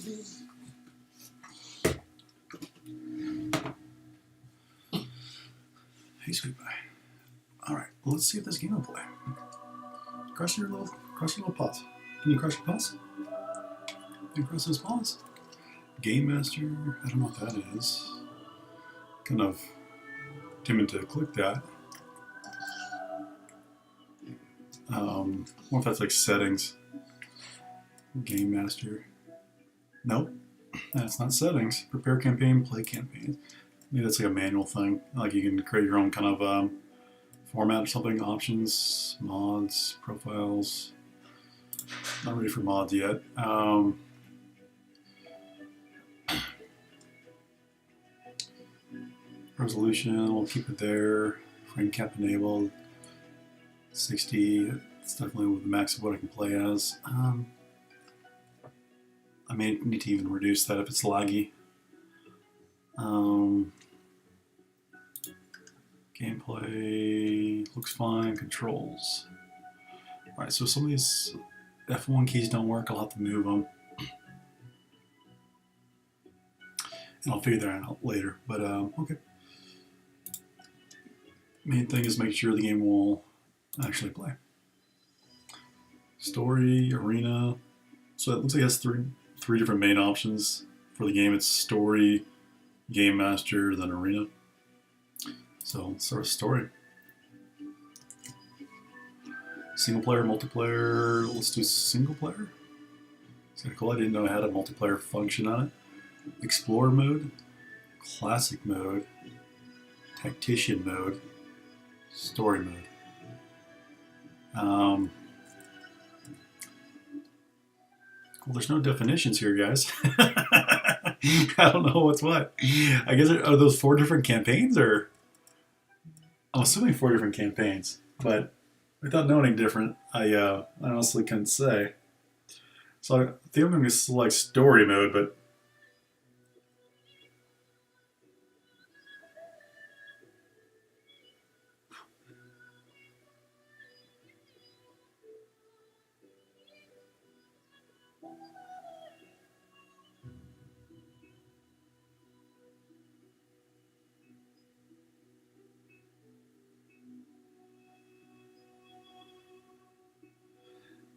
Hey, sweet pie. All right, let's see if this game will play. Crush your little paws. Can you crush your paws? Can you crush those paws? Game Master. I don't know what that is. Kind of timid to click that. What if that's like settings? Game Master. Nope, that's not settings. Prepare campaign, play campaign. Maybe that's like a manual thing. Like you can create your own kind of format or something. Options, mods, profiles. Not ready for mods yet. Resolution, we'll keep it there. Frame cap enabled. 60. It's definitely with the max of what I can play as. I may need to even reduce that if it's laggy. Gameplay looks fine. Controls. Alright, so some of these F1 keys don't work. I'll have to move them. And I'll figure that out later. But, okay. Main thing is make sure the game will actually play. Story, arena. So it looks like it has three different main options for the game. It's story, game master, then arena. So let's start with story. Single player, multiplayer. Let's do single player. It's kind of cool. I didn't know it had a multiplayer function on it. Explorer mode, classic mode, tactician mode, story mode. Well, there's no definitions here, guys. I don't know what's what. I guess are those 4 different campaigns, or I'm assuming 4 different campaigns, but without knowing any different, I honestly couldn't say. So I think I'm going to select story mode, but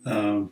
um,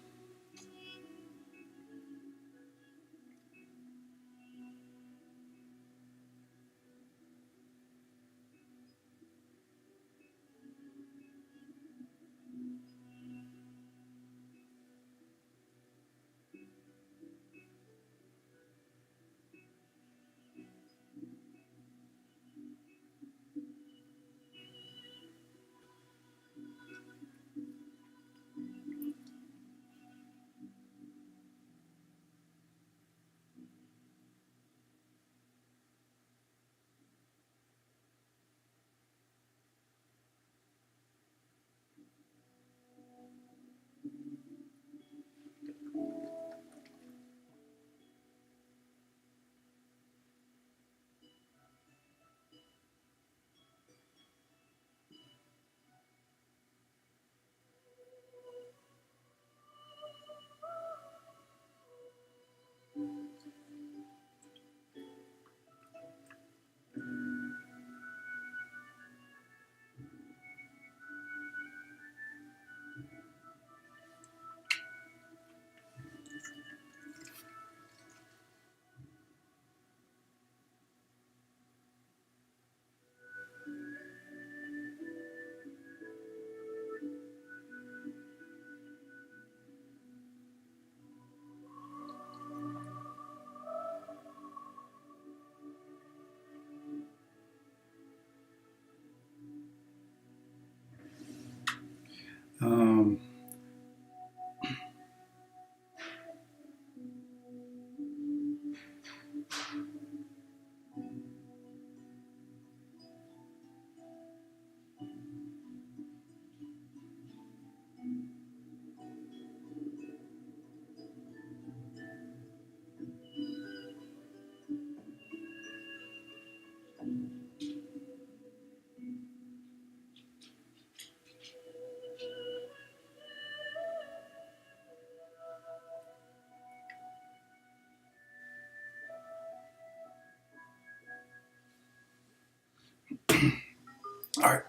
All right.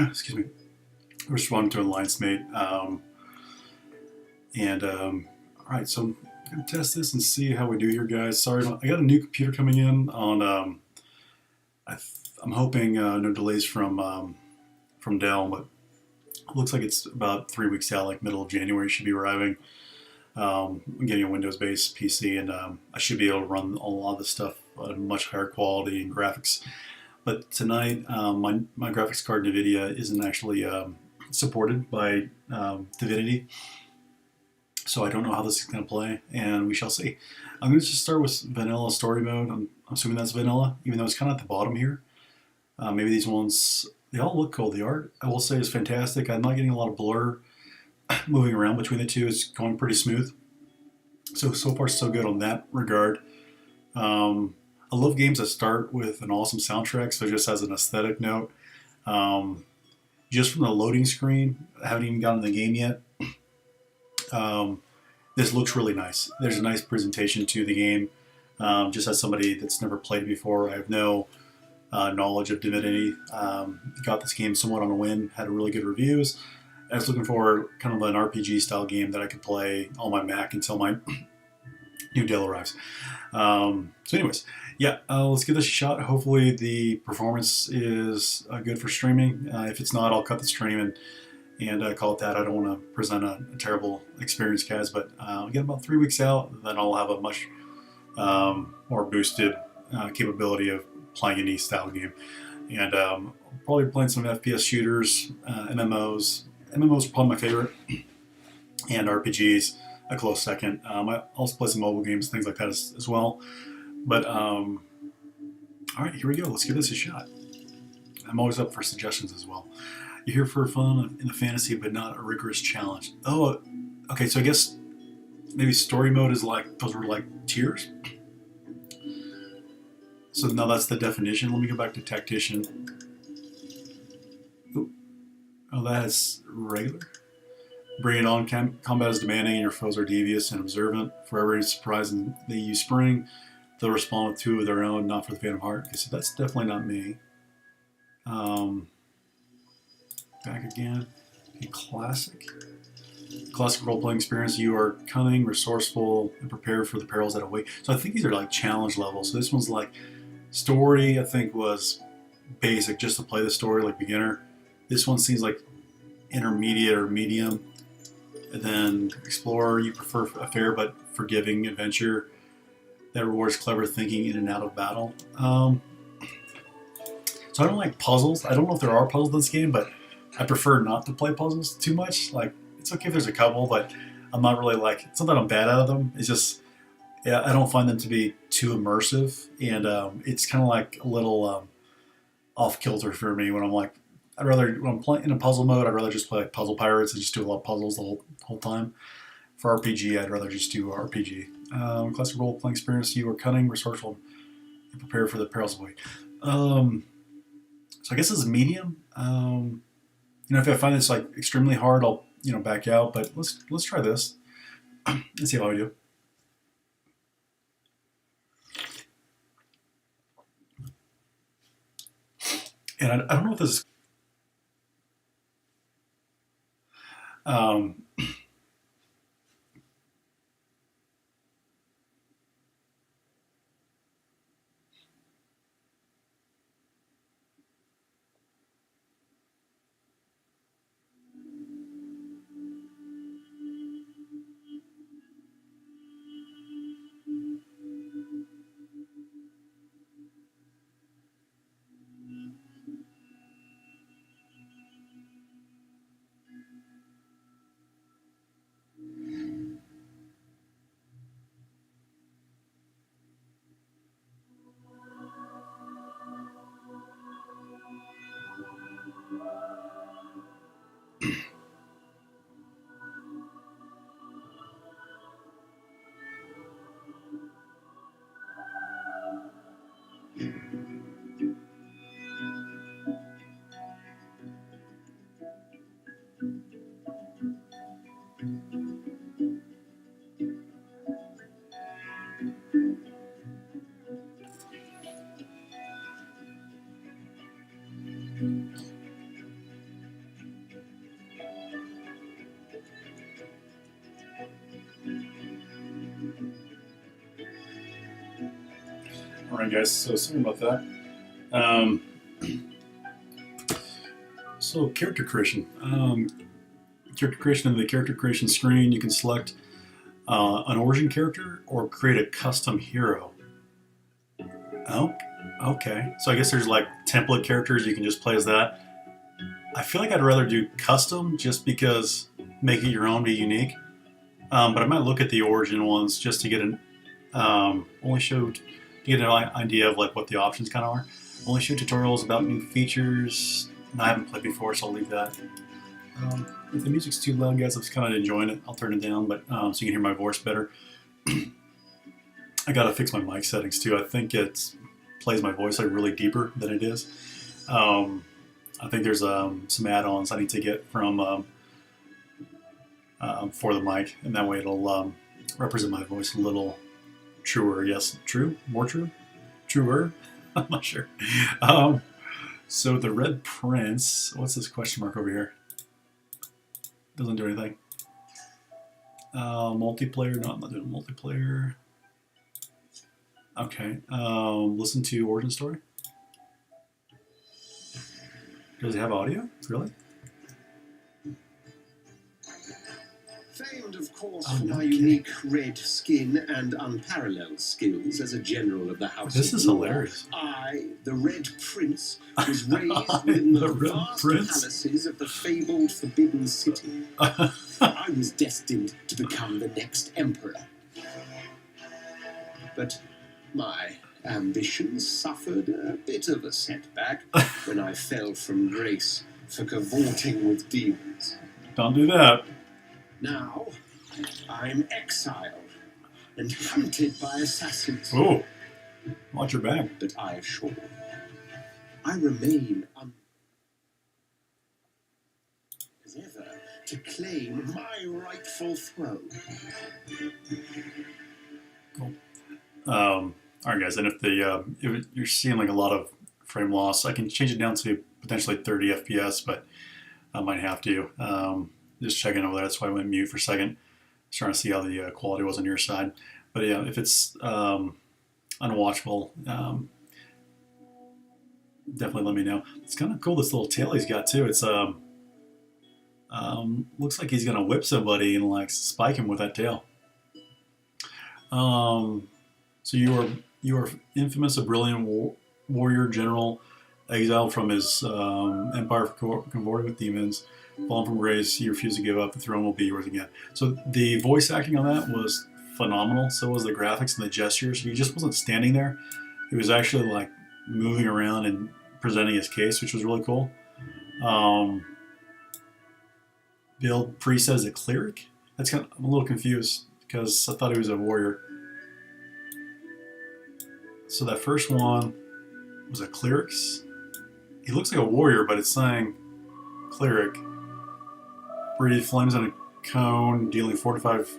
Excuse me. We're responding to Alliance Mate. All right, so I'm going to test this and see how we do here, guys. Sorry, I got a new computer coming in on. I'm hoping no delays from Dell, but it looks like it's about 3 weeks out, like middle of January, should be arriving. I'm getting a Windows-based PC, and I should be able to run a lot of this stuff at a much higher quality and graphics. But tonight, my graphics card NVIDIA isn't actually supported by Divinity, so I don't know how this is going to play, and we shall see. I'm going to just start with vanilla story mode. I'm assuming that's vanilla, even though it's kind of at the bottom here. Maybe these ones, they all look cool. The art, I will say, is fantastic. I'm not getting a lot of blur moving around between the two. It's going pretty smooth. So far, so good on that regard. I love games that start with an awesome soundtrack, so just as an aesthetic note. Just from the loading screen, I haven't even gotten in the game yet. This looks really nice. There's a nice presentation to the game. Just as somebody that's never played it before, I have no knowledge of Divinity. Got this game somewhat on a whim, had really good reviews. I was looking for kind of an RPG style game that I could play on my Mac until my new Dell arrives. Anyways, yeah, let's give this a shot. Hopefully the performance is good for streaming. If it's not, I'll cut the stream and call it that. I don't want to present a terrible experience, guys, but I'll get about 3 weeks out, then I'll have a much more boosted capability of playing any style game. And probably playing some FPS shooters, MMOs. MMOs are probably my favorite, and RPGs a close second. I also play some mobile games, things like that as well. But all right, here we go. Let's give this a shot. I'm always up for suggestions as well. You're here for fun in the fantasy, but not a rigorous challenge. Oh, okay. So I guess maybe story mode is like those were like tiers. So now that's the definition. Let me go back to tactician. Ooh. Oh, that's regular. Bring it on. Combat is demanding, and your foes are devious and observant. For every surprise they use spring, they'll respond with two of their own, not for the faint of heart. Okay, so that's definitely not me. Back again. Okay, classic. Classic role-playing experience. You are cunning, resourceful, and prepared for the perils that await. So I think these are like challenge levels. So this one's like story, I think, was basic, just to play the story, like beginner. This one seems like intermediate or medium. And then explorer, you prefer a fair but forgiving adventure that rewards clever thinking in and out of battle. So I don't like puzzles. I don't know if there are puzzles in this game, but I prefer not to play puzzles too much. Like, it's okay if there's a couple, but I'm not really like, it's not that I'm bad at them. It's just, yeah, I don't find them to be too immersive. And it's kind of like a little off kilter for me when I'm like, when I'm playing in a puzzle mode, I'd rather just play like Puzzle Pirates and just do a lot of puzzles the whole time. For RPG, I'd rather just do RPG. Classic role playing experience, you are cunning, resourceful, and prepared for the perils of the way. So I guess this is medium. If I find this like extremely hard, I'll back out. But let's try this and see how I do. And I don't know if this is. Um, Alright guys, so sorry about that. Um, so character creation. Character creation in the character creation screen, you can select an origin character or create a custom hero. Oh, okay. So I guess there's like template characters you can just play as that. I feel like I'd rather do custom just because make it your own, be unique. But I might look at the origin ones just to get an only show to get an idea of like what the options kind of are. Only show tutorials about new features. And I haven't played before, so I'll leave that. If the music's too loud, guys, I'm just kind of enjoying it. I'll turn it down, but so you can hear my voice better. I gotta fix my mic settings too. I think it plays my voice like really deeper than it is. I think there's some add-ons I need to get from for the mic, and that way it'll represent my voice a little truer. Yes, true, more true, truer. I'm not sure. So the Red Prince. What's this question mark over here? Doesn't do anything. Multiplayer. No, I'm not doing multiplayer. Okay. Listen to origin story. Does it have audio? Really? Famed, of course, for my unique red skin and unparalleled skills as a general of the House This of is War, hilarious. I, the Red Prince, was raised within the vast palaces of the fabled Forbidden City. I was destined to become the next emperor. But my ambitions suffered a bit of a setback when I fell from grace for cavorting with demons. Don't do that. Now, I'm exiled and hunted by assassins. Oh, watch your back. But I assure you, I remain as ever to claim my rightful throne. Cool. All right, guys, and if you're seeing like a lot of frame loss, I can change it down to potentially 30 FPS, but I might have to. Just checking over there. That's why I went mute for a second. Just trying to see how the quality was on your side. But yeah, if it's unwatchable, definitely let me know. It's kind of cool, this little tail he's got too. It's looks like he's gonna whip somebody and like spike him with that tail. So you are infamous, a brilliant warrior general, exiled from his empire for cavorting with demons. Fallen from grace, you refuse to give up, the throne will be yours again. So the voice acting on that was phenomenal. So was the graphics and the gestures. He just wasn't standing there. He was actually like moving around and presenting his case, which was really cool. Build preset as a cleric. I'm a little confused because I thought he was a warrior. So that first one was a clerics. He looks like a warrior, but it's saying cleric. Breathe flames in a cone, dealing 4 to 5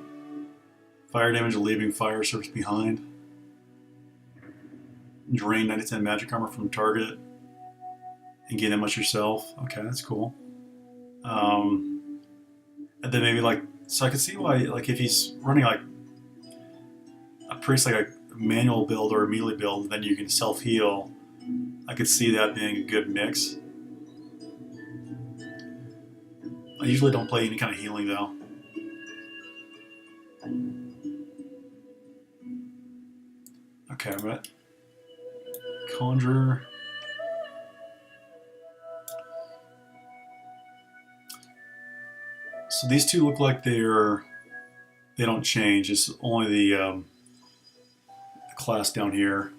fire damage, leaving fire surface behind. Drain 9 to 10 magic armor from target, and gain that much yourself. Okay, that's cool. And then maybe like, so I could see why, like if he's running like a priest, like a manual build or a melee build, then you can self heal. I could see that being a good mix. I usually don't play any kind of healing though. Okay, I'm at Conjurer. So these two look like they don't change. It's only the class down here.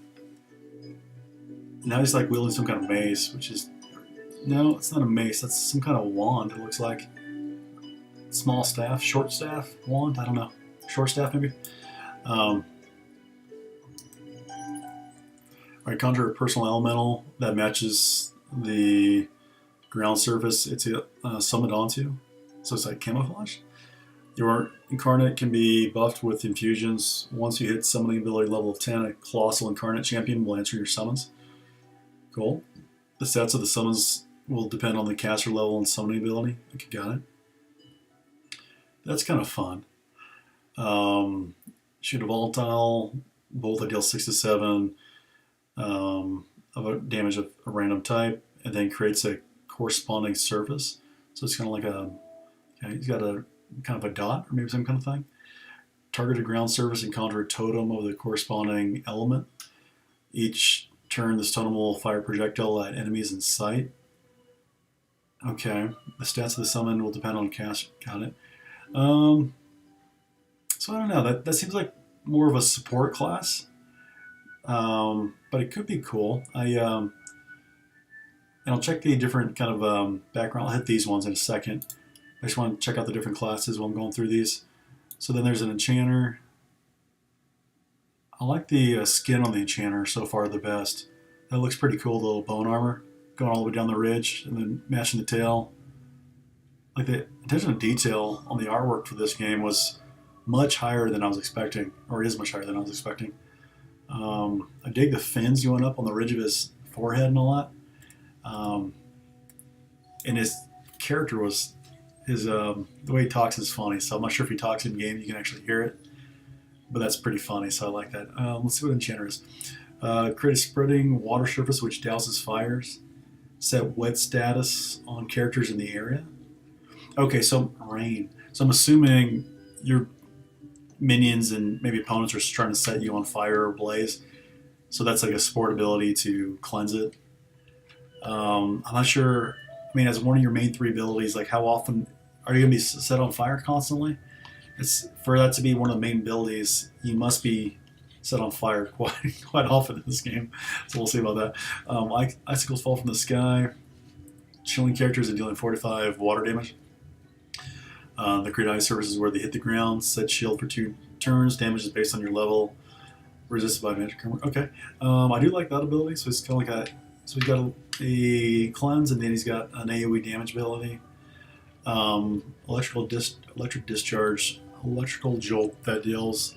Now he's like wielding some kind of mace, which is, no, it's not a mace. That's some kind of wand. It looks like small staff, short staff, wand. I don't know, short staff maybe. All right, conjure a personal elemental that matches the ground surface it's summoned onto. So it's like camouflage. Your incarnate can be buffed with infusions. Once you hit summoning ability level of 10, a colossal incarnate champion will answer your summons. Cool. The stats of the summons will depend on the caster level and summoning ability. Okay, got it. That's kind of fun. Shoot a volatile, bolt that deals 6 to 7. of a damage of a random type, and then creates a corresponding surface. So it's kind of like he's got a kind of a dot or maybe some kind of thing. Target a ground surface and conjure a totem of the corresponding element. Each turn, this totem will fire a projectile at enemies in sight. Okay, the stats of the summon will depend on cast. Got it. So I don't know. That seems like more of a support class, but it could be cool. And I'll check the different kind of background. I'll hit these ones in a second. I just want to check out the different classes while I'm going through these. So then there's an enchanter. I like the skin on the enchanter so far the best. That looks pretty cool. The little bone armor going all the way down the ridge and then matching the tail. Like the attention to detail on the artwork for this game was much higher than I was expecting, or is much higher than I was expecting. I dig the fins going up on the ridge of his forehead and all that. And his character was the way he talks is funny. So I'm not sure if he talks in game, you can actually hear it, but that's pretty funny. So I like that. Let's see what enchanter is. Create a spreading water surface which douses fires. Set wet status on characters in the area. Okay, so rain. So I'm assuming your minions and maybe opponents are trying to set you on fire or blaze. So that's like a sport ability to cleanse it. I'm not sure. I mean, as one of your main three abilities, like how often are you going to be set on fire constantly? It's for that to be one of the main abilities. You must be set on fire quite often in this game. So we'll see about that. Icicles fall from the sky. Chilling characters and dealing 45 water damage. The create ice surfaces where they hit the ground. Set shield for 2 turns. Damage is based on your level. Resisted by magic armor. Okay. I do like that ability. So it's kind of like so he's got a cleanse, and then he's got an AoE damage ability. Electric discharge. Electrical jolt that deals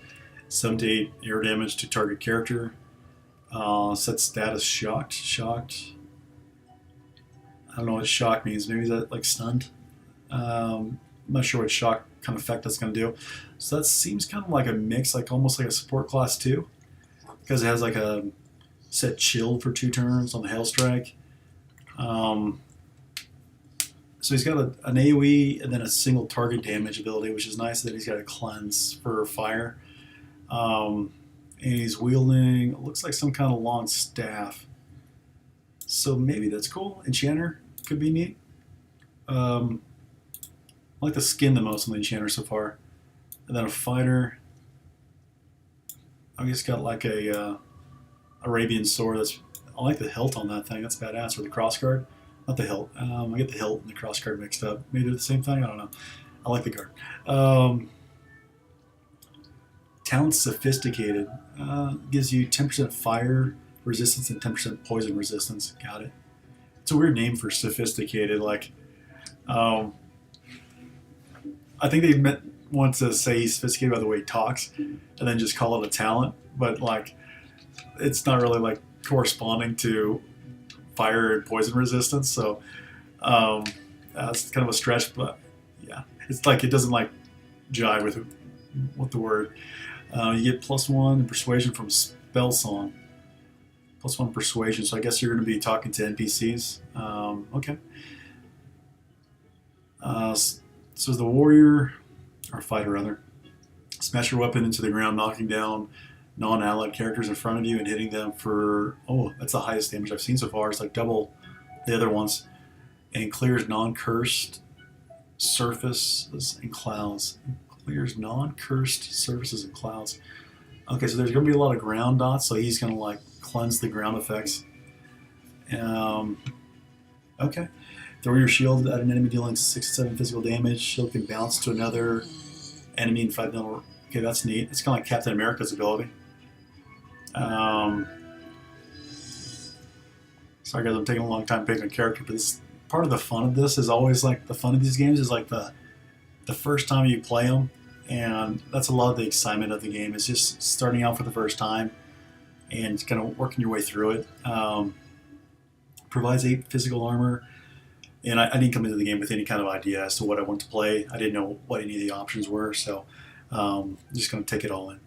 7 to 8 air damage to target character. Set status shocked. Shocked. I don't know what shock means. Maybe that like stunned. I'm not sure what shock kind of effect that's going to do. So that seems kind of like a mix, like almost like a support class too, because it has like a set shield for 2 turns on the hail strike. So he's got an AoE and then a single target damage ability, which is nice. That he's got a cleanse for fire. And he's wielding, it looks like some kind of long staff. So maybe that's cool. Enchanter could be neat. I like the skin the most on the enchanter so far. And then a fighter. I guess got like a Arabian sword. I like the hilt on that thing. That's badass. Or the crossguard. Not the hilt. I get the hilt and the crossguard mixed up. Maybe they're the same thing. I don't know. I like the guard. Talent sophisticated gives you 10% fire resistance and 10% poison resistance. Got it. It's a weird name for sophisticated. Like, I think they want to say he's sophisticated by the way he talks, and then just call it a talent. But like, it's not really like corresponding to fire and poison resistance. So that's kind of a stretch. But yeah, it's like it doesn't like jive with the word. You get +1 in persuasion from spell song. +1 persuasion. So I guess you're going to be talking to NPCs. Okay. So the warrior, or fighter rather, smash your weapon into the ground, knocking down non-allied characters in front of you and hitting them for, that's the highest damage I've seen so far. It's like double the other ones. And clears non-cursed surfaces and clouds. Clears non-cursed surfaces and clouds. Okay, so there's going to be a lot of ground dots, so he's going to like cleanse the ground effects. Okay. Throw your shield at an enemy dealing 6 to 7 physical damage. Shield can bounce to another enemy in 5 mil. Okay, that's neat. It's kind of like Captain America's ability. Sorry guys, I'm taking a long time picking a character, but this, part of the fun of this is always like the fun of these games is like the first time you play them, and that's a lot of the excitement of the game. Is just starting out for the first time and kind of working your way through it. Provides 8 physical armor. And I didn't come into the game with any kind of idea as to what I want to play. I didn't know what any of the options were, so I'm just going to take it all in.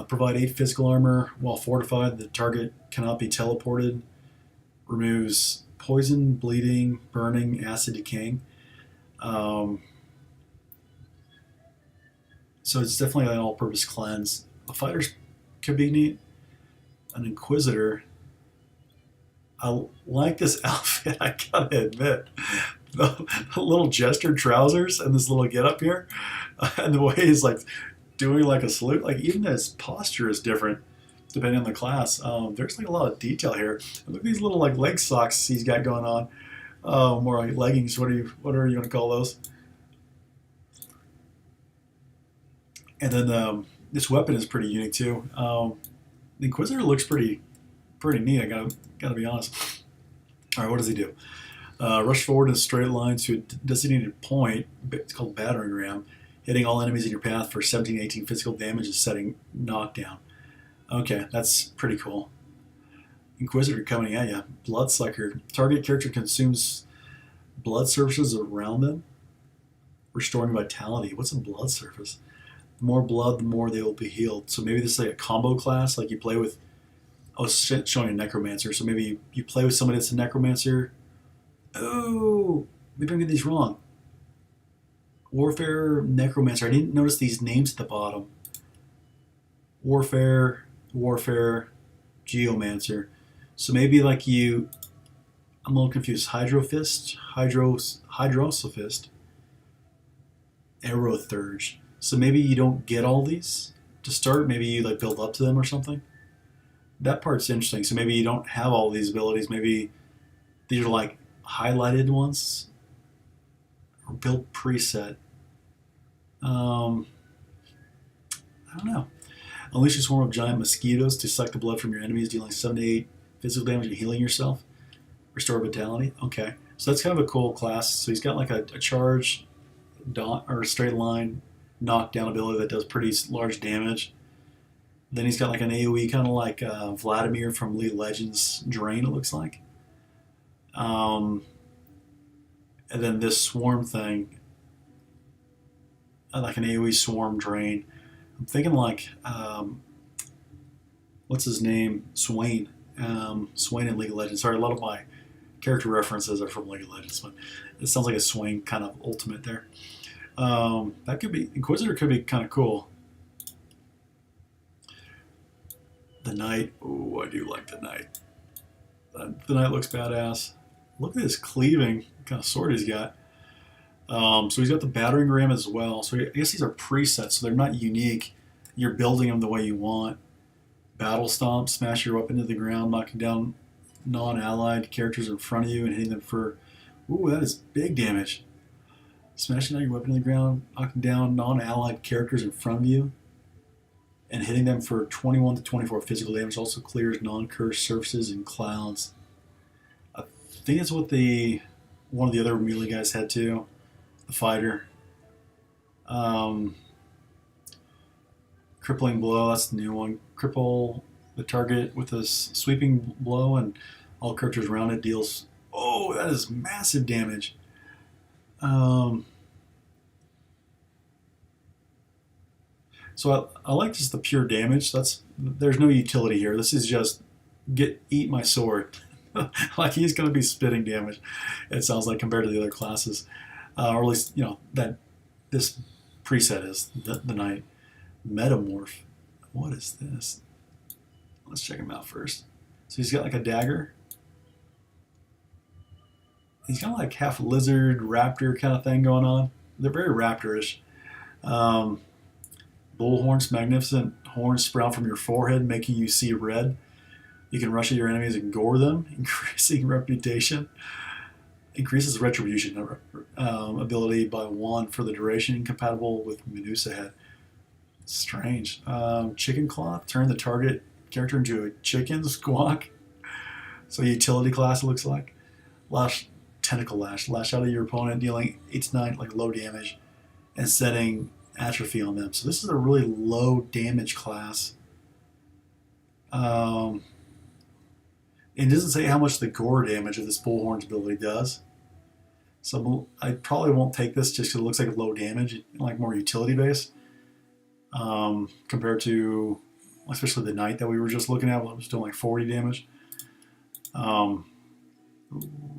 Provide 8 physical armor while fortified. The target cannot be teleported. Removes poison, bleeding, burning, acid, decaying. Um, so it's definitely an all-purpose cleanse. The fighters could be neat. An Inquisitor. I like this outfit, I gotta admit. The little jester trousers and this little get up here, and the way he's like doing like a salute, like even his posture is different depending on the class. There's like a lot of detail here. And look at these little like leg socks he's got going on. More like leggings. What are you going to call those? And then this weapon is pretty unique too. The Inquisitor looks pretty neat. I gotta be honest. All right, what does he do? Rush forward in a straight line to a designated point. It's called Battering Ram. Hitting all enemies in your path for 17-18 physical damage and setting knockdown. Okay, that's pretty cool. Inquisitor coming at you. Bloodsucker. Target character consumes blood surfaces around them, restoring vitality. What's a blood surface? The more blood, the more they will be healed. So maybe this is like a combo class, like you play with. I was showing a necromancer, so maybe you play with somebody that's a necromancer. Oh, maybe I'm getting these wrong. Warfare, necromancer. I didn't notice these names at the bottom. Warfare, geomancer. So maybe like you. I'm a little confused. Hydrosophist, Aerothurge. So maybe you don't get all these to start. Maybe you like build up to them or something. That part's interesting. So maybe you don't have all these abilities. Maybe these are like highlighted ones or build preset. I don't know. Unleash a swarm of giant mosquitoes to suck the blood from your enemies, dealing 7 to 8 physical damage and healing yourself. Restore vitality. Okay. So that's kind of a cool class. So he's got like a charge or a straight line knockdown ability that does pretty large damage. Then he's got like an AoE, kind of like Vladimir from League of Legends Drain, it looks like. And then this swarm thing, like an AoE swarm drain. I'm thinking like, what's his name? Swain. Swain in League of Legends. Sorry, a lot of my character references are from League of Legends, but it sounds like a Swain kind of ultimate there. That could be, Inquisitor could be kind of cool. The Knight. Oh, I do like the Knight. The Knight looks badass. Look at this cleaving kind of sword he's got. So he's got the battering ram as well. So I guess these are presets, so they're not unique. You're building them the way you want. Battle Stomp, smash your weapon to the ground, knocking down non-allied characters in front of you and hitting them for... Ooh, that is big damage. Smashing your weapon to the ground, knocking down non-allied characters in front of you and hitting them for 21 to 24 physical damage. Also clears non-cursed surfaces and clouds. I think that's what one of the other melee guys had too. The fighter. Crippling blow, that's the new one. Cripple the target with a sweeping blow and all characters around it deals... Oh, that is massive damage. So I like just the pure damage. There's no utility here. This is just eat my sword. Like he's going to be spitting damage. It sounds like compared to the other classes, or at least that this preset is the Knight. Metamorph. What is this? Let's check him out first. So he's got like a dagger. He's got like half lizard, raptor kind of thing going on. They're very raptorish. Bullhorns, magnificent horns sprout from your forehead, making you see red. You can rush at your enemies and gore them, increasing reputation. Increases retribution ability by 1 for the duration, incompatible with Medusa Head. Strange. Chicken Claw, turn the target character into a chicken squawk. So utility class it looks like. Tentacle Lash. Lash out at your opponent, dealing 8 to 9 like low damage and setting atrophy on them. So this is a really low damage class. It doesn't say how much the gore damage of this Bullhorn's ability does. So I probably won't take this just because it looks like low damage, like more utility based. Compared to especially the knight that we were just looking at. It was doing like 40 damage.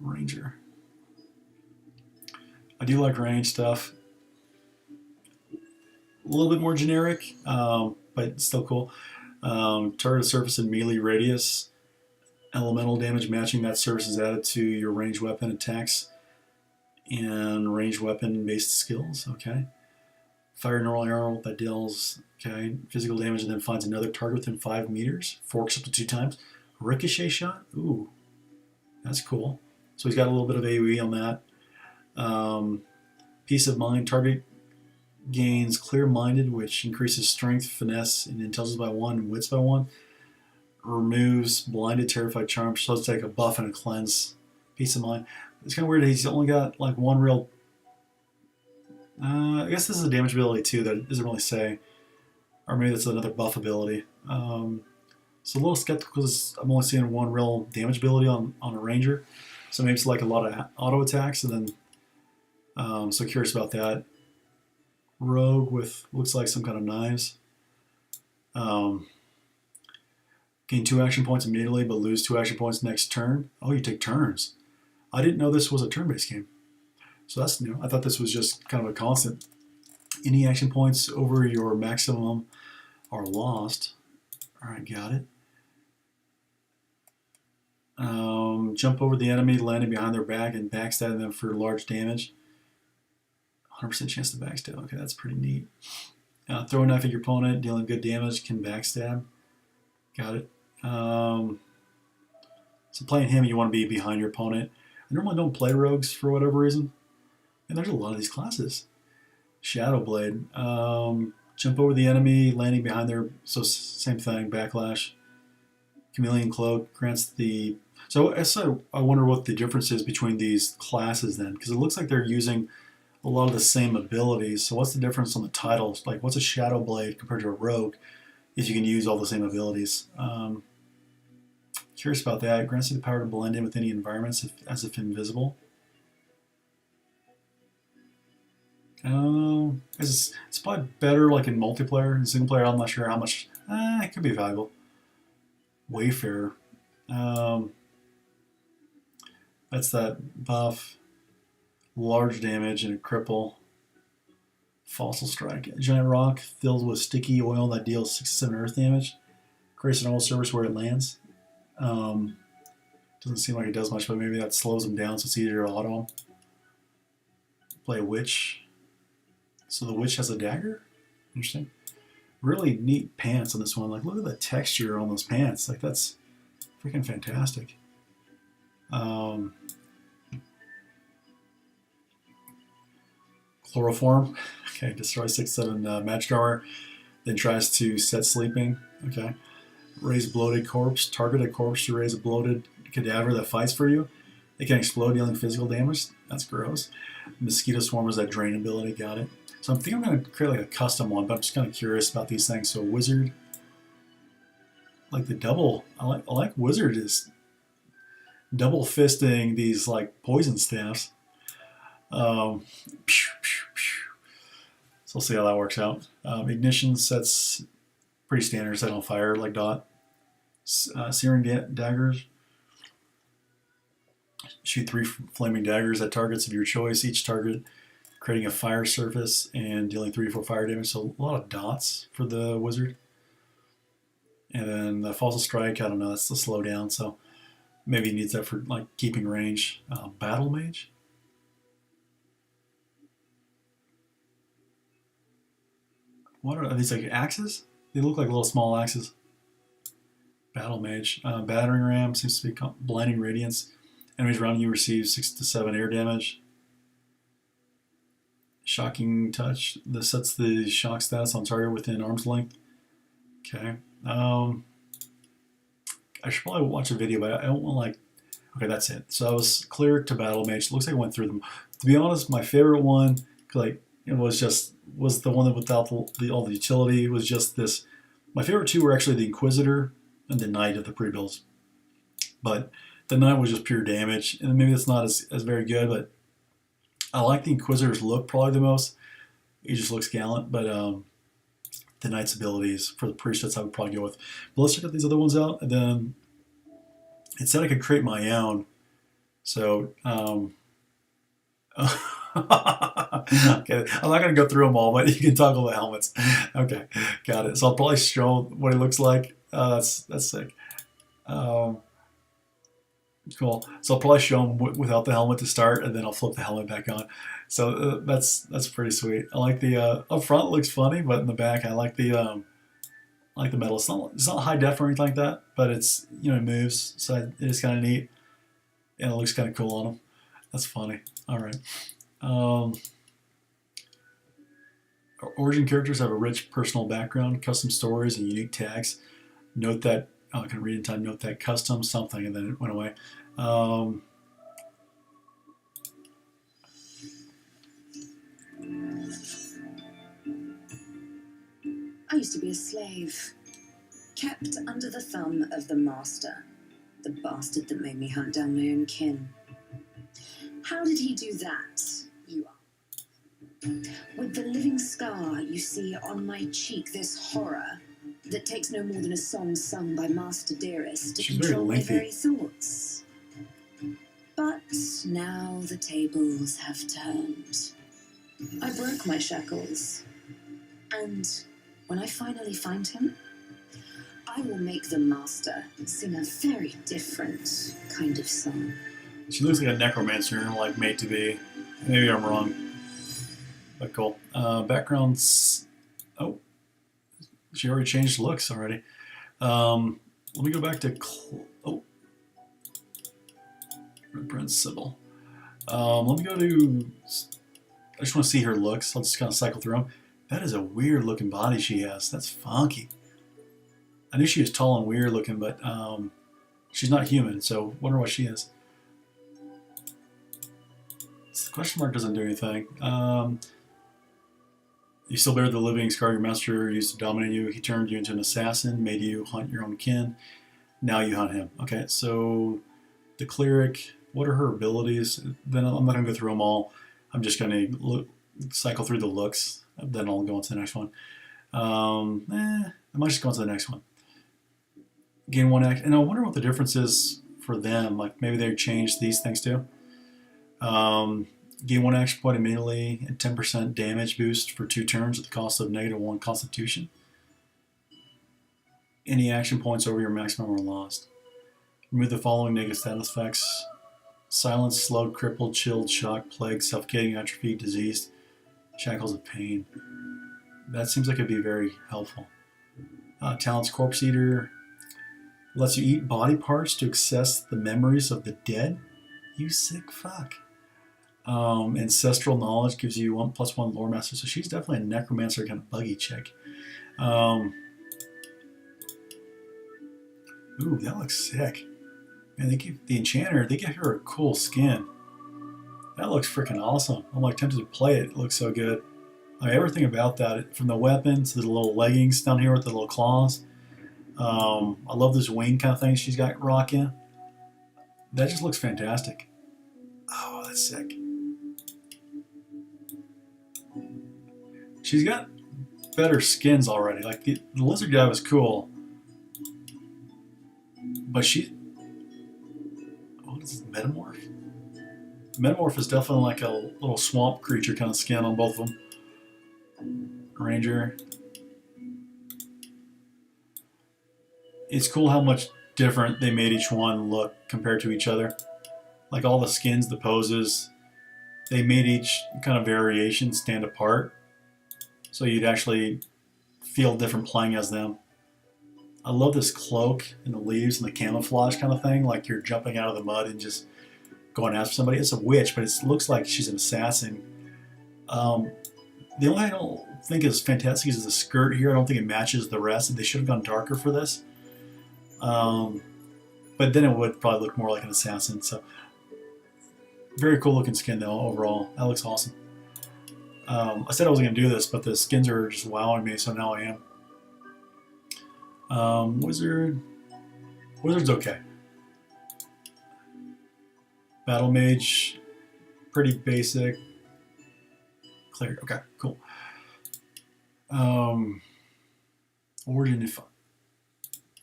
Ranger. I do like range stuff. A little bit more generic, but still cool. Target surface and melee radius. Elemental damage matching that surface is added to your ranged weapon attacks and ranged weapon based skills. Okay. Fire normal arrow that deals physical damage and then finds another target within 5 meters. Forks up to 2 times. Ricochet shot. Ooh, that's cool. So he's got a little bit of AoE on that. Peace of mind. Target gains clear-minded, which increases strength, finesse, and intelligence by 1, and wits by 1. Removes blinded, terrified, charm. So let's take a buff and a cleanse. Peace of mind. It's kind of weird. He's only got like one real. I guess this is a damage ability too that it doesn't really say, or maybe that's another buff ability. So a little skeptical because I'm only seeing one real damage ability on a ranger. So maybe it's like a lot of auto attacks, and then so curious about that. Rogue with looks like some kind of knives. Gain 2 action points immediately, but lose 2 action points next turn. Oh, you take turns. I didn't know this was a turn-based game. So that's new. I thought this was just kind of a constant. Any action points over your maximum are lost. All right, got it. Jump over the enemy, landing behind their back, and backstab them for large damage. 100% chance to backstab. Okay, that's pretty neat. Throw a knife at your opponent, dealing good damage, can backstab. Got it. So playing him, you want to be behind your opponent. I normally don't play rogues for whatever reason. And there's a lot of these classes. Shadowblade. Jump over the enemy, landing behind their... So same thing, backlash. Chameleon Cloak grants the... So I wonder what the difference is between these classes then. Because it looks like they're using a lot of the same abilities. So what's the difference on the titles? Like, what's a Shadowblade compared to a rogue if you can use all the same abilities? Curious about that. Grants you the power to blend in with any environments as if invisible. It's probably better like in multiplayer. In single player, I'm not sure how much. It could be valuable. Wayfarer. That's that buff. Large damage and a cripple. Fossil Strike. A giant rock filled with sticky oil that deals 6-7 earth damage. Creates an oil surface where it lands. Doesn't seem like it does much, but maybe that slows them down so it's easier to auto them. Play a witch. So the witch has a dagger? Interesting. Really neat pants on this one. Like, look at the texture on those pants. Like, that's freaking fantastic. Chloroform. Okay, destroys 6-7 magic armor. Then tries to set sleeping. Okay. Raise bloated corpse. Target a corpse to raise a bloated cadaver that fights for you. It can explode, dealing physical damage. That's gross. Mosquito swarm is that drain ability. Got it. So I think I'm going to create like a custom one, but I'm just kind of curious about these things. So wizard, like the double. I like wizard is double fisting these like poison staffs. So we'll see how that works out. Ignition sets pretty standard, set on fire like dot. Searing daggers. Shoot 3 flaming daggers at targets of your choice. Each target creating a fire surface and dealing 3 to 4 fire damage. So a lot of dots for the wizard. And then the Fossil Strike, I don't know, that's the slow down. So maybe he needs that for like keeping range. Battle Mage. What are these, like axes? They look like little small axes. Battle Mage. Battering Ram seems to be blinding radiance. Enemies around you receive 6 to 7 air damage. Shocking Touch. This sets the shock status on target within arm's length. Okay. I should probably watch a video, but I don't want like... Okay, that's it. So I was Cleric to Battle Mage. Looks like I went through them. To be honest, my favorite one, like, it was the one that without all the utility. It was just this. My favorite 2 were actually the Inquisitor and the Knight of the pre-builds. But the Knight was just pure damage, and maybe it's not as very good, but I like the Inquisitor's look probably the most. He just looks gallant, but the knight's abilities. For the priest, that's how I would probably go with. But let's check out these other ones out, and then it said I could create my own. So, okay, I'm not going to go through them all, but you can toggle the helmets. Okay, got it. So I'll probably show what he looks like. That's sick. Cool. So I'll probably show him without the helmet to start, and then I'll flip the helmet back on. So that's pretty sweet. I like the up front it looks funny, but in the back I like the metal. It's not high def or anything like that, but it's it moves, so it is kind of neat, and it looks kind of cool on him. That's funny. All right. Origin characters have a rich personal background, custom stories, and unique tags. Note that I can read in time. Note that custom something, and then it went away. I used to be a slave, kept under the thumb of the master, the bastard that made me hunt down my own kin. How did he do that, you ask? With the living scar you see on my cheek, this horror that takes no more than a song sung by Master Dearest to control my very thoughts. But now the tables have turned. I broke my shackles, and when I finally find him, I will make the master sing a very different kind of song. She looks like a necromancer, like made to be. Maybe I'm wrong, but cool. Backgrounds. Oh, she already changed looks already. Let me go back to Red Prince Sybil. Let me go to. I just want to see her looks. I'll just kind of cycle through them. That is a weird looking body she has. That's funky. I knew she was tall and weird looking, but she's not human, so wonder what she is. The question mark doesn't do anything. You still bear the living scar your master used to dominate you. He turned you into an assassin, made you hunt your own kin. Now you hunt him. Okay, so the cleric, what are her abilities? Then I'm not going to go through them all. I'm just going to cycle through the looks. Then I'll go on to the next one. I might just go on to the next one. Gain 1 act. And I wonder what the difference is for them. Like maybe they changed these things too. Gain 1 action point immediately and 10% damage boost for 2 turns at the cost of -1 constitution. Any action points over your maximum are lost. Remove the following negative status effects: silence, slowed, crippled, chilled, shocked, plague, suffocating, atrophy, diseased, shackles of pain. That seems like it'd be very helpful. Talents: Corpse Eater. Lets you eat body parts to access the memories of the dead. You sick fuck. Ancestral knowledge gives you 1+1 lore master. So she's definitely a necromancer kind of buggy chick. Ooh, that looks sick. Man, they give the enchanter, they give her a cool skin. That looks freaking awesome. I'm like tempted to play it. It looks so good. Everything about that, from the weapon to the little leggings down here with the little claws. I love this wing kind of thing she's got rocking. That just looks fantastic. Oh, that's sick. She's got better skins already. Like the lizard guy was cool, but what is this, metamorph? Metamorph is definitely like a little swamp creature kind of skin on both of them. Ranger. It's cool how much different they made each one look compared to each other. Like all the skins, the poses, they made each kind of variation stand apart. So you'd actually feel different playing as them. I love this cloak and the leaves and the camouflage kind of thing. Like you're jumping out of the mud and just going after somebody. It's a witch, but it looks like she's an assassin. The only thing I don't think is fantastic is the skirt here. I don't think it matches the rest. They should have gone darker for this. But then it would probably look more like an assassin. So very cool looking skin though overall. That looks awesome. I said I wasn't going to do this, but the skins are just wowing me, so now I am. Wizard's okay. Battle Mage, pretty basic. Cleric, okay, cool. Origin. If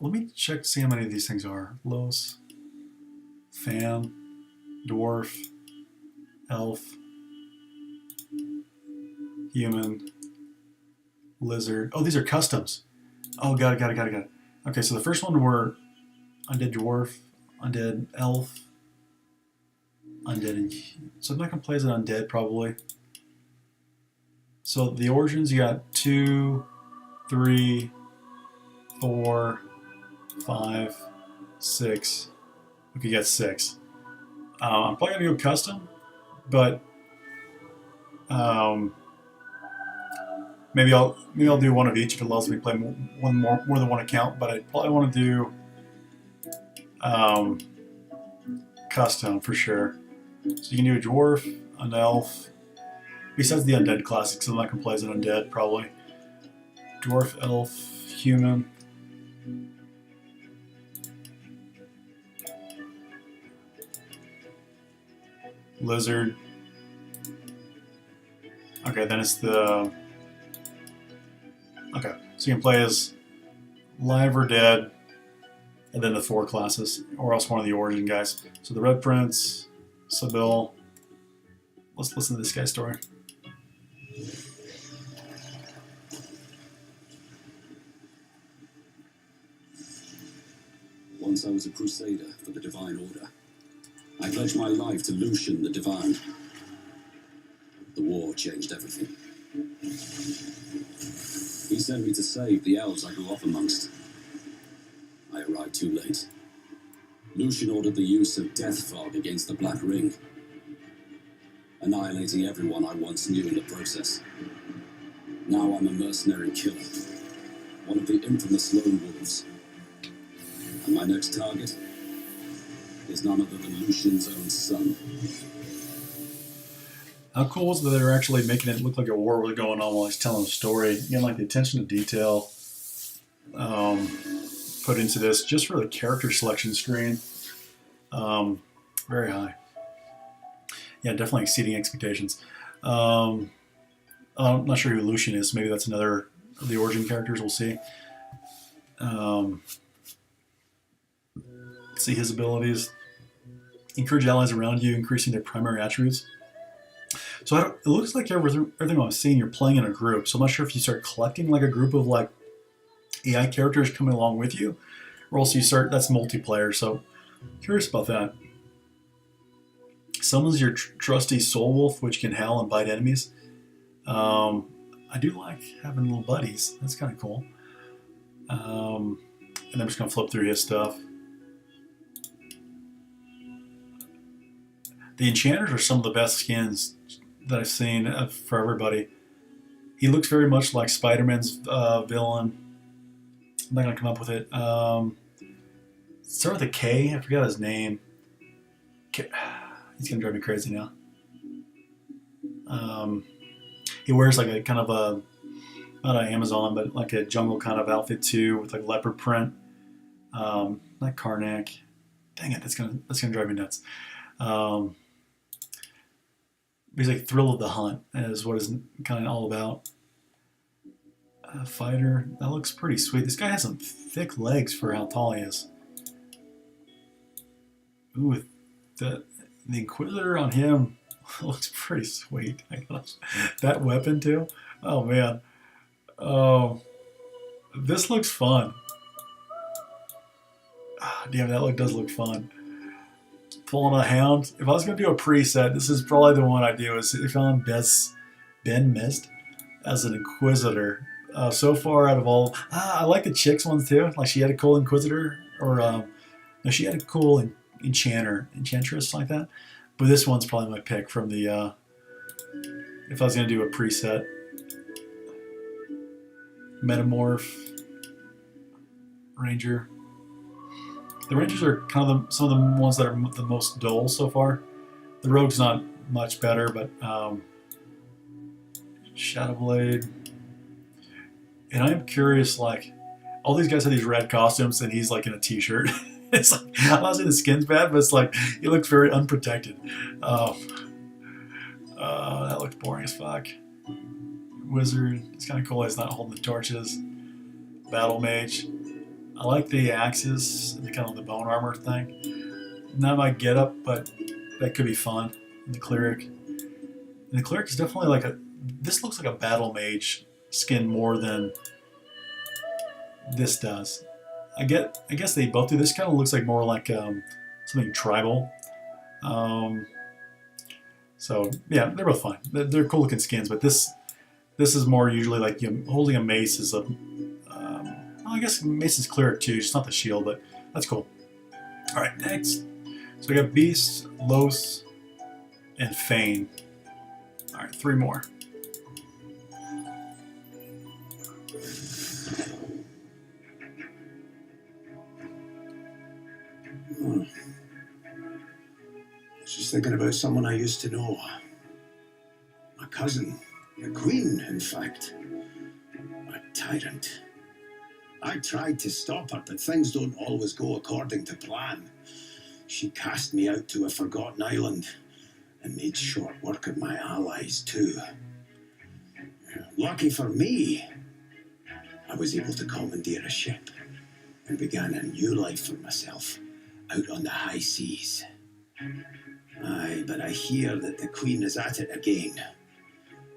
let me check to see how many of these things are. Los, Fan, Dwarf, Elf, Human, Lizard. Oh, these are customs. Oh, got it. Okay, so the first one were Undead Dwarf, Undead Elf, Undead, and so I'm not gonna play as an Undead probably. So the origins, you got 2, 3, 4, 5, 6. Okay, you got 6. I'm probably gonna go custom, but maybe I'll do one of each if it allows me to play more than one account. But I probably want to do custom for sure. So you can do a dwarf, an elf. Besides the undead classics, I'm not gonna play as an undead probably. Dwarf, elf, human. Lizard. Okay, then it's the... Okay, so you can play as live or dead, and then the 4 classes, or else one of the origin guys. So the Red Prince, Sibyl. Let's listen to this guy's story. Once I was a crusader for the Divine Order. I pledged my life to Lucian the Divine. The war changed everything. He sent me to save the elves I grew up amongst. I arrived too late. Lucian ordered the use of death fog against the Black Ring, annihilating everyone I once knew in the process. Now I'm a mercenary killer, one of the infamous lone wolves. And my next target is none other than Lucian's own son. How cool is it that they're actually making it look like a war was going on while he's telling a story? Again, like the attention to detail put into this just for the character selection screen, very high. Yeah, definitely exceeding expectations. I'm not sure who Lucian is. Maybe that's another of the origin characters. We'll see. See his abilities. Encourage allies around you, increasing their primary attributes. So it looks like everything I'm seeing, you're playing in a group. So I'm not sure if you start collecting like a group of like AI characters coming along with you, or else you start, that's multiplayer. So curious about that. Summons your trusty soul wolf, which can howl and bite enemies. I do like having little buddies. That's kind of cool. And I'm just gonna flip through his stuff. The enchanters are some of the best skins that I've seen for everybody. He looks very much like Spider-Man's villain. I'm not gonna come up with it. Start with a K. I forgot his name. He's gonna drive me crazy now. He wears like a kind of a, not an Amazon, but like a jungle kind of outfit too, with like leopard print. Not Karnak. Dang it, that's gonna drive me nuts. He's like Thrill of the Hunt is what it's kind of all about. Fighter, that looks pretty sweet. This guy has some thick legs for how tall he is. Ooh, the Inquisitor on him looks pretty sweet. That weapon too. Oh man. Oh, this looks fun. Ah, damn, that does look fun. Pulling a hound. If I was going to do a preset, this is probably the one I do. Is if I'm Ben Mist as an Inquisitor. So far out of all, I like the chicks ones too. Like she had a cool Inquisitor, or no, she had a cool Enchantress like that. But this one's probably my pick from the. If I was going to do a preset, Metamorph, Ranger. The Rangers are kind of some of the ones that are the most dull so far. The Rogue's not much better, but Shadowblade. And I'm curious, like, all these guys have these red costumes, and he's like in a t-shirt. It's like, I'm not saying the skin's bad, but it's like, he looks very unprotected. That looks boring as fuck. Wizard, it's kind of cool he's not holding the torches. Battle Mage. I like the axes and the kind of the bone armor thing. Not my getup, but that could be fun. And the cleric. And the cleric is definitely like a. This looks like a Battle Mage skin more than this does. I guess they both do. This kind of looks like more like something tribal. So yeah, they're both fine. They're cool looking skins, but this is more usually like holding a mace is a. Well, I guess mace is cleric too, just not the shield, but that's cool. All right, next. So we got Beast, Los, and Fane. All right, 3 more. Just thinking about someone I used to know. My cousin, the Queen, in fact. A tyrant. I tried to stop her, but things don't always go according to plan. She cast me out to a forgotten island and made short work of my allies too. Lucky for me, I was able to commandeer a ship and began a new life for myself out on the high seas. Aye, but I hear that the Queen is at it again,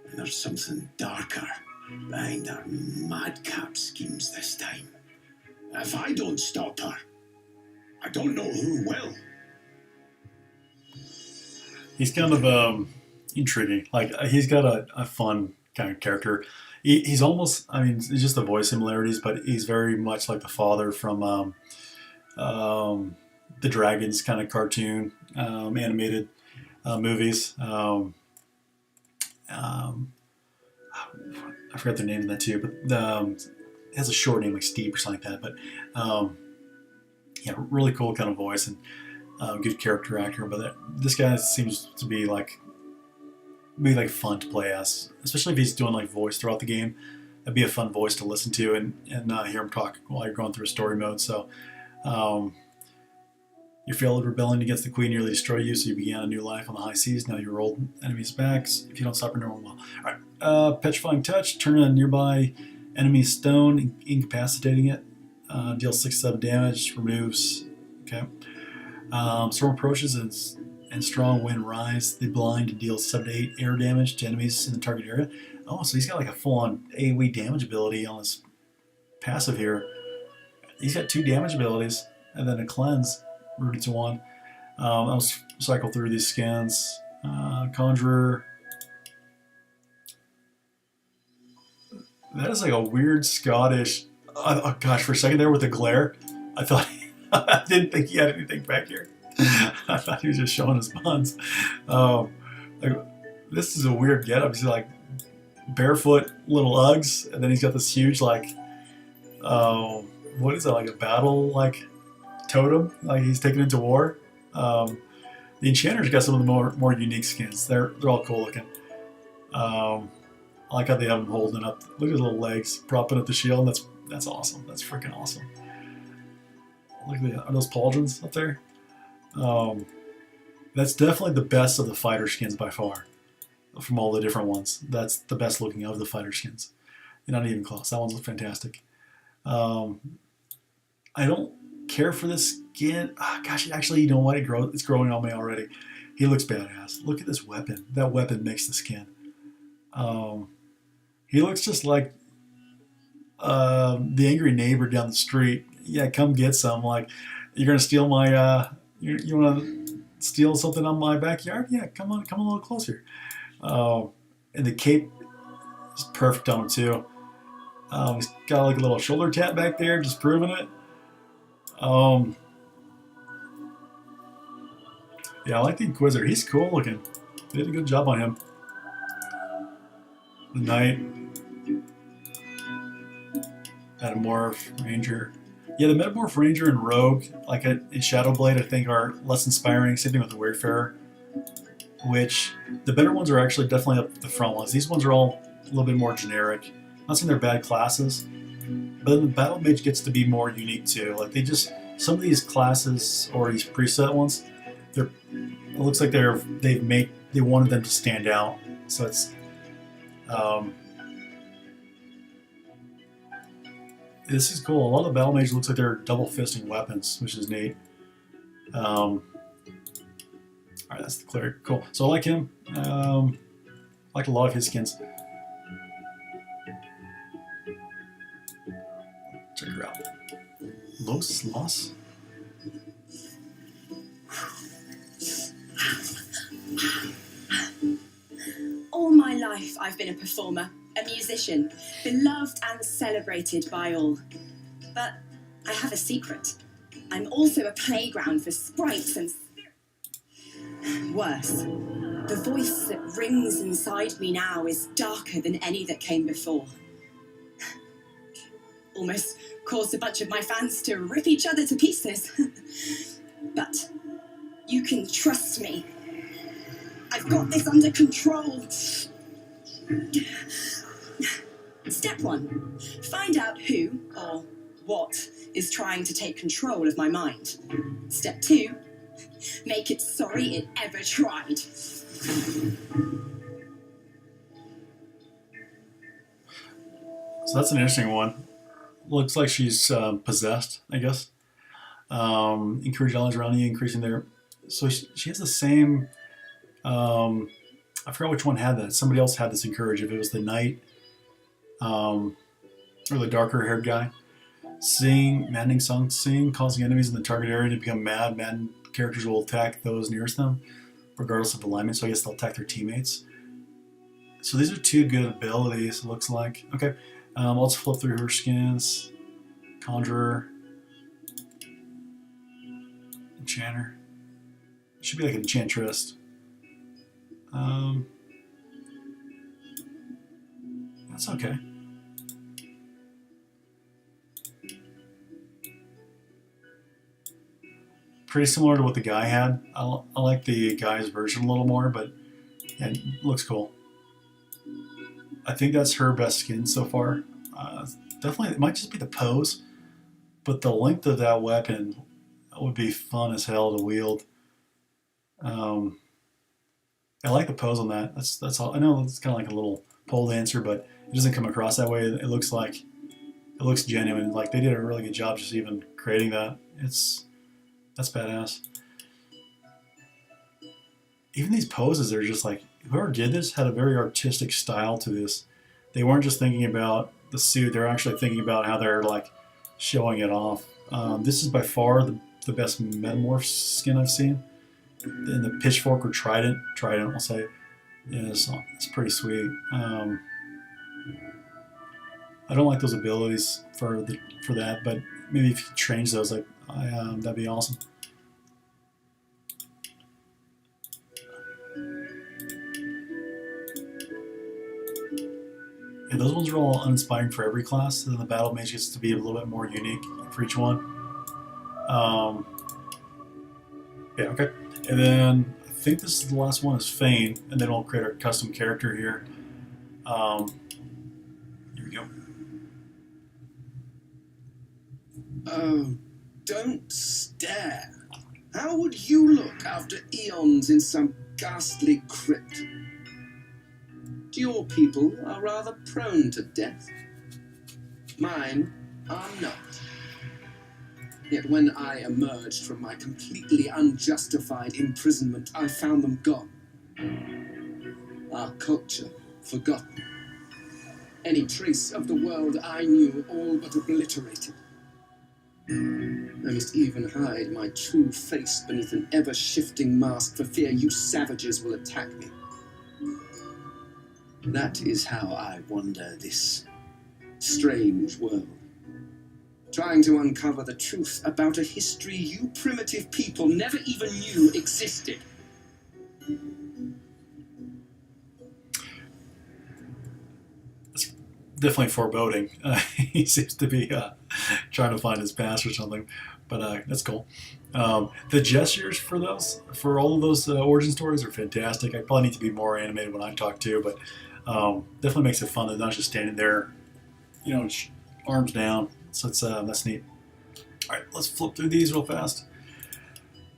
and there's something darker behind her madcap schemes this time. If I don't stop her, I don't know who will. He's kind of intriguing. Like he's got a fun kind of character. He's almost, I mean, it's just the voice similarities, but he's very much like the father from the Dragons kind of cartoon animated movies. I forgot their name in that too, but it has a short name like Steve or something like that. But yeah, really cool kind of voice and good character actor. But this guy seems to be like fun to play as, especially if he's doing like voice throughout the game. That'd be a fun voice to listen to and hear him talk while you're going through a story mode. So your failed rebellion against the Queen nearly destroyed you, so you began a new life on the high seas. Now your old enemy's backs. If you don't stop your normal well. Alright. Petrifying Touch, turn a nearby enemy's stone, incapacitating it. Deals 6-7 damage, removes. Okay. Storm approaches and strong wind rise. They blind and deals 7-8 air damage to enemies in the target area. Oh, so he's got like a full-on AoE damage ability on his passive here. He's got 2 damage abilities and then a cleanse. Rooted to 1. I'll cycle through these scans. Conjurer. That is like a weird Scottish. Oh gosh, for a second there with the glare, I thought I didn't think he had anything back here. I thought he was just showing his buns. Like, this is a weird getup. He's like barefoot little Uggs, and then he's got this huge like, what is that, like a battle like totem, like he's taken into war. The Enchanter's got some of the more unique skins. They're all cool looking. I like how they have him holding up. Look at his little legs propping up the shield. That's awesome. That's freaking awesome. Look at are those pauldrons up there? That's definitely the best of the fighter skins by far. From all the different ones, that's the best looking of the fighter skins. You're not even close. That one's fantastic. I don't care for this skin. Gosh, actually, you know what? It's growing on me already. He looks badass. Look at this weapon. That weapon makes the skin. He looks just like the angry neighbor down the street. Yeah, come get some. Like, you're gonna steal my. You want to steal something on my backyard? Yeah, come a little closer. And the cape is perfect on him too. He's got like a little shoulder tat back there, just proving it. Yeah, I like the Inquisitor. He's cool looking. They did a good job on him. The Knight. Metamorph, Ranger. Yeah, the Metamorph, Ranger, and Rogue, like in Shadowblade, I think are less inspiring. Same thing with the Wayfarer. Which, the better ones are actually definitely up the front ones. These ones are all a little bit more generic. I'm not saying they're bad classes, but then the Battle Mage gets to be more unique too. Like some of these classes or these preset ones, it looks like they wanted them to stand out. So it's This is cool. A lot of the battle mages looks like they're double fisting weapons, which is neat. All right, that's the cleric. Cool. So I like him. I like a lot of his skins. Check her out. Los. All my life I've been a performer, a musician, beloved and celebrated by all. But I have a secret. I'm also a playground for sprites and worse. The voice that rings inside me now is darker than any that came before. Almost caused a bunch of my fans to rip each other to pieces. But you can trust me. I've got this under control. Step 1. Find out who or what is trying to take control of my mind. Step 2. Make it sorry it ever tried. So that's an interesting one. Looks like she's possessed, I guess. Encourage others around you, increasing their... So she has the same... I forgot which one had that. Somebody else had this encourage. If it was the knight, or the darker haired guy. Sing, maddening song, sing, causing enemies in the target area to become mad. Maddened characters will attack those nearest them, regardless of alignment. So I guess they'll attack their teammates. So these are 2 good abilities, it looks like. Okay, let's flip through her skins. Conjurer. Enchanter. Should be like an enchantress. That's okay. Pretty similar to what the guy had. I like the guy's version a little more, but yeah, it looks cool. I think that's her best skin so far. Definitely, it might just be the pose, but the length of that weapon would be fun as hell to wield. I like the pose on that. That's all. I know it's kind of like a little pole dancer, but it doesn't come across that way. It looks genuine. Like they did a really good job just even creating that. That's badass. Even these poses are just like, whoever did this had a very artistic style to this. They weren't just thinking about the suit. They're actually thinking about how they're like showing it off. This is by far the best metamorph skin I've seen. And the pitchfork or trident, I'll say, is it's pretty sweet. I don't like those abilities for that, but maybe if you change those, that'd be awesome. Yeah, those ones are all uninspiring for every class. And then the battle mage gets to be a little bit more unique for each one. Yeah, okay. And then I think this is the last one is Fane, and then we'll create our custom character here. Here we go. Oh, don't stare. How would you look after eons in some ghastly crypt? Your people are rather prone to death. Mine are not. Yet when I emerged from my completely unjustified imprisonment, I found them gone. Our culture forgotten. Any trace of the world I knew all but obliterated. I must even hide my true face beneath an ever-shifting mask for fear you savages will attack me. That is how I wander this strange world, trying to uncover the truth about a history you primitive people never even knew existed. It's definitely foreboding. He seems to be trying to find his past or something, but that's cool. The gestures for all of those origin stories are fantastic. I probably need to be more animated when I talk too, but definitely makes it fun. They're not just standing there, arms down. So that's neat. All right, let's flip through these real fast.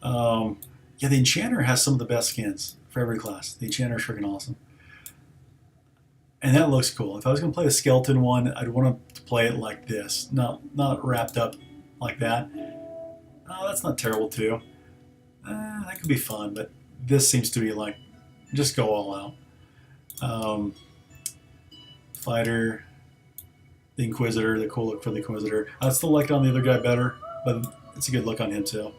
Yeah, the Enchanter has some of the best skins for every class. The Enchanter is freaking awesome. And that looks cool. If I was going to play a skeleton one, I'd want to play it like this, not wrapped up like that. Oh, that's not terrible too. That could be fun, but this seems to be like just go all out. Fighter, the Inquisitor, the cool look for the Inquisitor. I still like it on the other guy better, but it's a good look on him too.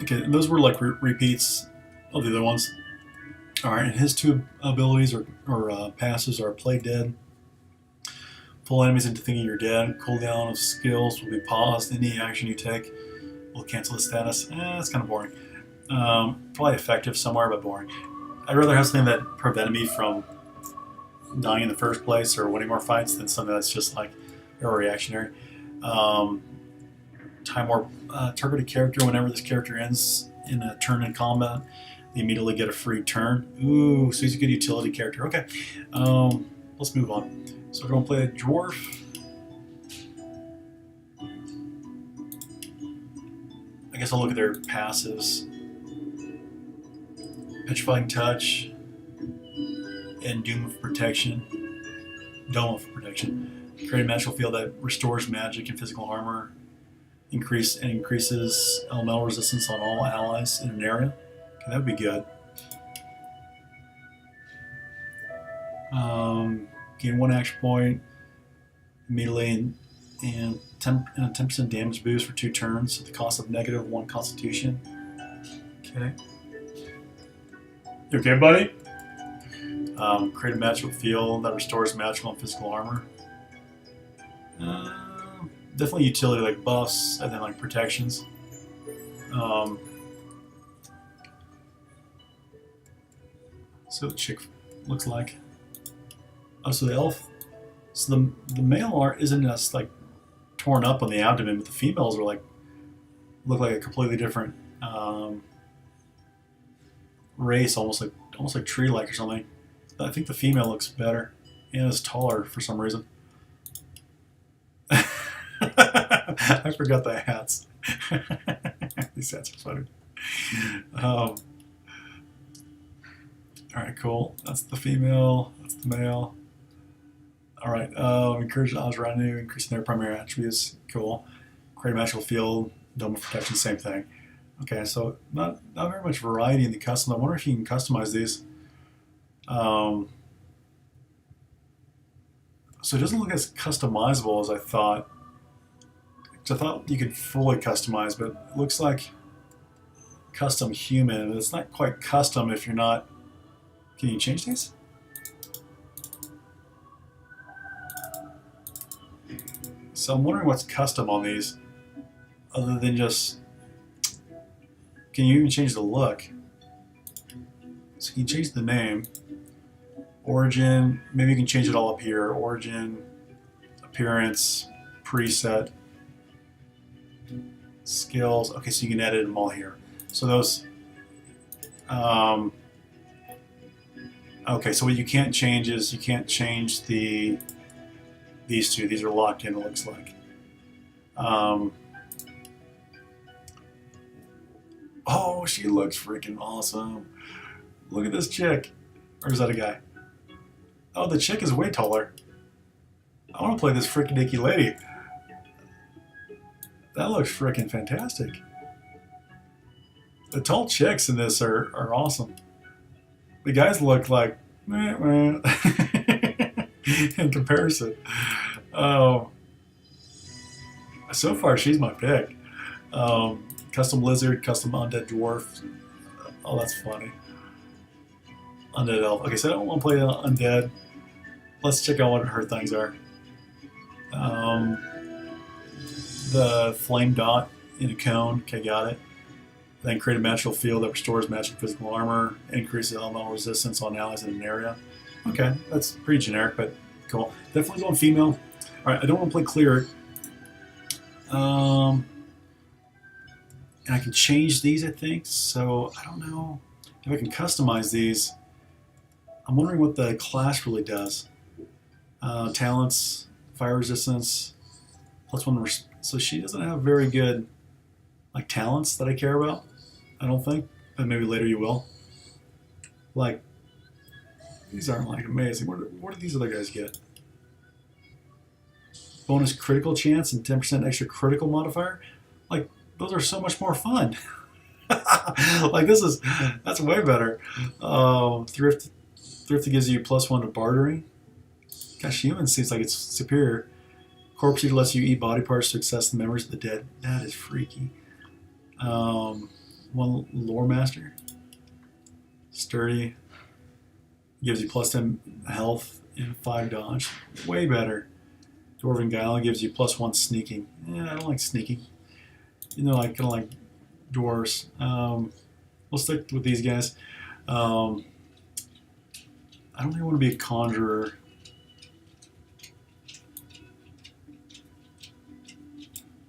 Okay, and those were like repeats of the other ones. All right, and his two abilities or passes are play dead. Pull enemies into thinking you're dead. Cooldown of skills will be paused. Any action you take will cancel the status. That's kind of boring. Probably effective somewhere, but boring. I'd rather have something that prevented me from dying in the first place or winning more fights than something that's just like a reactionary. Time warp. Targeted character. Whenever this character ends in a turn in combat, they immediately get a free turn. Ooh, so he's a good utility character. Okay, let's move on. So we're going to play a dwarf. I guess I'll look at their passives. Petrifying Touch and Doom of Protection. Dome of Protection. Create a magical field that restores magic and physical armor. Increases elemental resistance on all allies in an area. Okay, that would be good. Gain 1 action point immediately and 10% damage boost for 2 turns at the cost of -1 Constitution. Okay. You okay, buddy? Create a magical field that restores magical and physical armor. Definitely utility like buffs and then like protections. So the chick looks like. Oh, so the elf. So the male art isn't just like torn up on the abdomen, but the females are like look like a completely different race, almost like tree-like or something. I think the female looks better and is taller for some reason. I forgot the hats. These hats are funny. All right, cool. That's the female. That's the male. All right. Encourage Ozranu, increasing their primary attributes. Cool. Create a magical field. Dome of Protection, same thing. Okay, so not very much variety in the custom. I wonder if you can customize these. So it doesn't look as customizable as I thought. I thought you could fully customize, but it looks like custom human. It's not quite custom if you're not. Can you change these? So I'm wondering what's custom on these, other than just. Can you even change the look? So you can change the name, origin. Maybe you can change it all up here. Origin, appearance, preset. Skills. Okay, so you can edit them all here. So those. Okay, so what you can't change is you can't change these two. These are locked in. It looks like. Oh, she looks freaking awesome. Look at this chick. Or is that a guy? Oh, the chick is way taller. I want to play this freaking icky lady. That looks freaking fantastic. The tall chicks in this are awesome. The guys look like meh, meh, in comparison. So far, she's my pick. Custom lizard, custom undead dwarf. Oh, that's funny. Undead elf. Okay, so I don't want to play undead. Let's check out what her things are. The flame dot in a cone. Okay, got it. Then create a magical field that restores magic physical armor, increases elemental resistance on allies in an area. Okay, that's pretty generic, but cool. Definitely going female. All right, I don't want to play clear. And I can change these, I think. So I don't know if I can customize these. I'm wondering what the class really does. Talents, fire resistance, +1 So she doesn't have very good like talents that I care about. I don't think, but maybe later you will. Like these aren't like amazing. What do these other guys get? Bonus critical chance and 10% extra critical modifier. Like those are so much more fun. Like that's way better. Thrift gives you +1 to bartering. Gosh, human seems like it's superior. Corpse Eater lets you eat body parts to access the memories of the dead. That is freaky. One Lore Master. Sturdy. Gives you +10 health and 5 dodge. Way better. Dwarven Guile gives you +1 sneaking. Yeah, I don't like sneaking. You know, I kind of like dwarves. We'll stick with these guys. I don't really want to be a conjurer.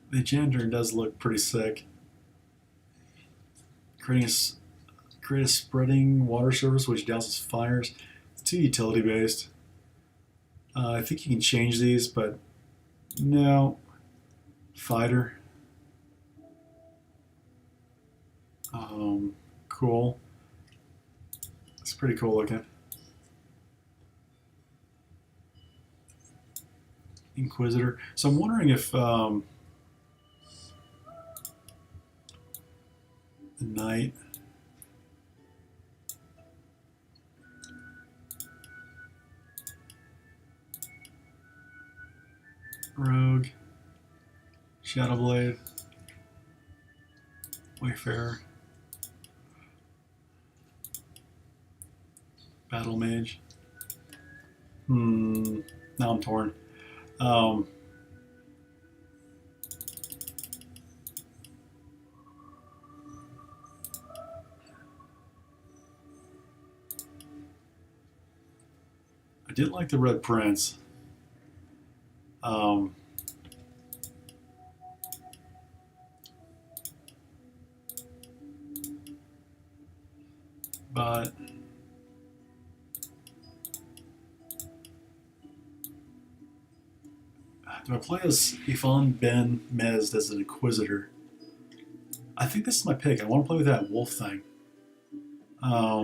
The Janitor does look pretty sick. Create a spreading water surface which douses fires. It's too utility based. I think you can change these, but no. Fighter. Cool. It's pretty cool looking. Inquisitor. So I'm wondering if the Knight. Rogue. Shadowblade. Wayfarer. Battle Mage. Now I'm torn. I did like the Red Prince. But do I play as Ifan Ben Mezd as an Inquisitor? I think this is my pick. I want to play with that wolf thing. I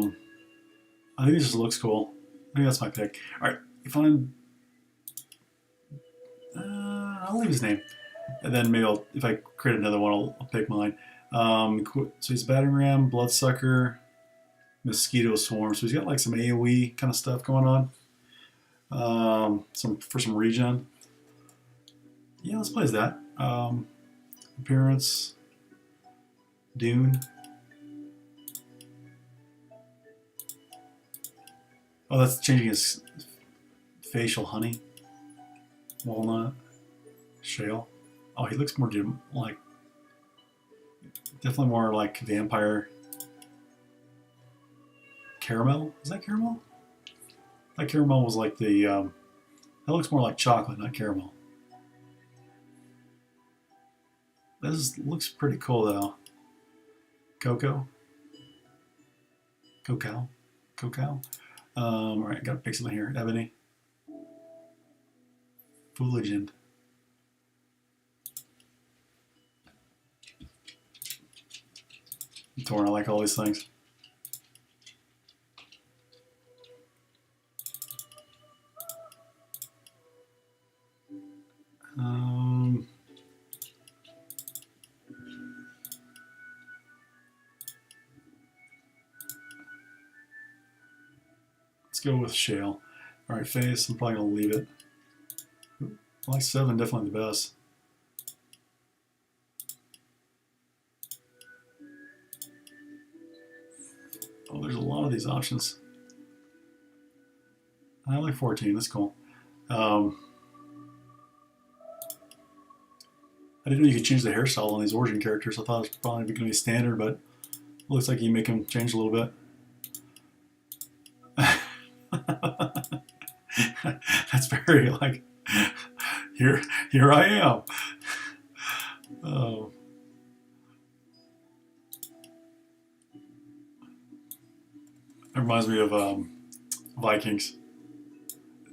think it just looks cool. I think that's my pick. All right, Ifan. I'll leave his name, and then maybe if I create another one, I'll pick mine. So he's Battering Ram, Bloodsucker, Mosquito Swarm. So he's got like some AoE kind of stuff going on. For some regen. Yeah, let's play as that. Appearance. Dune. Oh, that's changing his facial. Honey. Walnut. Shale. Oh, he looks more like. Definitely more like vampire. Caramel? Is that caramel? That caramel was like the. That looks more like chocolate, not caramel. This looks pretty cool though. Cocoa. Alright, gotta pick something here. Ebony. Foolagent. Torn, I like all these things. Let's go with Shale. Alright, face, I'm probably going to leave it. I like 7, definitely the best. Oh, there's a lot of these options. I like 14, that's cool. I didn't know you could change the hairstyle on these origin characters. I thought it was probably going to be standard, but it looks like you make them change a little bit. That's very like, here I am. Oh. It reminds me of Vikings.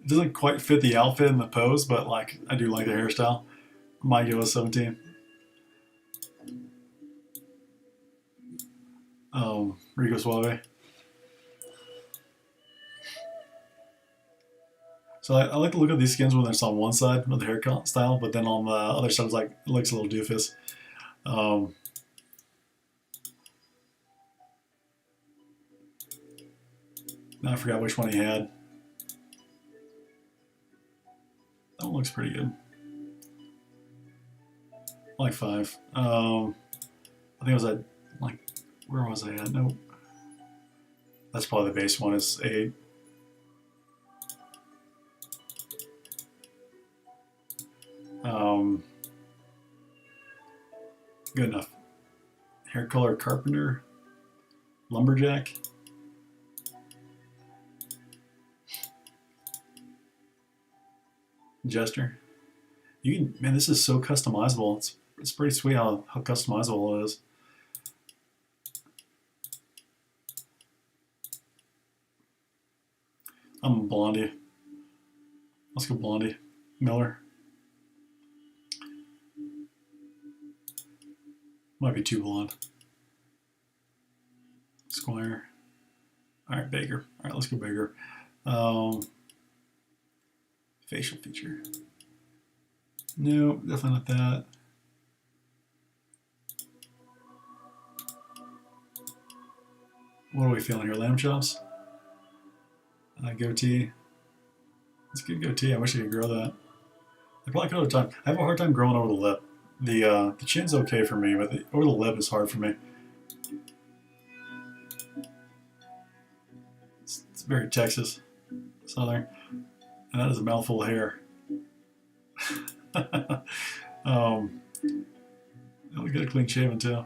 It doesn't quite fit the outfit and the pose, but like I do like the hairstyle. My Yo 17. Rico Suave. So I like to look at these skins when it's on one side with the haircut style, but then on the other side, it's like it looks a little doofus. Now I forgot which one he had. That one looks pretty good. Like 5. I think it was at like, where was I at? Nope. That's probably the base one. Is 8. Good enough. Hair color carpenter, lumberjack. Jester. You can, man, this is so customizable. It's pretty sweet how customizable it is. I'm Blondie. Let's go Blondie. Miller. Might be too blonde. Squire. Alright, Baker. Alright, let's go Baker. Facial feature. No, definitely not that. What are we feeling here? Lamb chops? Goatee. It's a good goatee. I wish I could grow that. I probably could over time. I have a hard time growing over the lip. The chin's okay for me, but over the lip is hard for me. It's very Texas, Southern, and that is a mouthful of hair. We got a clean shaven too.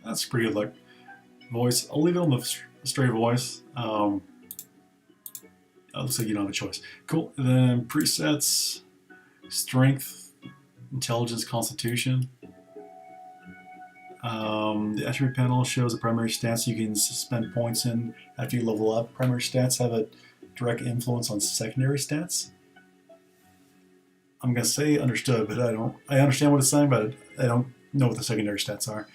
That's pretty good look. Voice, I'll leave it on the straight voice. It looks like you don't have a choice. Cool. And then presets, strength, intelligence, constitution. The attribute panel shows the primary stats you can spend points in after you level up. Primary stats have a direct influence on secondary stats. I'm gonna say understood, but I understand what it's saying, but I don't know what the secondary stats are.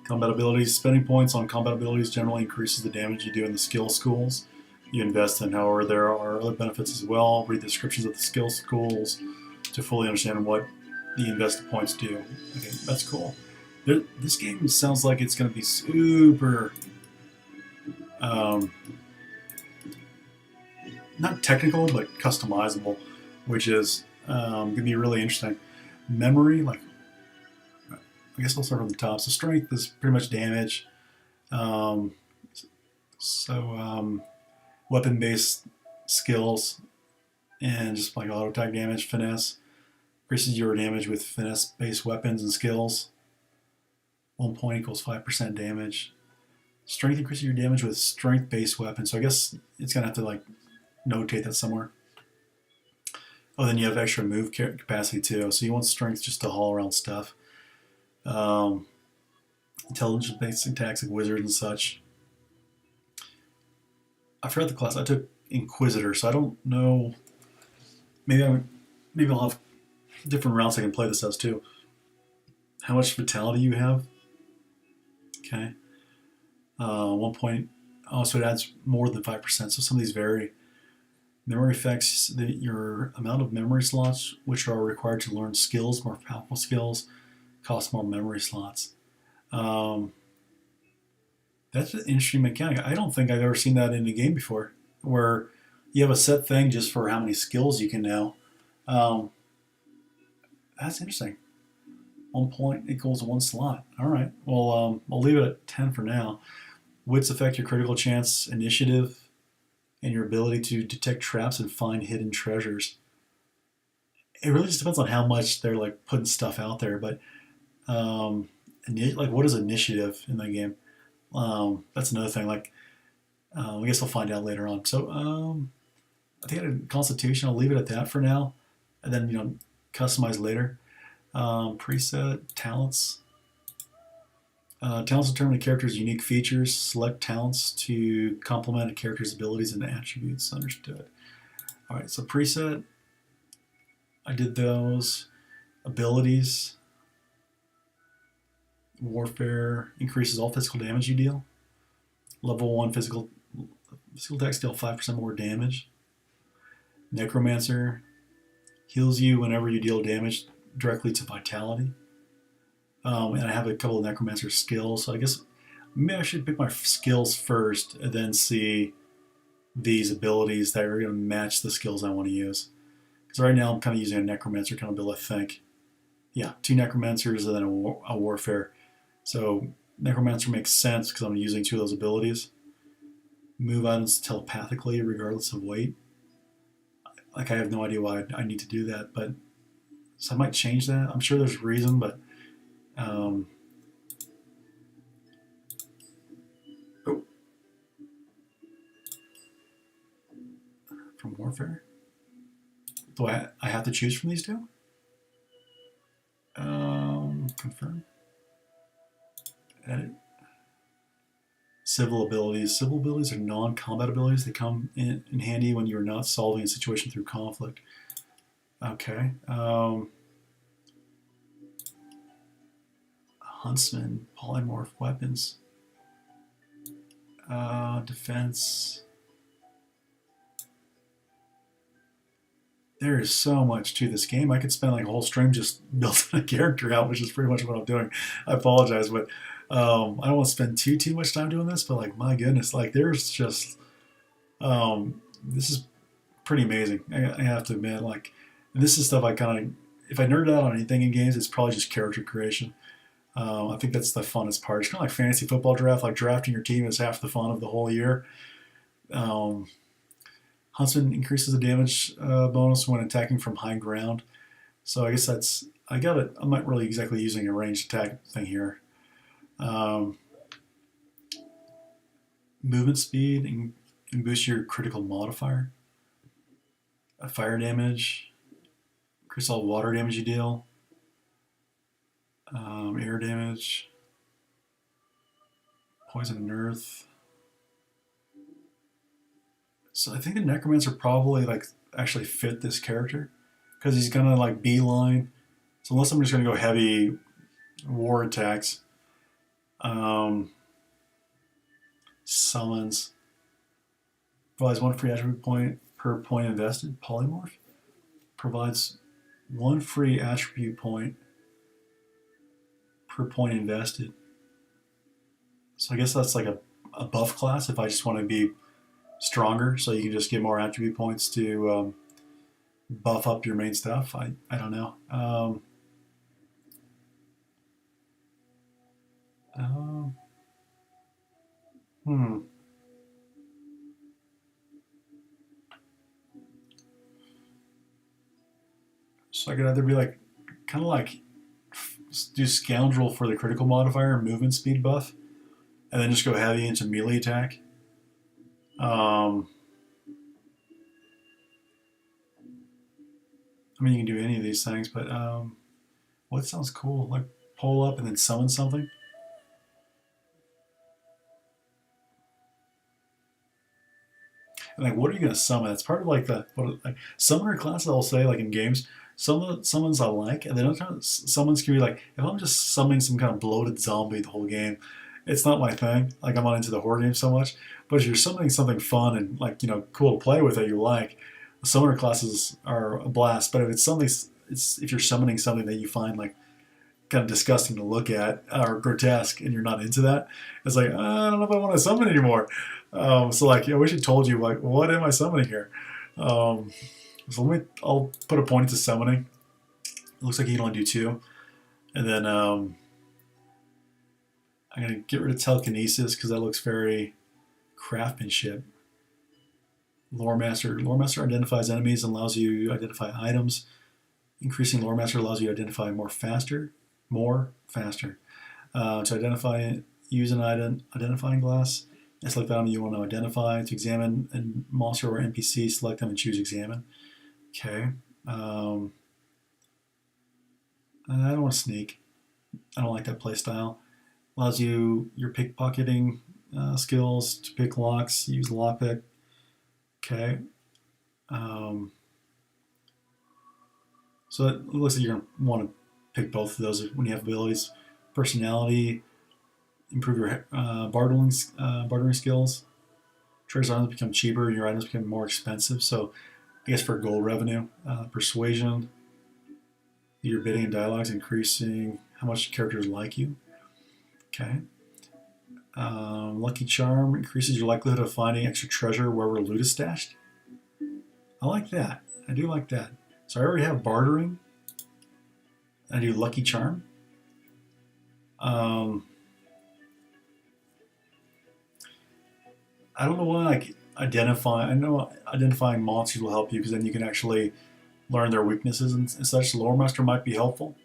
Combat abilities. Spending points on combat abilities generally increases the damage you do in the skill schools you invest in. However, there are other benefits as well. Read the descriptions of the skill schools to fully understand what the invested points do. Okay, that's cool. This game sounds like it's going to be super not technical, but customizable, which is going to be really interesting. Memory, like, I guess I'll start from the top. So strength is pretty much damage. Weapon-based skills and just like auto attack damage. Finesse increases your damage with finesse-based weapons and skills. 1 point equals 5% damage. Strength increases your damage with strength-based weapons. So I guess it's gonna have to like notate that somewhere. Oh, then you have extra move capacity too. So you want strength just to haul around stuff. Intelligence-based attacks like wizards and such. I forgot the class. I took Inquisitor, so I don't know. Maybe I'll have different routes I can play this as too. How much vitality you have? Okay. 1 point. Oh, so it adds more than 5%. So some of these vary. Memory affects your amount of memory slots, which are required to learn skills, more powerful skills, cost more memory slots. That's an interesting mechanic. I don't think I've ever seen that in a game before, where you have a set thing just for how many skills you can know. That's interesting. 1 point equals 1 slot. All right. Well, I'll leave it at 10 for now. Wits affect your critical chance, initiative, and your ability to detect traps and find hidden treasures. It really just depends on how much they're like putting stuff out there. But like, what is initiative in the game? That's another thing. Like, I guess I'll find out later on. So I think I had a Constitution. I'll leave it at that for now, and then customize later. Preset talents. Talents determine a character's unique features. Select talents to complement a character's abilities and attributes. Understood. All right, so preset. I did those. Abilities. Warfare increases all physical damage you deal. Level 1 physical attacks deal 5% more damage. Necromancer heals you whenever you deal damage directly to vitality. And I have a couple of Necromancer skills, so I guess maybe I should pick my skills first and then see these abilities that are going to match the skills I want to use. Because right now I'm kind of using a Necromancer kind of build, I think. Yeah, 2 Necromancers and then a Warfare. So Necromancer makes sense because I'm using 2 of those abilities. Move items telepathically regardless of weight. Like, I have no idea why I need to do that, but so I might change that. I'm sure there's a reason, but oh. From Warfare? Do I have to choose from these 2? Confirm. Edit. Civil abilities. Civil abilities are non-combat abilities. They come in handy when you're not solving a situation through conflict. Okay. Huntsman, polymorph weapons. Defense. There is so much to this game. I could spend like a whole stream just building a character out, which is pretty much what I'm doing. I apologize, but I don't want to spend too much time doing this. But like, my goodness, like there's just this is pretty amazing. I have to admit, like, this is stuff I kind of, if I nerd out on anything in games, it's probably just character creation. I think that's the funnest part. It's kind of like fantasy football draft. Like drafting your team is half the fun of the whole year. Huntsman increases the damage bonus when attacking from high ground. So I guess that's, I got it. I'm not really exactly using a ranged attack thing here. Movement speed and boost your critical modifier. Fire damage. Increase all water damage you deal. Air damage. Poison and earth. So I think the Necromancer probably like actually fit this character because he's gonna like beeline. So unless I'm just gonna go heavy war attacks, summons, provides 1 free attribute point per point invested. Polymorph provides 1 free attribute point per point invested. So I guess that's like a buff class if I just want to be stronger, so you can just get more attribute points to buff up your main stuff. I don't know. So I could either be like, kind of like, do Scoundrel for the critical modifier and movement speed buff, and then just go heavy into melee attack. I mean, you can do any of these things, but what sounds cool? Like pull up and then summon something. And like, what are you going to summon? It's part of like the summoner classes. I'll say like in games, some of the summons I like, and then other times summons can be like, if I'm just summoning some kind of bloated zombie the whole game, it's not my thing. Like, I'm not into the horror game so much. But if you're summoning something fun and like, cool to play with that you like, the summoner classes are a blast. But if it's something, if you're summoning something that you find like kind of disgusting to look at or grotesque, and you're not into that, it's like, I don't know if I want to summon anymore. So like, I wish I told you like, what am I summoning here? So I'll put a point into summoning. It looks like you can only do 2, and then I'm gonna get rid of telekinesis because that looks very craftsmanship. Lore Master identifies enemies and allows you to identify items. Increasing Lore Master allows you to identify more faster. To identify, use an identifying glass. And select the item you want to identify. To examine a monster or NPC, select them and choose examine. Okay. I don't want to sneak. I don't like that playstyle. Allows you your pickpocketing skills to pick locks, use the lockpick. Okay. So it looks like you're going to want to pick both of those when you have abilities. Personality, improve your bartering skills. Treasure items become cheaper and your items become more expensive. So I guess for gold revenue. Persuasion, your bidding and dialogues increasing how much characters like you. Okay. Lucky Charm increases your likelihood of finding extra treasure wherever loot is stashed. I like that. I do like that. So I already have bartering. I do Lucky Charm. I don't know why like I know identifying monsters will help you because then you can actually learn their weaknesses and such. Lore Master might be helpful.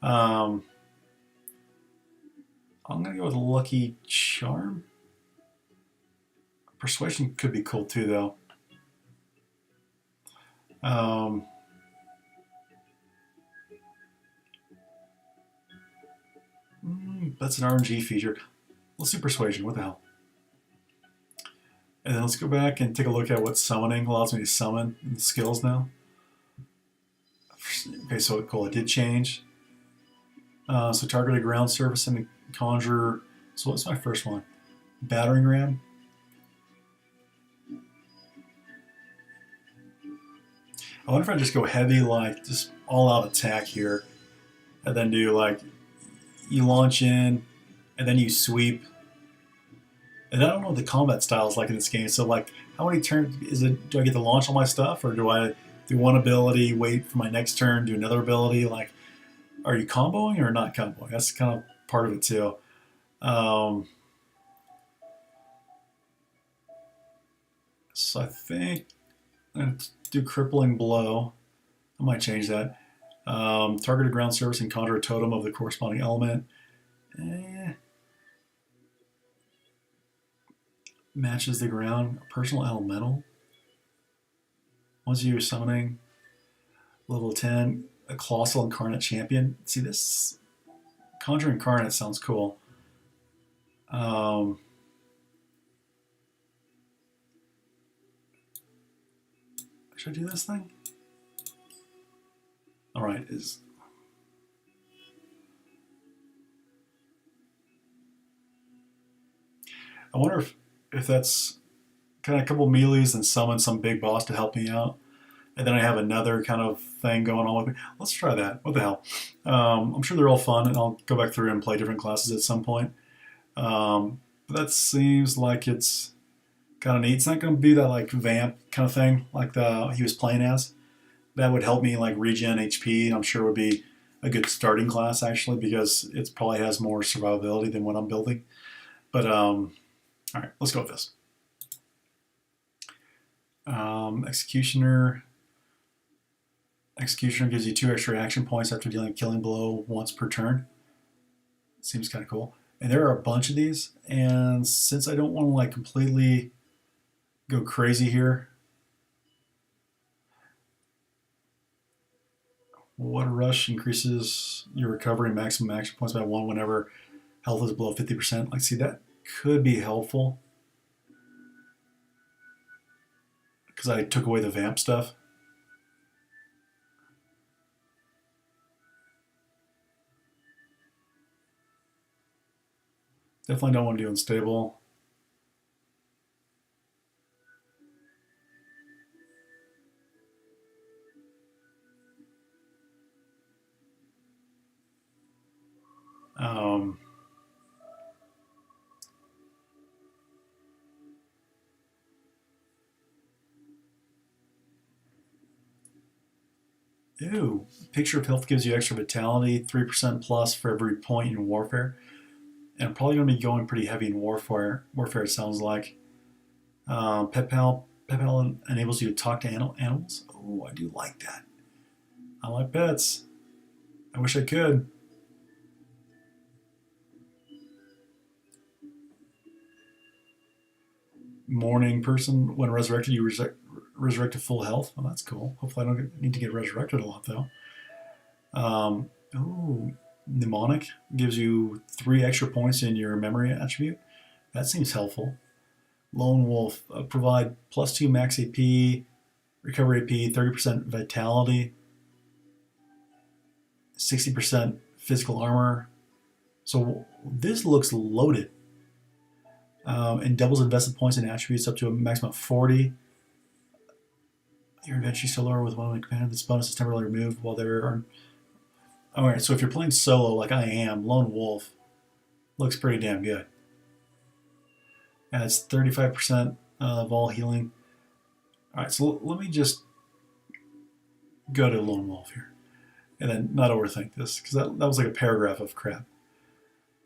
I'm gonna go with Lucky Charm. Persuasion could be cool too, though. That's an RNG feature. Let's do Persuasion. What the hell? And then let's go back and take a look at what summoning allows me to summon in the skills now. Okay, so cool. It did change. So targeted ground surface and conjure. So what's my first one? Battering ram. I wonder if I just go heavy, like just all out attack here, and then do like you launch in, and then you sweep. And I don't know what the combat style is like in this game. So like, how many turns is it? Do I get to launch all my stuff, or do I do one ability, wait for my next turn, do another ability? Like, are you comboing or not comboing? That's kind of part of it too. So I think I'm going to do crippling blow. I might change that. Targeted ground surface and conjure a totem of the corresponding element. Matches the ground. Personal elemental. Once you're summoning, level 10, a colossal incarnate champion. See, this conjure incarnate sounds cool. Should I do this thing? All right, I wonder if that's kind of a couple melees and summon some big boss to help me out. And then I have another kind of thing going on with me. Let's try that. What the hell? I'm sure they're all fun, and I'll go back through and play different classes at some point. But that seems like it's kind of neat. It's not going to be that like vamp kind of thing like he was playing as. That would help me like regen HP. I'm sure would be a good starting class actually because it probably has more survivability than what I'm building. But all right, let's go with this. Executioner. Executioner gives you 2 extra action points after dealing a killing blow once per turn. Seems kind of cool. And there are a bunch of these. And since I don't want to like completely go crazy here, Water Rush increases your recovery and maximum action points by 1 whenever health is below 50%. Like, see, that could be helpful because I took away the vamp stuff. Definitely don't want to do unstable. Ew. Picture of health gives you extra vitality, 3% plus for every point in warfare. And I'm probably going to be going pretty heavy in warfare. It sounds like. Pet Pal enables you to talk to animals. Oh, I do like that. I like pets. I wish I could. morning person. When resurrected, you resurrect to full health. Well, that's cool. Hopefully I don't need to get resurrected a lot, though. Oh, mnemonic gives you 3 extra points in your memory attribute. That seems helpful. Lone Wolf, provide +2 max AP, recovery AP, 30% vitality, 60% physical armor. So this looks loaded. And doubles invested points and attributes up to a maximum of 40. Your adventure solo with one of my command. This bonus is temporarily removed while there are. Alright, so if you're playing solo like I am, Lone Wolf looks pretty damn good. Adds 35% of all healing. Alright, so let me just go to Lone Wolf here. And then not overthink this, because that was like a paragraph of crap.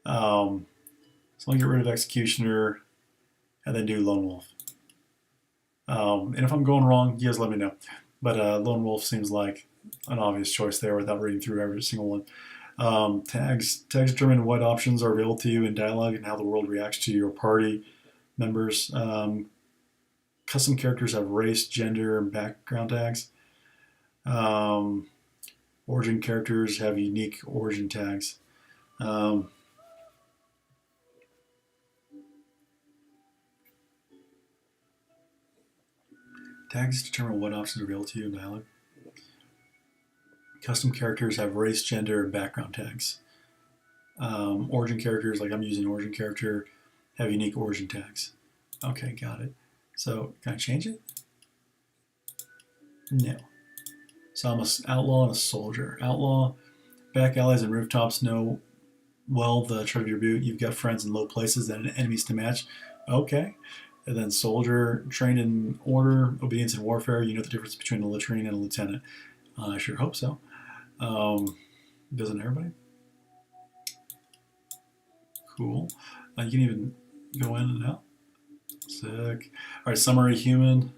So I'll get rid of Executioner and then do Lone Wolf. And if I'm going wrong, you guys let me know. But Lone Wolf seems like an obvious choice there without reading through every single one. Tags determine what options are available to you in dialogue and how the world reacts to your party members. Custom characters have race, gender, and background tags. Origin characters have unique origin tags. Tags determine what options are available to you in dialogue. Custom characters have race, gender, and background tags. Origin characters, like I'm using origin character, have unique origin tags. Okay, got it. So, can I change it? No. So I'm an outlaw and a soldier. Outlaw, back alleys and rooftops know well the tread of your boot. You've got friends in low places and enemies to match. Okay. And then soldier, trained in order, obedience, and warfare. You know the difference between a latrine and a lieutenant. I sure hope so. Doesn't everybody? Cool. You can even go in and out. Sick. All right, summary human.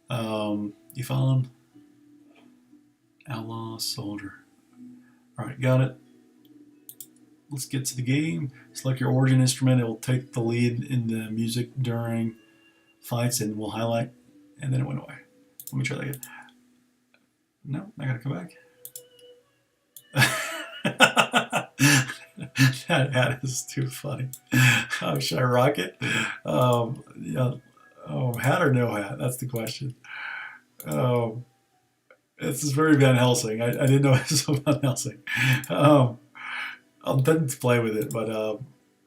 Yvonne. Outlaw, soldier. All right, got it. Let's get to the game. Select your origin instrument. It will take the lead in the music during fights and we'll highlight. And then it went away. Let me try that again. No, I gotta come back. That is too funny. Should I rock it? Yeah. Oh, hat or no hat? That's the question. This is very Van Helsing. I didn't know it was so Van Helsing. I'll then play with it, but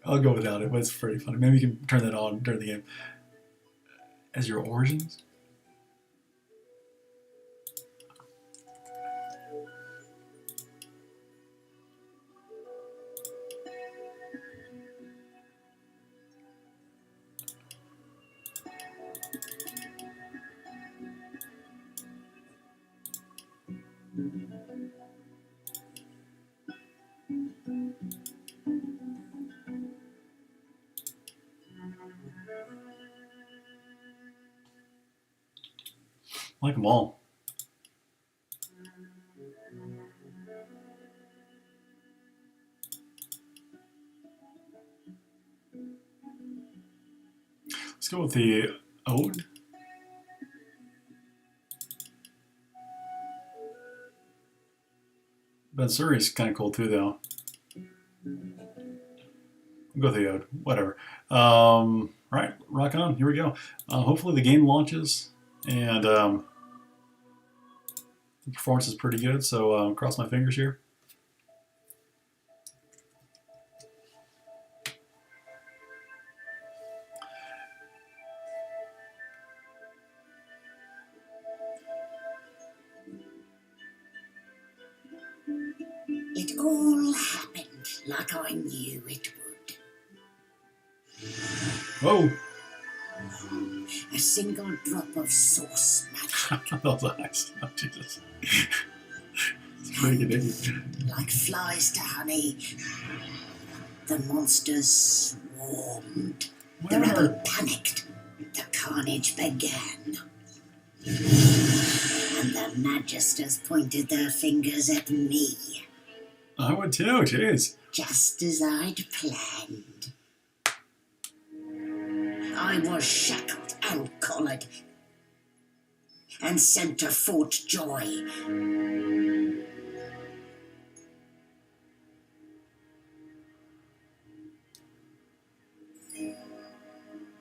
I'll go without it. But it's pretty funny. Maybe you can turn that on during the game. As your origins? I like them all. Let's go with the Ode. Ben Suri's kind of cool too, though. I'll go with the Ode. Whatever. Right, rock on. Here we go. Hopefully the game launches and the performance is pretty good, so cross my fingers here. It all happened like I knew it would. Whoa! A single drop of sauce magic. Those eyes. Oh, Jesus. It's pretty good. Like flies to honey, the monsters swarmed. The rebel panicked. The carnage began. And the magisters pointed their fingers at me. I would too, jeez. Just as I'd planned. I was shackled and collared and sent to Fort Joy.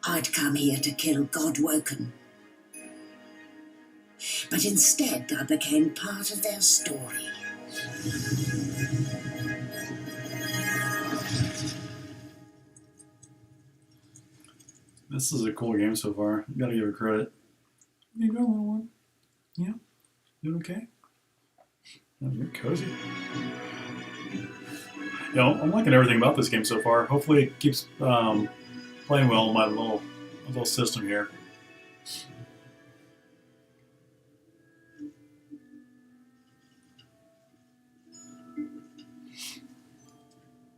I'd come here to kill Godwoken, but instead I became part of their story. This is a cool game so far. Gotta give it credit. There you go, little one. Yeah, doing okay? You're cozy. You know, I'm liking everything about this game so far. Hopefully it keeps playing well in my little system here.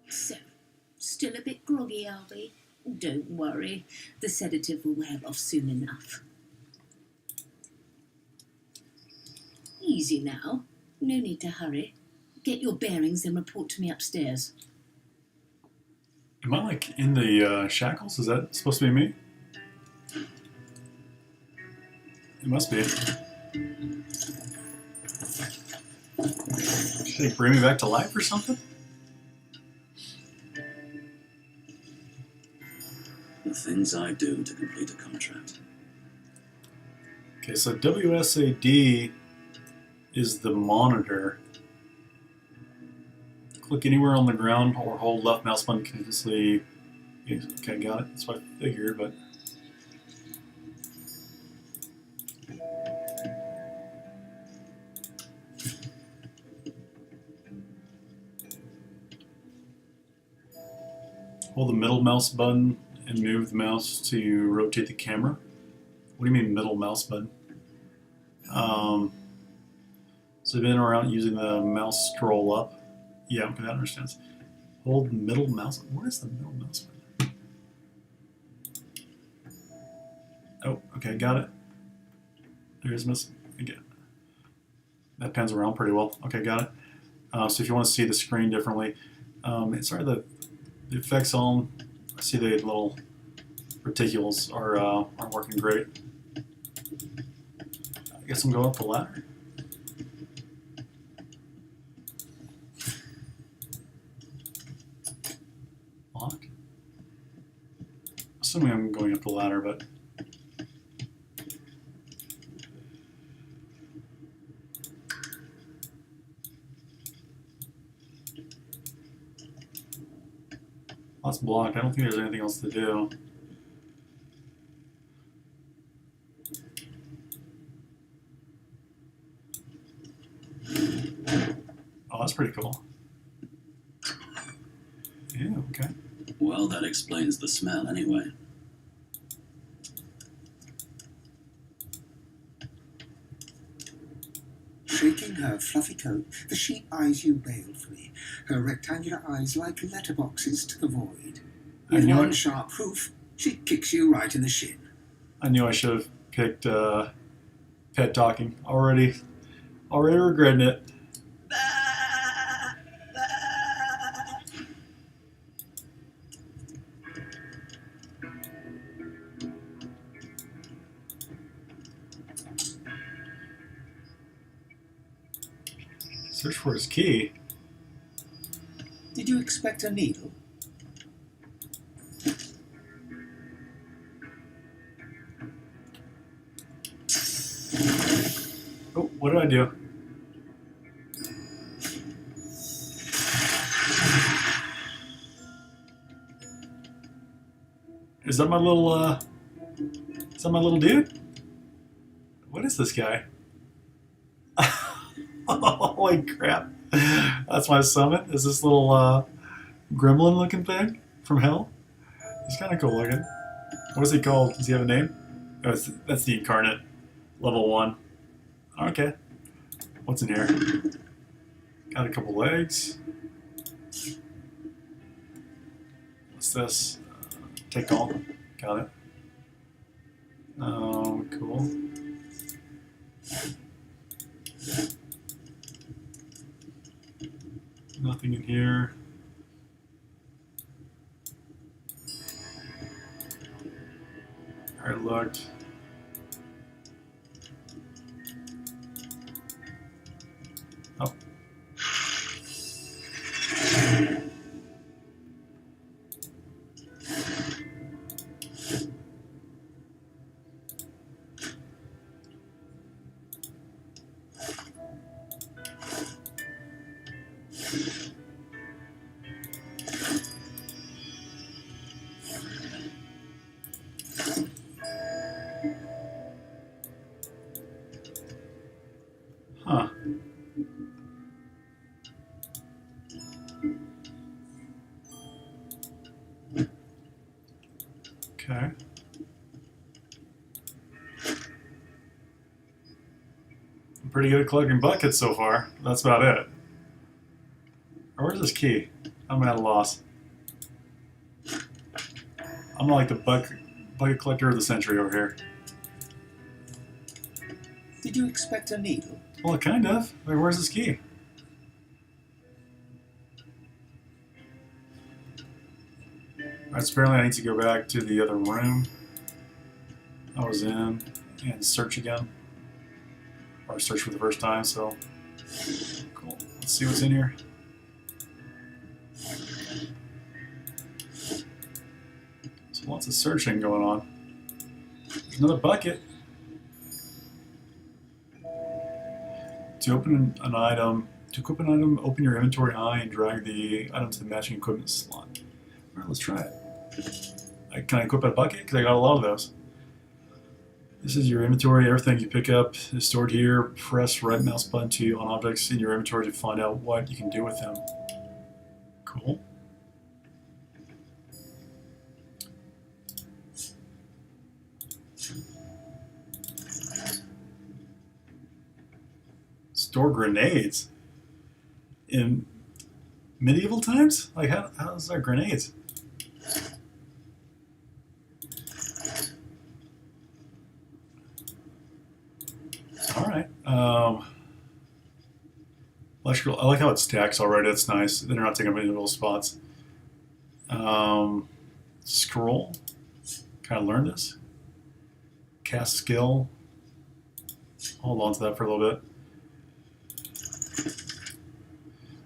So, still a bit groggy, are we? Don't worry, the sedative will wear off soon enough. Easy now, no need to hurry. Get your bearings and report to me upstairs. Am I like in the shackles? Is that supposed to be me? It must be. Should they bring me back to life or something? The things I do to complete a contract. Okay, so WSAD is the monitor. Click anywhere on the ground or hold left mouse button continuously. Okay, got it. That's what I figured, but. Hold the middle mouse button and move the mouse to rotate the camera. What do you mean middle mouse button? So then around using the mouse scroll up. Yeah, okay, that understands. Hold middle mouse. Where is the middle mouse button? Oh, okay, got it. There's miss again. That pans around pretty well. Okay, got it. So if you want to see the screen differently, sorry, the effects on. I see the little reticulals are working great. I guess I'm going up the ladder. Lock. Assuming I'm going up the ladder, but. That's blocked. I don't think there's anything else to do. Oh, that's pretty cool. Yeah, okay. Well, that explains the smell anyway. Shaking her fluffy coat, the sheep eyes you balefully, her rectangular eyes like letterboxes to the void. With one sharp hoof, she kicks you right in the shin. I knew I should have picked pet talking. Already regretting it. Search for his key. Did you expect a needle? Oh, what did I do? Is that my little dude? What is this guy? Holy crap. That's my summon? Is this little gremlin looking thing from hell? He's kind of cool looking. What is he called? Does he have a name? Oh, that's the incarnate. Level 1. Okay. What's in here? Got a couple legs. What's this? Take all. Got it. Cool. Nothing in here. Alright, looked. Oh. Huh. Okay. I'm pretty good at collecting buckets so far. That's about it. Or where's this key? I'm at a loss. I'm like the bucket collector of the century over here. Did you expect a needle? Well, kind of. Wait, where's this key? Alright, so apparently I need to go back to the other room I was in and search again. Or search for the first time, so cool. Let's see what's in here. So lots of searching going on. There's another bucket. To open an item, to equip an item, open your inventory eye and drag the item to the matching equipment slot. Alright, let's try it. Can I equip a bucket? Because I got a lot of those. This is your inventory. Everything you pick up is stored here. Press right mouse button to on objects in your inventory to find out what you can do with them. Cool. Store grenades in medieval times? Like how's there grenades? All right. Electrical. I like how it stacks already. That's nice. They're not taking up any little spots. Scroll. Kind of learn this. Cast skill. Hold on to that for a little bit.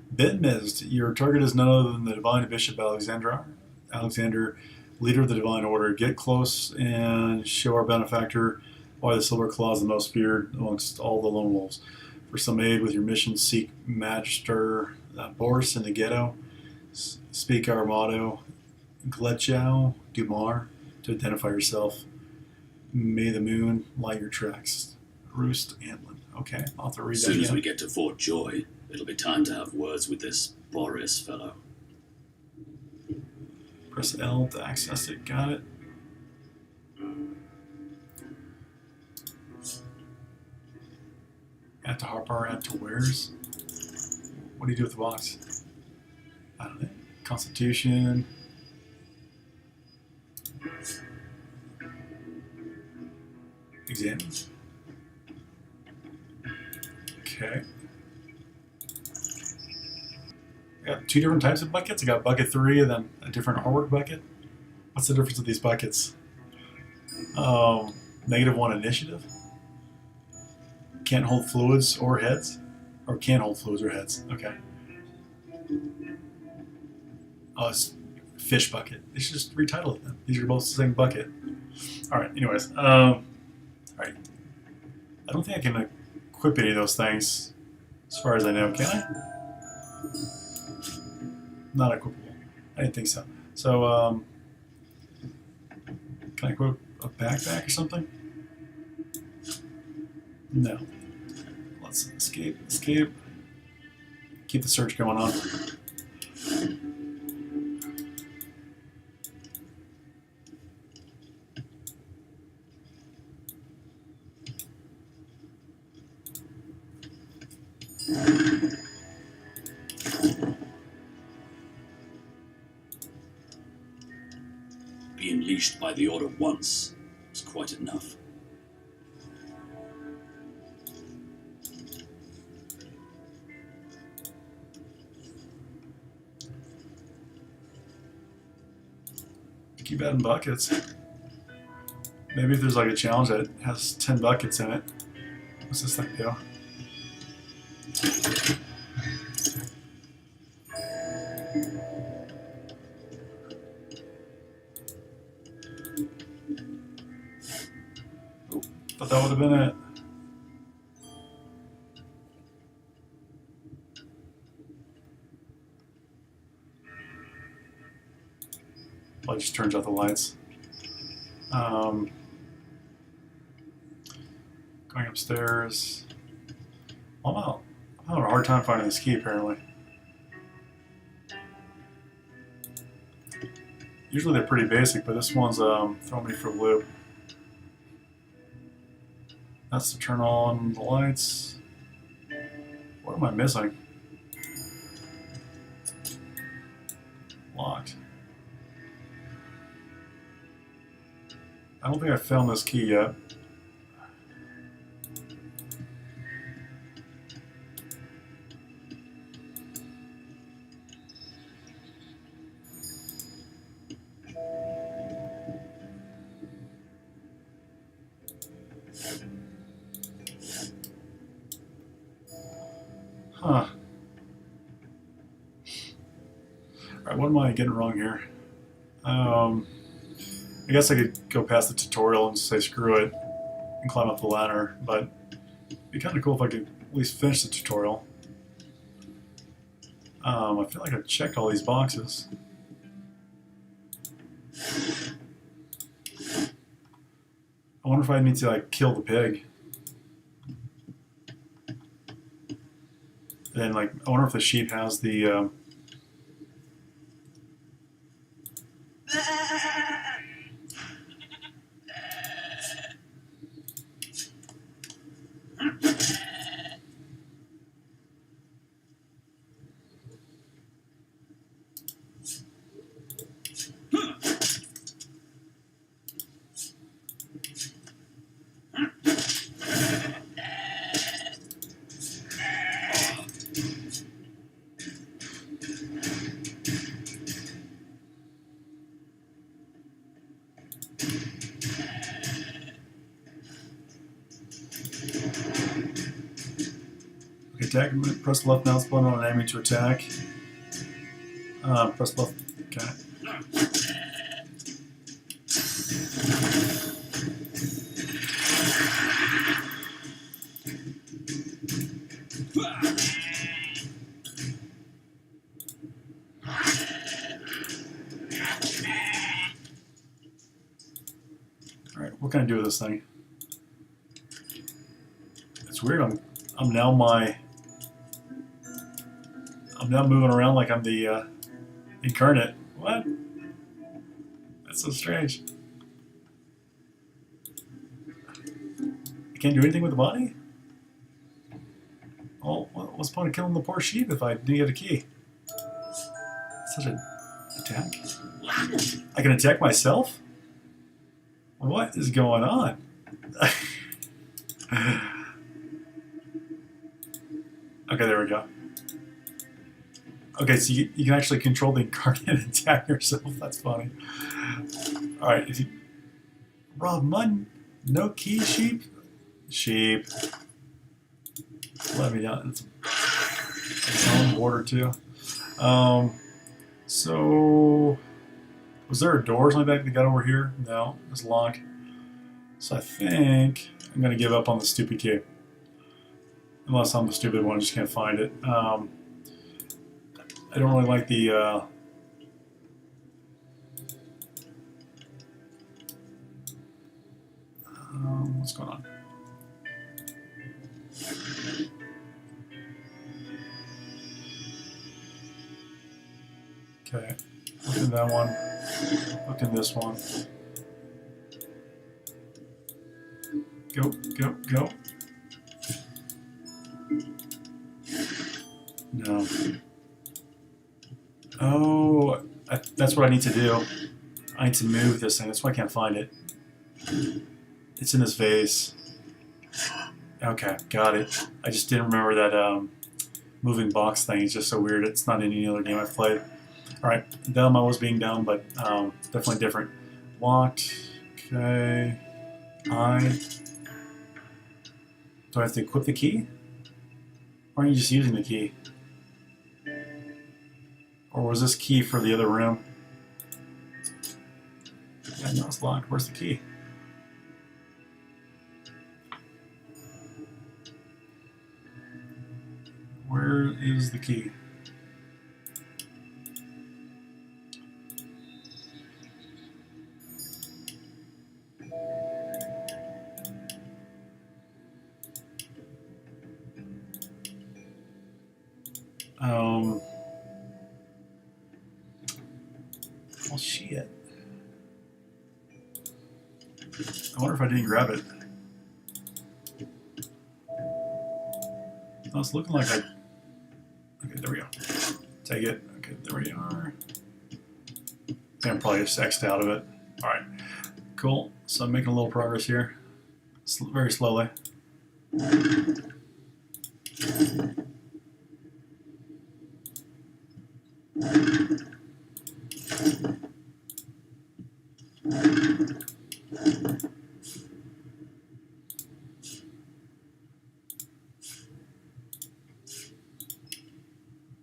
Ben Mist. Your target is none other than the Divine Bishop Alexander, leader of the Divine Order. Get close and show our benefactor why the Silver Claw is the most feared amongst all the lone wolves. For some aid with your mission, seek Magister Boris in the ghetto. Speak our motto, Gletchow Dumar, to identify yourself. May the moon light your tracks. Roost Antlin. Okay, I'll have to read that As soon as again. we get to Fort Joy, it'll be time to have words with this Boris fellow. Press L to access it. Got it. Add to hotbar, add to wares. What do you do with the box? I don't know. Constitution. Examine. Okay. I got two different types of buckets. I got bucket 3 and then a different artwork bucket. What's the difference of these buckets? -1 initiative. Can't hold fluids or heads? Or can't hold fluids or heads. Okay. Oh, it's fish bucket. They should just retitle it then. These are both the same bucket. Alright, anyways. Alright. I don't think I can equip any of those things as far as I know. Can I? Not equipable. I didn't think so. So, can I equip a backpack or something? No. Let's escape. Keep the search going on. Being leashed by the Order once is quite enough. Keep adding buckets. Maybe if there's like a challenge that has 10 buckets in it. What's this thing do? Oh, thought that would have been it. Well, it just turns out the lights. Going upstairs. Oh wow, I'm having a hard time finding this key apparently. Usually they're pretty basic, but this one's throwing me for a loop. That's to turn on the lights. What am I missing? Locked. I don't think I found this key yet. Huh. Alright, what am I getting wrong here? I guess I could go past the tutorial and say screw it and climb up the ladder, but it'd be kind of cool if I could at least finish the tutorial. I feel like I've checked all these boxes. I wonder if I need to like kill the pig. And then like I wonder if the sheep has the attack. Press left mouse button on an enemy to attack. Press left. Okay. All right. What can I do with this thing? It's weird. I'm now moving around like I'm the incarnate. What? That's so strange. I can't do anything with the body? Well, what's the point of killing the poor sheep if I didn't get a key? Such an attack. I can attack myself? What is going on? Okay, there we go. Okay, so you can actually control the incarnate and attack yourself. That's funny. All right, if you rob mud, no key, sheep. Sheep. Let me down. It's on border too. So was there a door or something like that got over here? No, it's locked. So I think I'm gonna give up on the stupid key. Unless I'm the stupid one, I just can't find it. I don't really like the what's going on? Okay, look in that one. Look in this one. Go, go, go. No. Oh, that's what I need to do. I need to move this thing. That's why I can't find it. It's in this vase. Okay, got it. I just didn't remember that moving box thing. It's just so weird. It's not in any other game I've played. Alright, dumb. I was being dumb, but definitely different. Locked. Okay. Do I have to equip the key? Or are you just using the key? Or was this key for the other room? Yeah, no, it's locked. Where's the key? Where is the key? Well, shit. I wonder if I didn't grab it. Oh, it's looking like I... Okay, there we go. Take it. Okay, there we are. I think I'm probably just X'd out of it. Alright, cool. So I'm making a little progress here. Very slowly.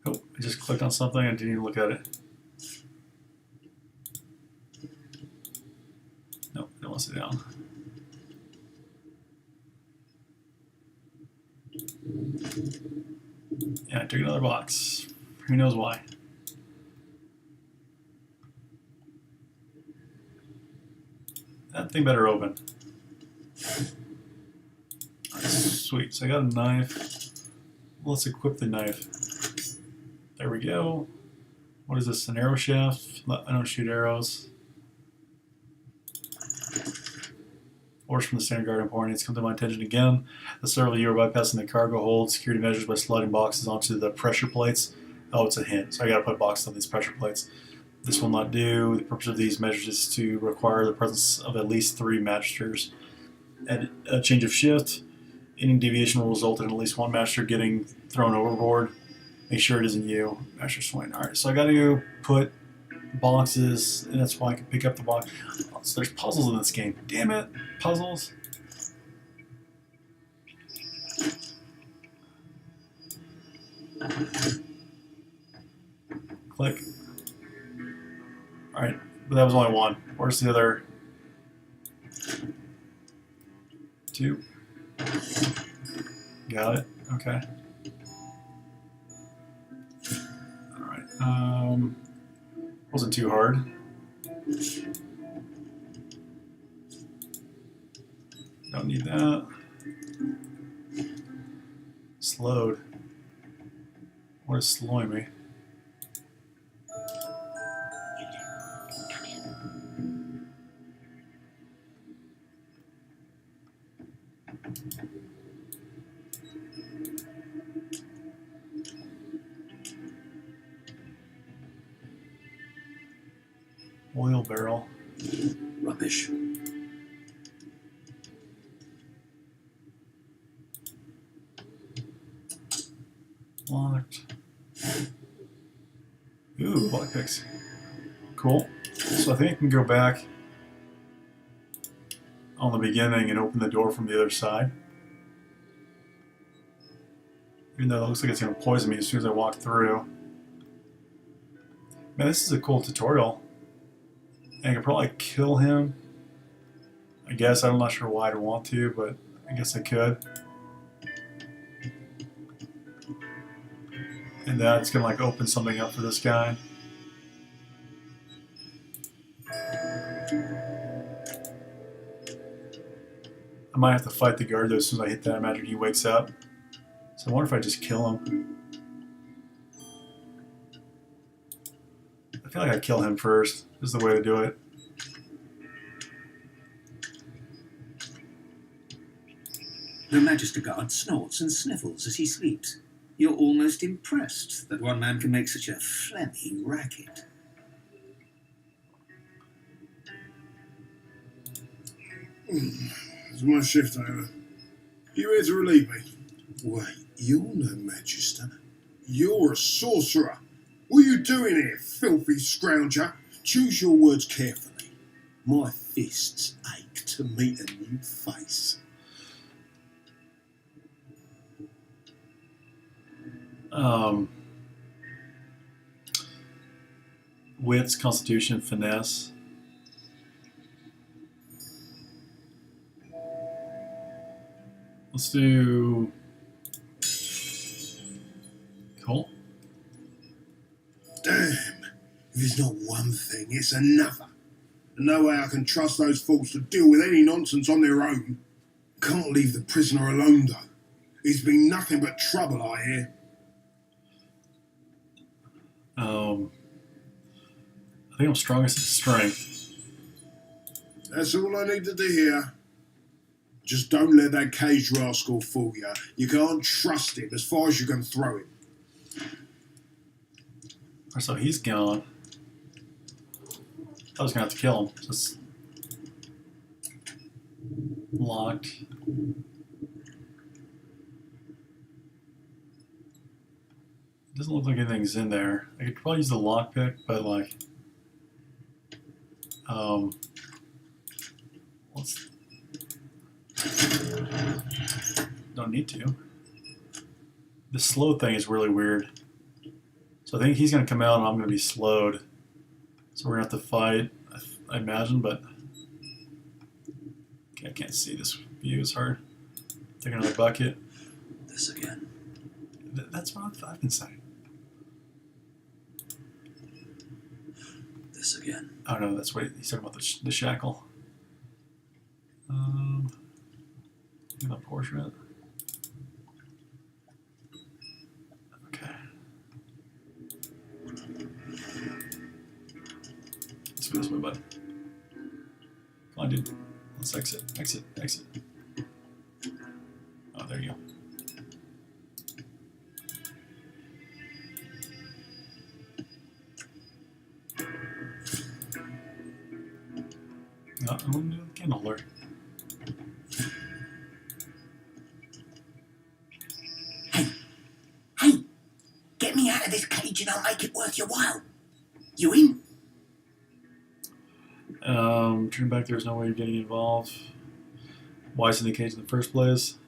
Oh, I just clicked on something and didn't even look at it. Nope, it wants it down. Yeah, I took another box. Who knows why? That thing better open. Alright, sweet. So I got a knife. Let's equip the knife. There we go. What is this? An arrow shaft? I don't shoot arrows. Orders from the standard guard important. It's come to my attention again. The several you are bypassing the cargo hold. Security measures by sliding boxes onto the pressure plates. Oh, it's a hint. So I got to put boxes on these pressure plates. This will not do. The purpose of these measures is to require the presence of at least 3 magisters. At a change of shift, any deviation will result in at least 1 magister getting thrown overboard. Make sure it isn't you, Master Swain. Alright, so I got to put boxes, and that's why I can pick up the box. So there's puzzles in this game. Damn it, puzzles. Click. Alright, but that was only 1. Where's the other 2? Got it. Okay. Alright. Wasn't too hard. Don't need that. Slowed. What is slowing me? Oil barrel. Rubbish. Locked. Ooh, lockpicks. Cool. So I think I can go back on the beginning and open the door from the other side. Even though it looks like it's going to poison me as soon as I walk through. Man, this is a cool tutorial. And I could probably kill him. I guess. I'm not sure why I'd want to, but I guess I could. And that's going to like open something up for this guy. I might have to fight the guard though as soon as I hit that. I imagine he wakes up. So I wonder if I just kill him. I feel like I'd kill him first. Is the way to do it. The Magister Guard snorts and sniffles as he sleeps. You're almost impressed that one man can make such a phlegmy racket. It's my shift over. You here to relieve me? Wait, you're no Magister. You're a sorcerer. What are you doing here, filthy scrounger? Choose your words carefully. My fists ached. to meet a new face. Wits, Constitution, Finesse. Let's do... Cool. Damn. If it's not one thing, it's another. No way I can trust those fools to deal with any nonsense on their own. Can't leave the prisoner alone, though. He's been nothing but trouble, I hear. I think I'm strongest in strength. That's all I needed to hear. Just don't let that caged rascal fool you. You can't trust him as far as you can throw him. So he's gone. I was gonna have to kill him. Just locked. Doesn't look like anything's in there. I could probably use the lockpick, but like, let's. Don't need to. The slow thing is really weird. So I think he's gonna come out and I'm gonna be slowed. So we're gonna have to fight, I imagine, but okay, I can't see this view. It's hard. Take another bucket. This again. That's what I've been saying. This again. Oh no, that's what he's talking about, the shackle. The portrait. Okay. Let's go this way, bud. Come on, dude. Let's exit. Exit. Exit. Oh, there you go. No, I want to do the candle holder. Hey, get me out of this cage and I'll make it worth your while. You in? Turn back, there's no way you're getting involved. Why is in the cage in the first place?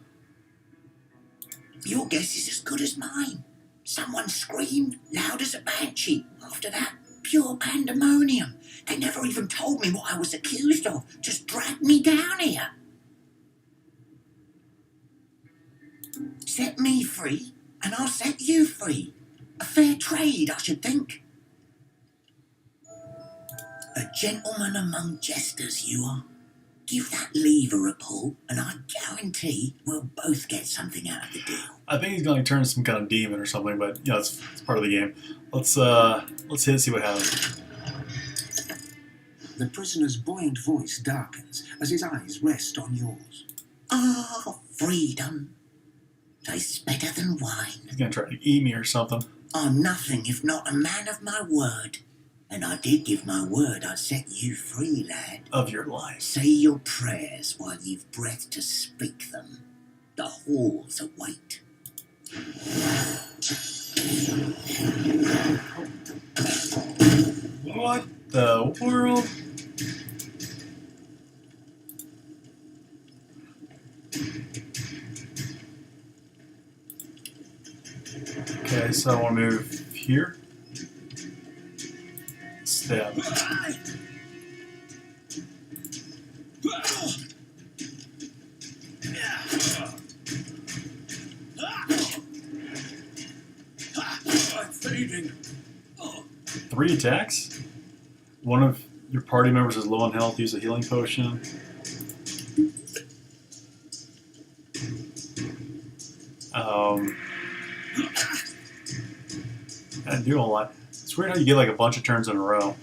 Your guess is as good as mine. Someone screamed loud as a banshee. After that, pure pandemonium. They never even told me what I was accused of. Just dragged me down here. Set me free, and I'll set you free. A fair trade, I should think. A gentleman among jesters, you are. Give that lever a pull, and I guarantee we'll both get something out of the deal. I think he's going to turn into some kind of demon or something, but you know, it's part of the game. Let's hit it, see what happens. The prisoner's buoyant voice darkens as his eyes rest on yours. Ah, freedom. Tastes better than wine. He's going to try to eat me or something. I'm nothing if not a man of my word. And I did give my word I'd set you free, lad. Of your life. Say your prayers while you've breath to speak them. The halls await. What the world? Okay, so I want to move here. Stab. I'm fading. 3 attacks. One of your party members is low on health. Use a healing potion. I didn't do a lot. It's weird how you get like a bunch of turns in a row.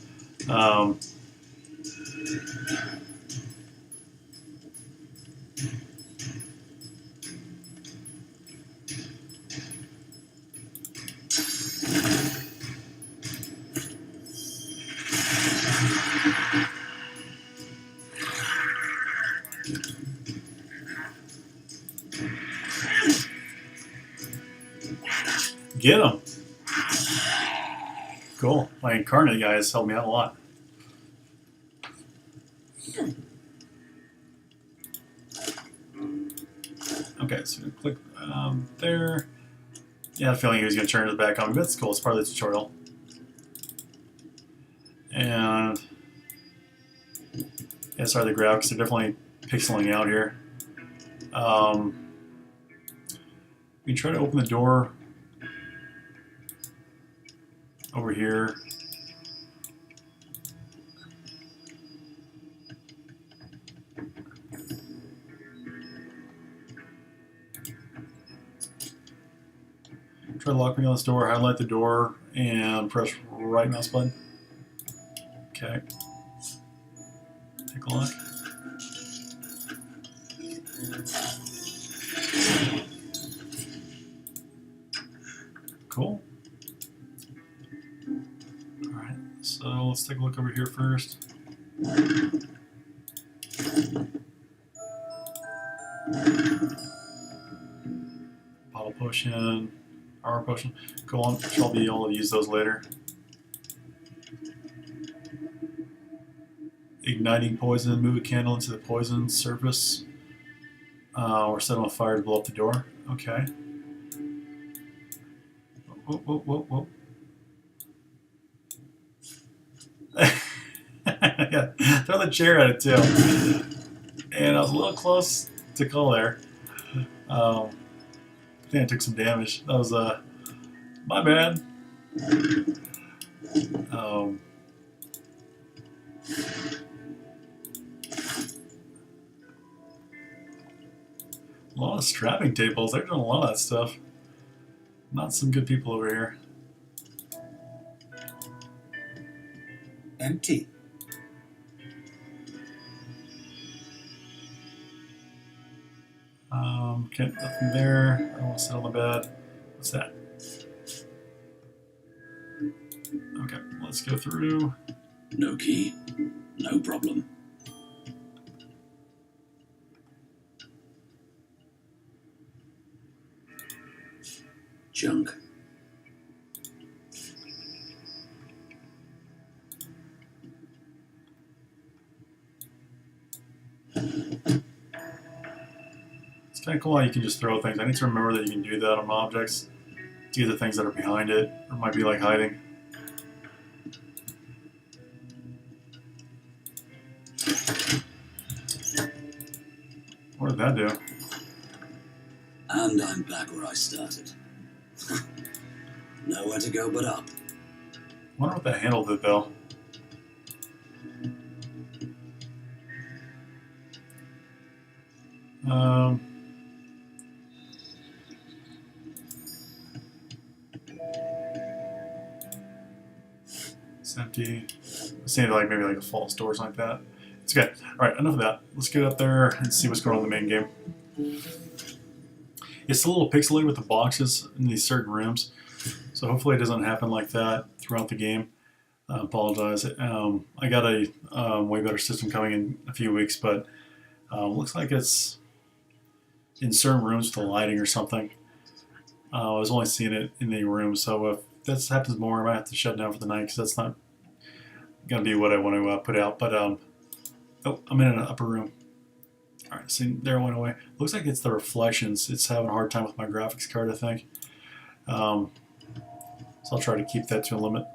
Get him. Cool. My incarnate guys helped me out a lot. Okay, so click there. Yeah, I have a feeling he was going to turn his back on me, but that's cool. It's part of the tutorial. And yeah, sorry, the graphics are definitely pixeling out here. We can try to open the door over here. Try to lock me on this door, highlight the door, and press right mouse button. Okay. Take a look. Cool. Alright, so let's take a look over here first. Bottle potion, power potion. Go on, I'll be able to use those later. Igniting poison, move a candle into the poison surface. Or set on fire to blow up the door. Okay. Whoa, whoa, whoa, whoa. Yeah, throw the chair at it too. And I was a little close to call there. I think I took some damage. That was my bad. A lot of strapping tables. They're doing a lot of that stuff. Not some good people over here. Empty. Can't nothing there. I don't want to sit on the bed. What's that? Okay, let's go through. No key, no problem. Junk. It's kind of cool how you can just throw things. I need to remember that you can do that on objects to get the things that are behind it, or might be like hiding. What did that do? And I'm back where I started. Nowhere to go but up. Wonder what that handle did though. It's empty. It's like maybe like a false door or something like that. It's good. All right, enough of that. Let's get up there and see what's going on in the main game. It's a little pixelated with the boxes in these certain rooms, so hopefully it doesn't happen like that throughout the game. I apologize. I got a way better system coming in a few weeks, but looks like it's in certain rooms with the lighting or something. I was only seeing it in the room, so if that happens more, I might have to shut down for the night because that's not going to be what I want to put out. But oh, I'm in an upper room. All right, see, there it went away. Looks like it's the reflections. It's having a hard time with my graphics card, I think. So I'll try to keep that to a limit.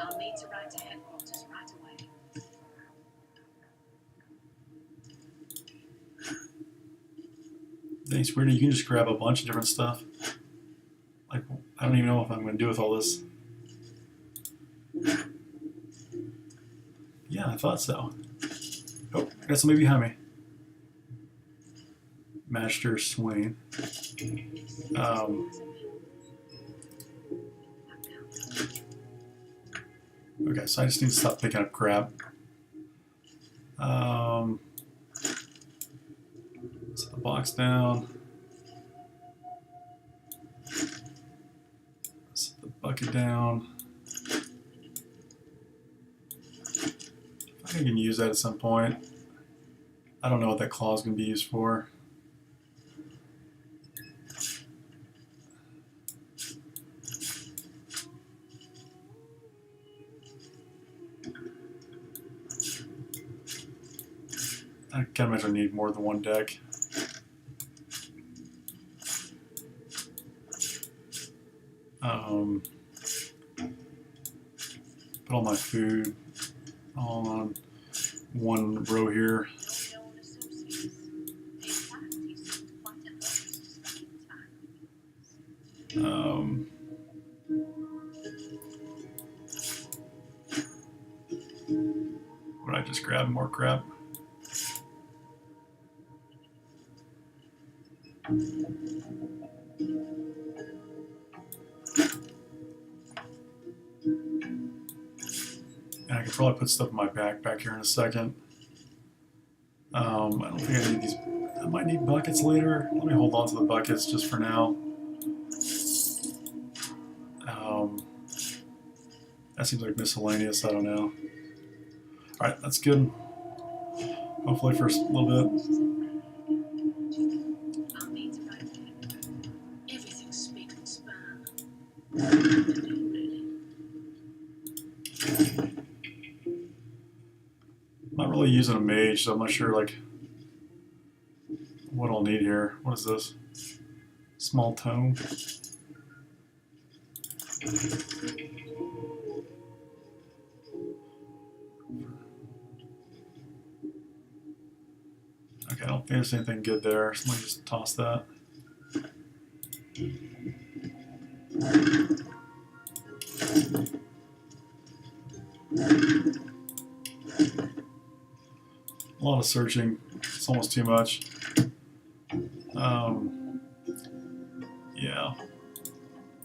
I'll need to write to headquarters right away. It's weird. You can just grab a bunch of different stuff. Like, I don't even know what I'm going to do with all this. Yeah, I thought so. Oh, I got somebody behind me. Master Swain. Okay, so I just need to stop picking up crap. Set the box down. Set the bucket down. I think I can use that at some point. I don't know what that claw is going to be used for. I can't imagine I need more than one deck. Put all my food all on one row here. Would I just grab more crap? And I could probably put stuff in my backpack here in a second. I don't think I need these. I might need buckets later. Let me hold on to the buckets just for now. That seems like miscellaneous. I don't know. Alright, that's good. Hopefully for a little bit. Everything's speak and span. I'm not really using a mage, so I'm not sure like what I'll need here. What is this? Small tome. Okay, I don't think there's anything good there, so let me just toss that. A lot of searching. It's almost too much. Yeah.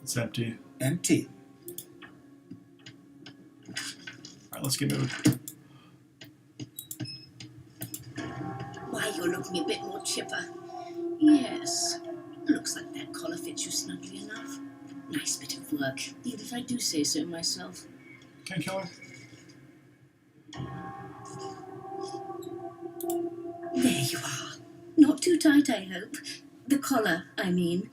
It's empty. Empty. Alright, let's get moving. Why, you're looking a bit more chipper. Yes. Looks like that collar fits you snugly enough. Nice bit of work, even if I do say so myself. Okay, killer. There you are. Not too tight, I hope. The collar, I mean.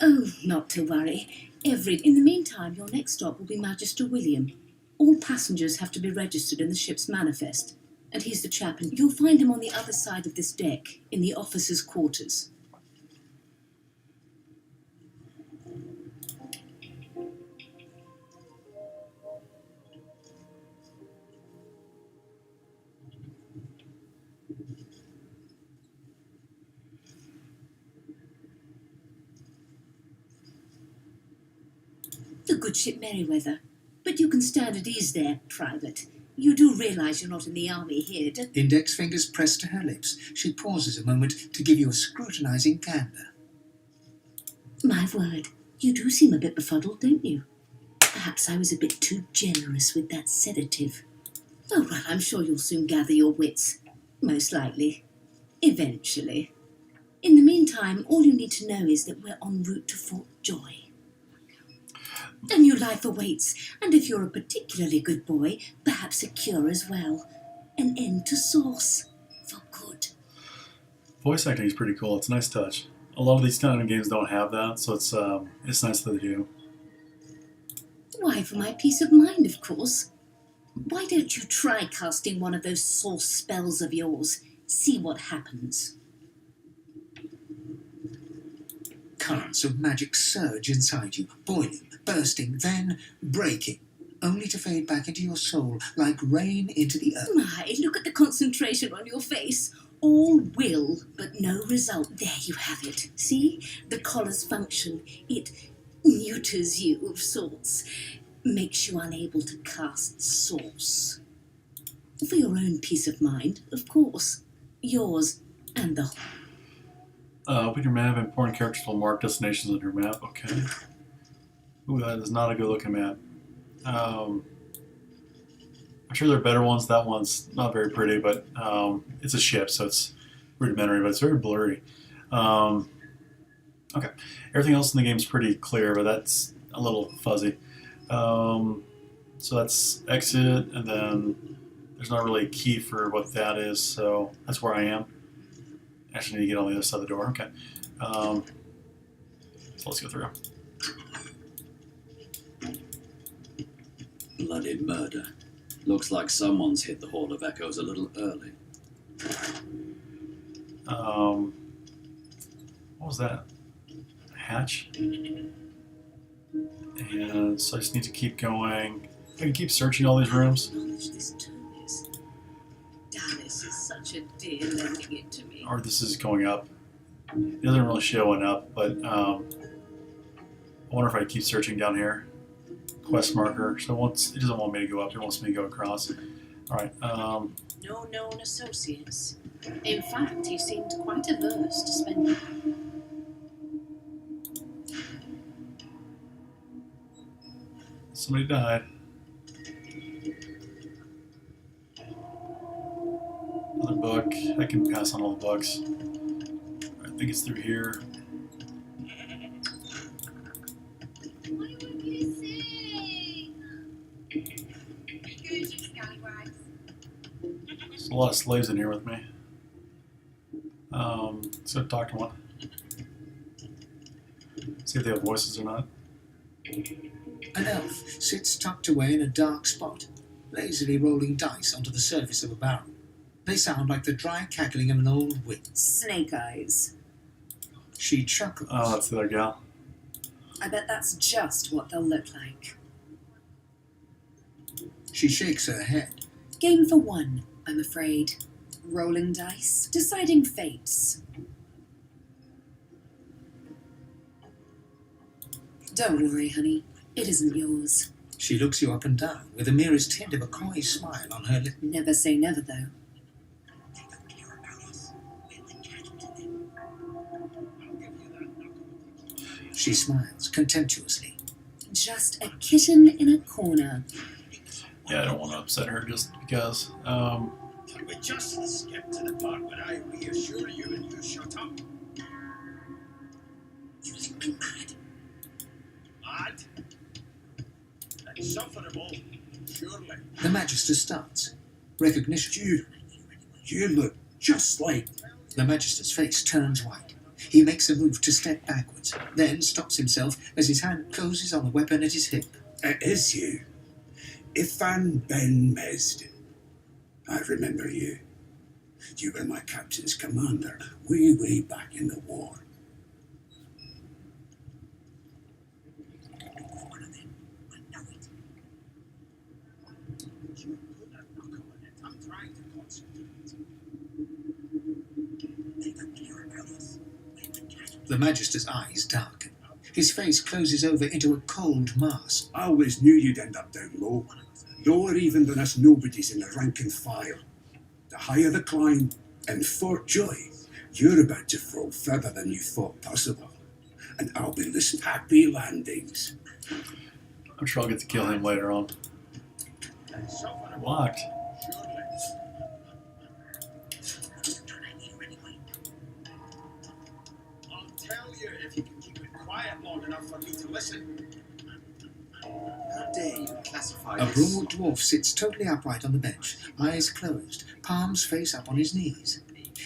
Oh, not to worry. In the meantime, your next stop will be Magister William. All passengers have to be registered in the ship's manifest. And he's the chap, and you'll find him on the other side of this deck, in the officers' quarters. The good ship Merryweather. But you can stand at ease there, Private. You do realise you're not in the army here, Index fingers pressed to her lips. She pauses a moment to give you a scrutinising gander. My word, you do seem a bit befuddled, don't you? Perhaps I was a bit too generous with that sedative. Oh, well, I'm sure you'll soon gather your wits. Most likely. Eventually. In the meantime, all you need to know is that we're en route to Fort Joy. A new life awaits, and if you're a particularly good boy, perhaps a cure as well. An end to sauce. For good. Voice acting is pretty cool. It's a nice touch. A lot of these kind of games don't have that, so it's nice that they do. Why, for my peace of mind, of course. Why don't you try casting one of those sauce spells of yours? See what happens. Currents of magic surge inside you, boiling, bursting, then breaking, only to fade back into your soul like rain into the earth. My, look at the concentration on your face. All will, but no result. There you have it. See? The collar's function. It neuters you of sorts. Makes you unable to cast sauce. For your own peace of mind, of course. Yours and the Open your map. Important characters will mark destinations on your map. Okay. Ooh, that is not a good looking map. I'm sure there are better ones. That one's not very pretty, but it's a ship, so it's rudimentary, but it's very blurry. Okay. Everything else in the game is pretty clear, but that's a little fuzzy. So that's exit, and then there's not really a key for what that is, so that's where I am. Actually, need to get on the other side of the door. Okay. So let's go through. Bloody murder. Looks like someone's hit the Hall of Echoes a little early. What was that? Hatch. And so I just need to keep going. I can keep searching all these rooms. Dallas is such a dear lending it to me. Or this is going up. It doesn't really show it up, but I wonder if I keep searching down here. Quest marker. So it doesn't want me to go up. It wants me to go across. All right. No known associates. In fact, he seemed quite averse to spending. Somebody died. Another book. I can pass on all the books. I think it's through here. There's a lot of slaves in here with me. So talk to one. See if they have voices or not. An elf sits tucked away in a dark spot, lazily rolling dice onto the surface of a barrel. They sound like the dry cackling of an old witch. Snake eyes. She chuckles. Oh, that's the other gal. I bet that's just what they'll look like. She shakes her head. Game for one, I'm afraid. Rolling dice, deciding fates. Don't worry, honey. It isn't yours. She looks you up and down with the merest hint of a coy smile on her lip. Never say never, though. She smiles contemptuously. Just a kitten in a corner. Yeah, I don't want to upset her just because. Can we just skip to the part where I reassure you and you shut up? You think me mad? Mad? Insufferable, surely. The Magister starts. Recognition. You look just like... The Magister's face turns white. He makes a move to step backwards, then stops himself as his hand closes on the weapon at his hip. It is you. Ifan Ben Mesd. I remember you. You were my captain's commander way back in the war. One of them. I know it. You put a knuckle in it. I'm trying to concentrate. They don't care about us. We're the casualties. The Magister's eyes darken. His face closes over into a cold mask. I always knew you'd end up down low. Lower even than us nobodies in the rank and file. The higher the climb, and for joy, you're about to fall further than you thought possible. And I'll be listing happy landings. I'm sure I'll get to kill him later on. Locked. I'll tell you if you can keep it quiet long enough for me to listen. How dare you classify A this? broad dwarf sits totally upright on the bench, eyes closed, palms face up on his knees.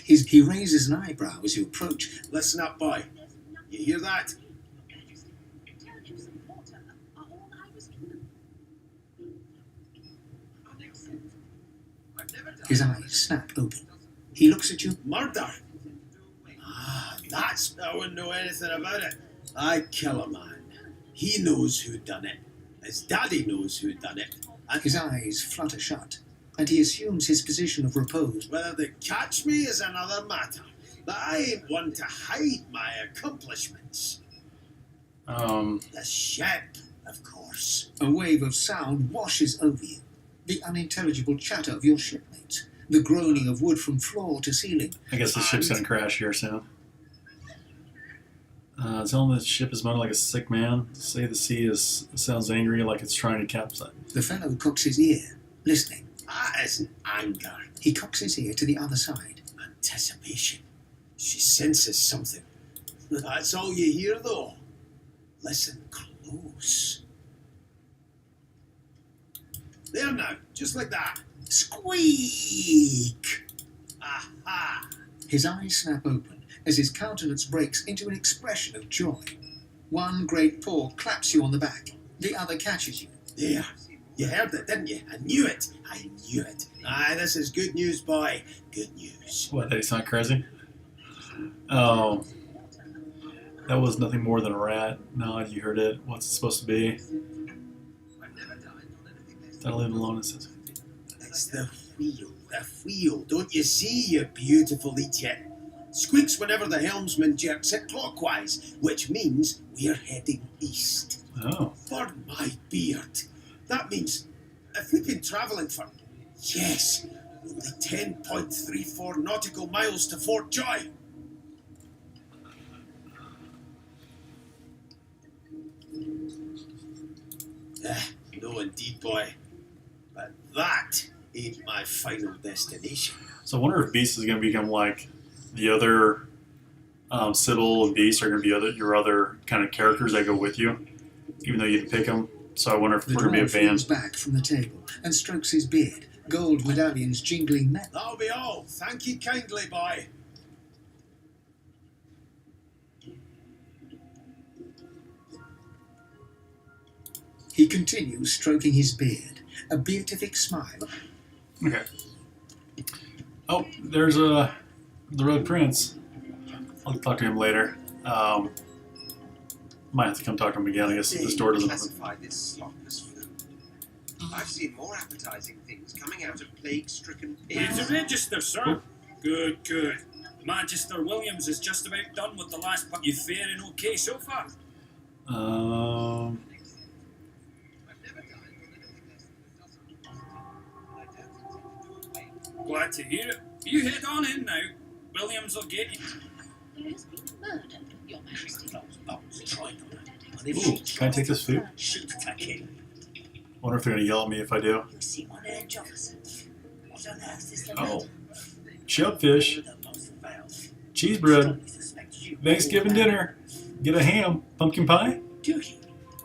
He raises an eyebrow as you approach. Listen up, boy. You hear that? His eyes snap open. He looks at you. Murder! Ah, that's... I wouldn't know anything about it. I kill a man. He knows who done it. His daddy knows who done it. And His eyes flutter shut, and he assumes his position of repose. whether they catch me is another matter. But I ain't one to hide my accomplishments. The ship, of course. A wave of sound washes over you. The unintelligible chatter of your shipmates. The groaning of wood from floor to ceiling. I guess the ship's gonna crash here soon. Telling the ship is moaning like a sick man. Say the sea sounds angry, like it's trying to capsize. The fellow cocks his ear, listening. That isn't anger. He cocks his ear to the other side. Anticipation. She senses something. That's all you hear, though. Listen close. There now, just like that. Squeak! Aha! His eyes snap open as his countenance breaks into an expression of joy. One great paw claps you on the back. The other catches you. There. You heard it, didn't you? I knew it. I knew it. Aye, this is good news, boy. Good news. What, that he's not crazy? Oh, that was nothing more than a rat. No, you heard it. What's it supposed to be? That'll leave it alone. It says. It's the wheel, the wheel. Don't you see, you beautiful idiot? Squeaks whenever the helmsman jerks it clockwise, which means we're heading east. Oh. For my beard. That means if we've been travelling for, yes, only 10.34 nautical miles to Fort Joy. No indeed, boy. But that ain't my final destination. So I wonder if Beast is going to become like the other Sybil and Beast are going to be your other kind of characters that go with you, even though you didn't pick them. So I wonder if The we're going to be a dwarf leans band. back from the table and strokes his beard, gold medallions jingling metal. That'll be all. Thank you kindly, boy. He continues stroking his beard, a beatific smile. Okay. Oh, there's the Red Prince. I'll talk to him later. Might have to come talk to him again. I guess if this door doesn't open. Classify this slop as food. I've seen more appetizing things coming out of plague-stricken Here's pigs. the register, sir. Good, good. Magister Williams is just about done with the last part. You faring okay so far? Glad to hear it. You head on in now. Williams will get you. There has been murder, Your Majesty. Ooh, can I take this food? Shoot the king. Wonder if they're going to yell at me if I do. You see one there, Jonathan? What on earth is the Oh. matter? Shellfish, cheese bread, Thanksgiving dinner. Get a ham, pumpkin pie, Do you?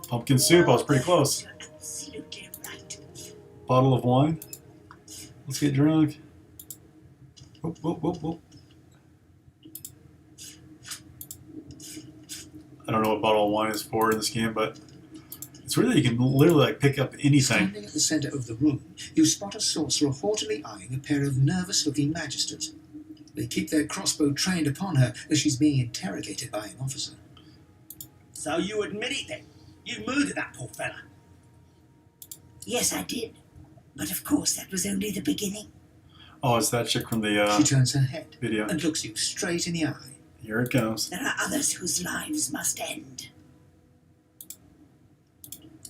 pumpkin soup. I was pretty close. You're absolutely right. Bottle of wine. Let's get drunk. Whoop, whoop, whoop, whoop. I don't know what bottle of wine is for in this game, but it's really you can literally like pick up anything. Standing at the centre of the room, you spot a sorcerer haughtily eyeing a pair of nervous-looking magisters. They keep their crossbow trained upon her as she's being interrogated by an officer. So you admit it then? You murdered that poor fella. Yes, I did. But of course, that was only the beginning. Oh, it's that chick from the She turns her head video. and looks you straight in the eye. Here it comes. There are others whose lives must end.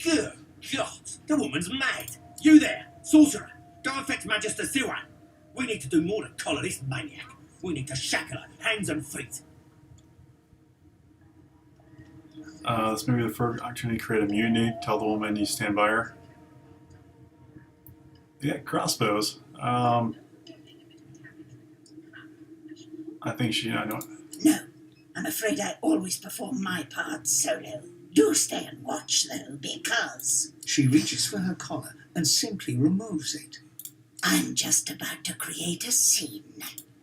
Good God, the woman's mad. You there, sorcerer. Don't affect Magister Siwan. We need to do more to collar this maniac. We need to shackle her, hands and feet. This may be the first opportunity to create a mutiny. Tell the woman you stand by her. They got crossbows. I think I know. No, I'm afraid I always perform my part solo. Do stay and watch, though, because She reaches for her collar and simply removes it. I'm just about to create a scene.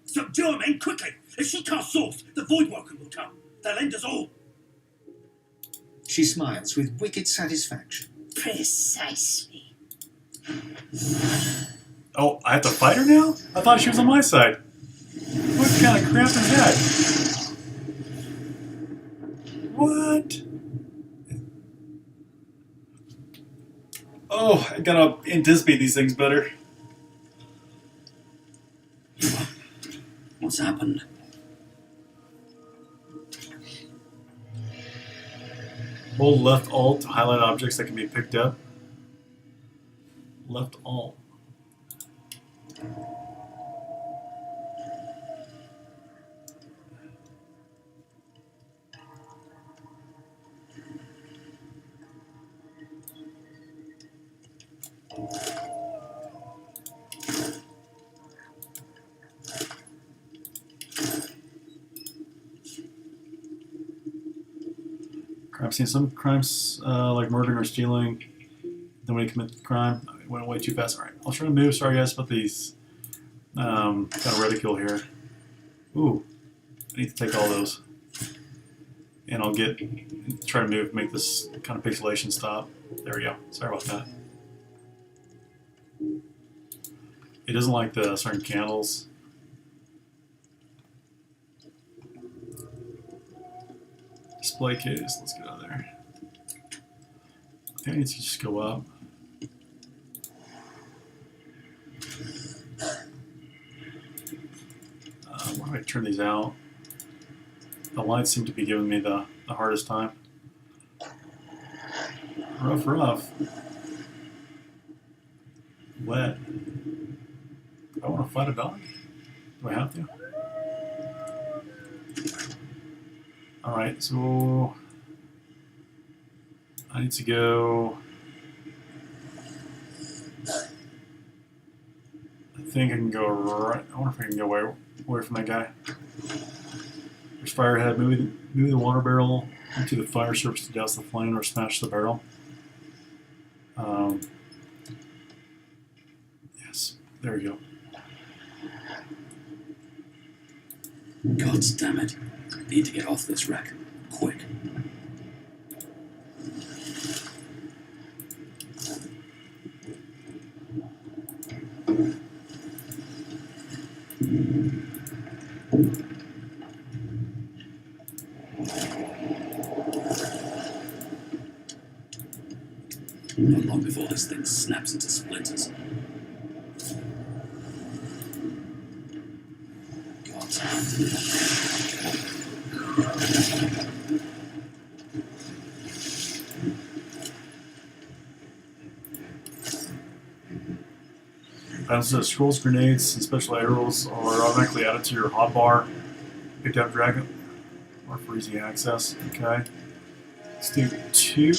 Subdue her, men, quickly. If she can't source, the Voidwalker will come. They'll end us all. She smiles with wicked satisfaction. Precisely. Oh, I have to fight her now? I thought she was on my side. What kind of crap is that? What? Oh, I gotta anticipate these things better. What's happened? Hold left alt to highlight objects that can be picked up. Left alt. Crime scene. Some crimes like murdering or stealing. Then when you commit the crime, it went way too fast. All right, I'll try to move. Sorry guys about these. Got a reticule here. Ooh, I need to take all those. And I'll try to move, make this kind of pixelation stop. There we go. Sorry about that. It doesn't like the certain candles. Display case. Let's get out of there. I think I need to just go up. Why do I turn these out? The lights seem to be giving me the hardest time. Rough, rough. Wet. Do I want to fight a dog? Do I have to? Alright, so I need to go. I think I can go right. I wonder if I can go away from that guy. There's Firehead. Move the water barrel into the fire surface to douse the flame or smash the barrel. Yes, there we go. God damn it. Need to get off this wreck. Quick. Not long before this thing snaps into splinters. Scrolls, grenades, and special arrows are automatically added to your hotbar. Picked up dragon or for easy access. Okay. Let's do 2.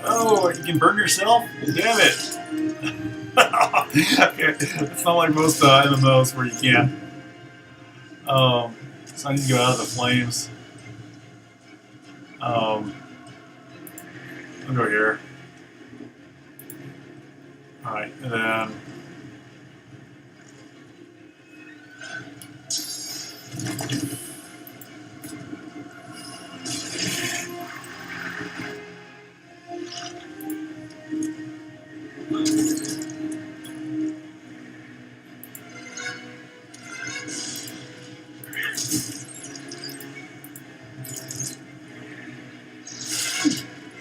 Oh, you can burn yourself? Damn it! Okay, it's not like most MMOs where you can't. So I need to go out of the flames. I'll go here. Alright, and then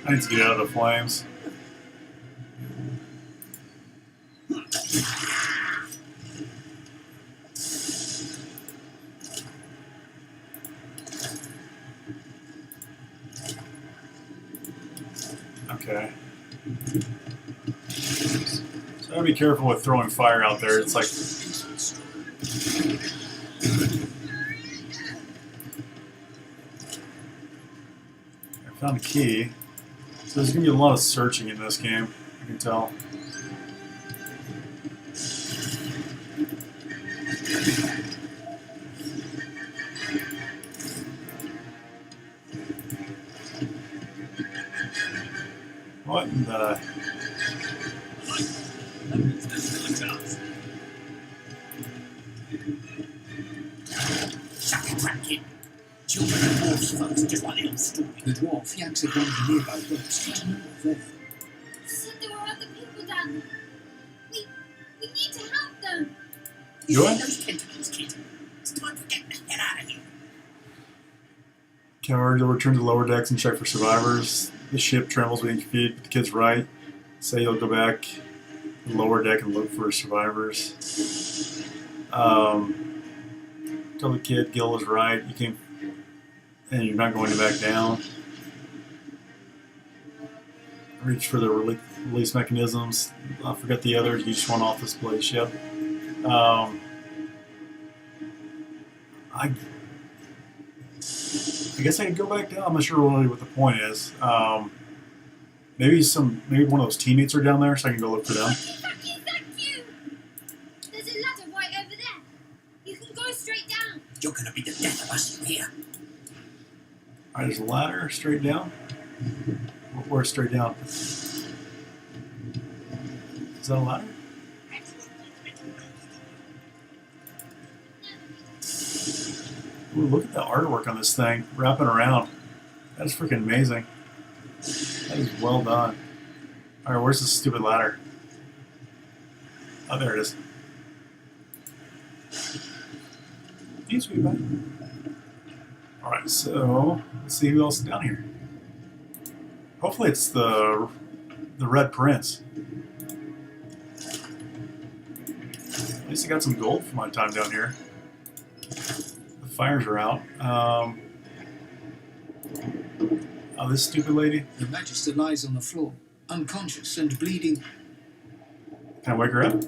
I need to get out of the flames. Okay. So I gotta be careful with throwing fire out there. It's like I found a key. So there's going to be a lot of searching in this game, I can tell. What in the... Shut your trap, kid. Children and dwarfs folks just like little story. The dwarf yanks at one of the nearby boats. There. Said there were other people down there. We need to help them. You Do see I? those tentacles, kid? It's time to get the hell out of here. Coward, you'll return to the lower decks and check for survivors. The ship trembles beneath your feet, but the kid's right. Say you'll go back to the lower deck and look for survivors. Tell the kid Gil was right. You can, and you're not going to back down. Reach for the release mechanisms. I forget the others. You just want off this place. Yep. I guess I could go back down. I'm not sure really what the point is. Maybe one of those teammates are down there, so I can go look for them. Thank you. There's a ladder right over there. You can go straight down. You're gonna be the death of us in here. Alright, there's a ladder straight down. Where's straight down? Is that a ladder? Ooh, look at the artwork on this thing, wrapping around. That is freaking amazing. That is well done. Alright, where's this stupid ladder? Oh, there it is. Thanks, everybody. Alright, so let's see who else is down here. Hopefully it's the Red Prince. At least I got some gold for my time down here. The fires are out. Oh, this stupid lady. The Magister lies on the floor, unconscious and bleeding. Can I wake her up?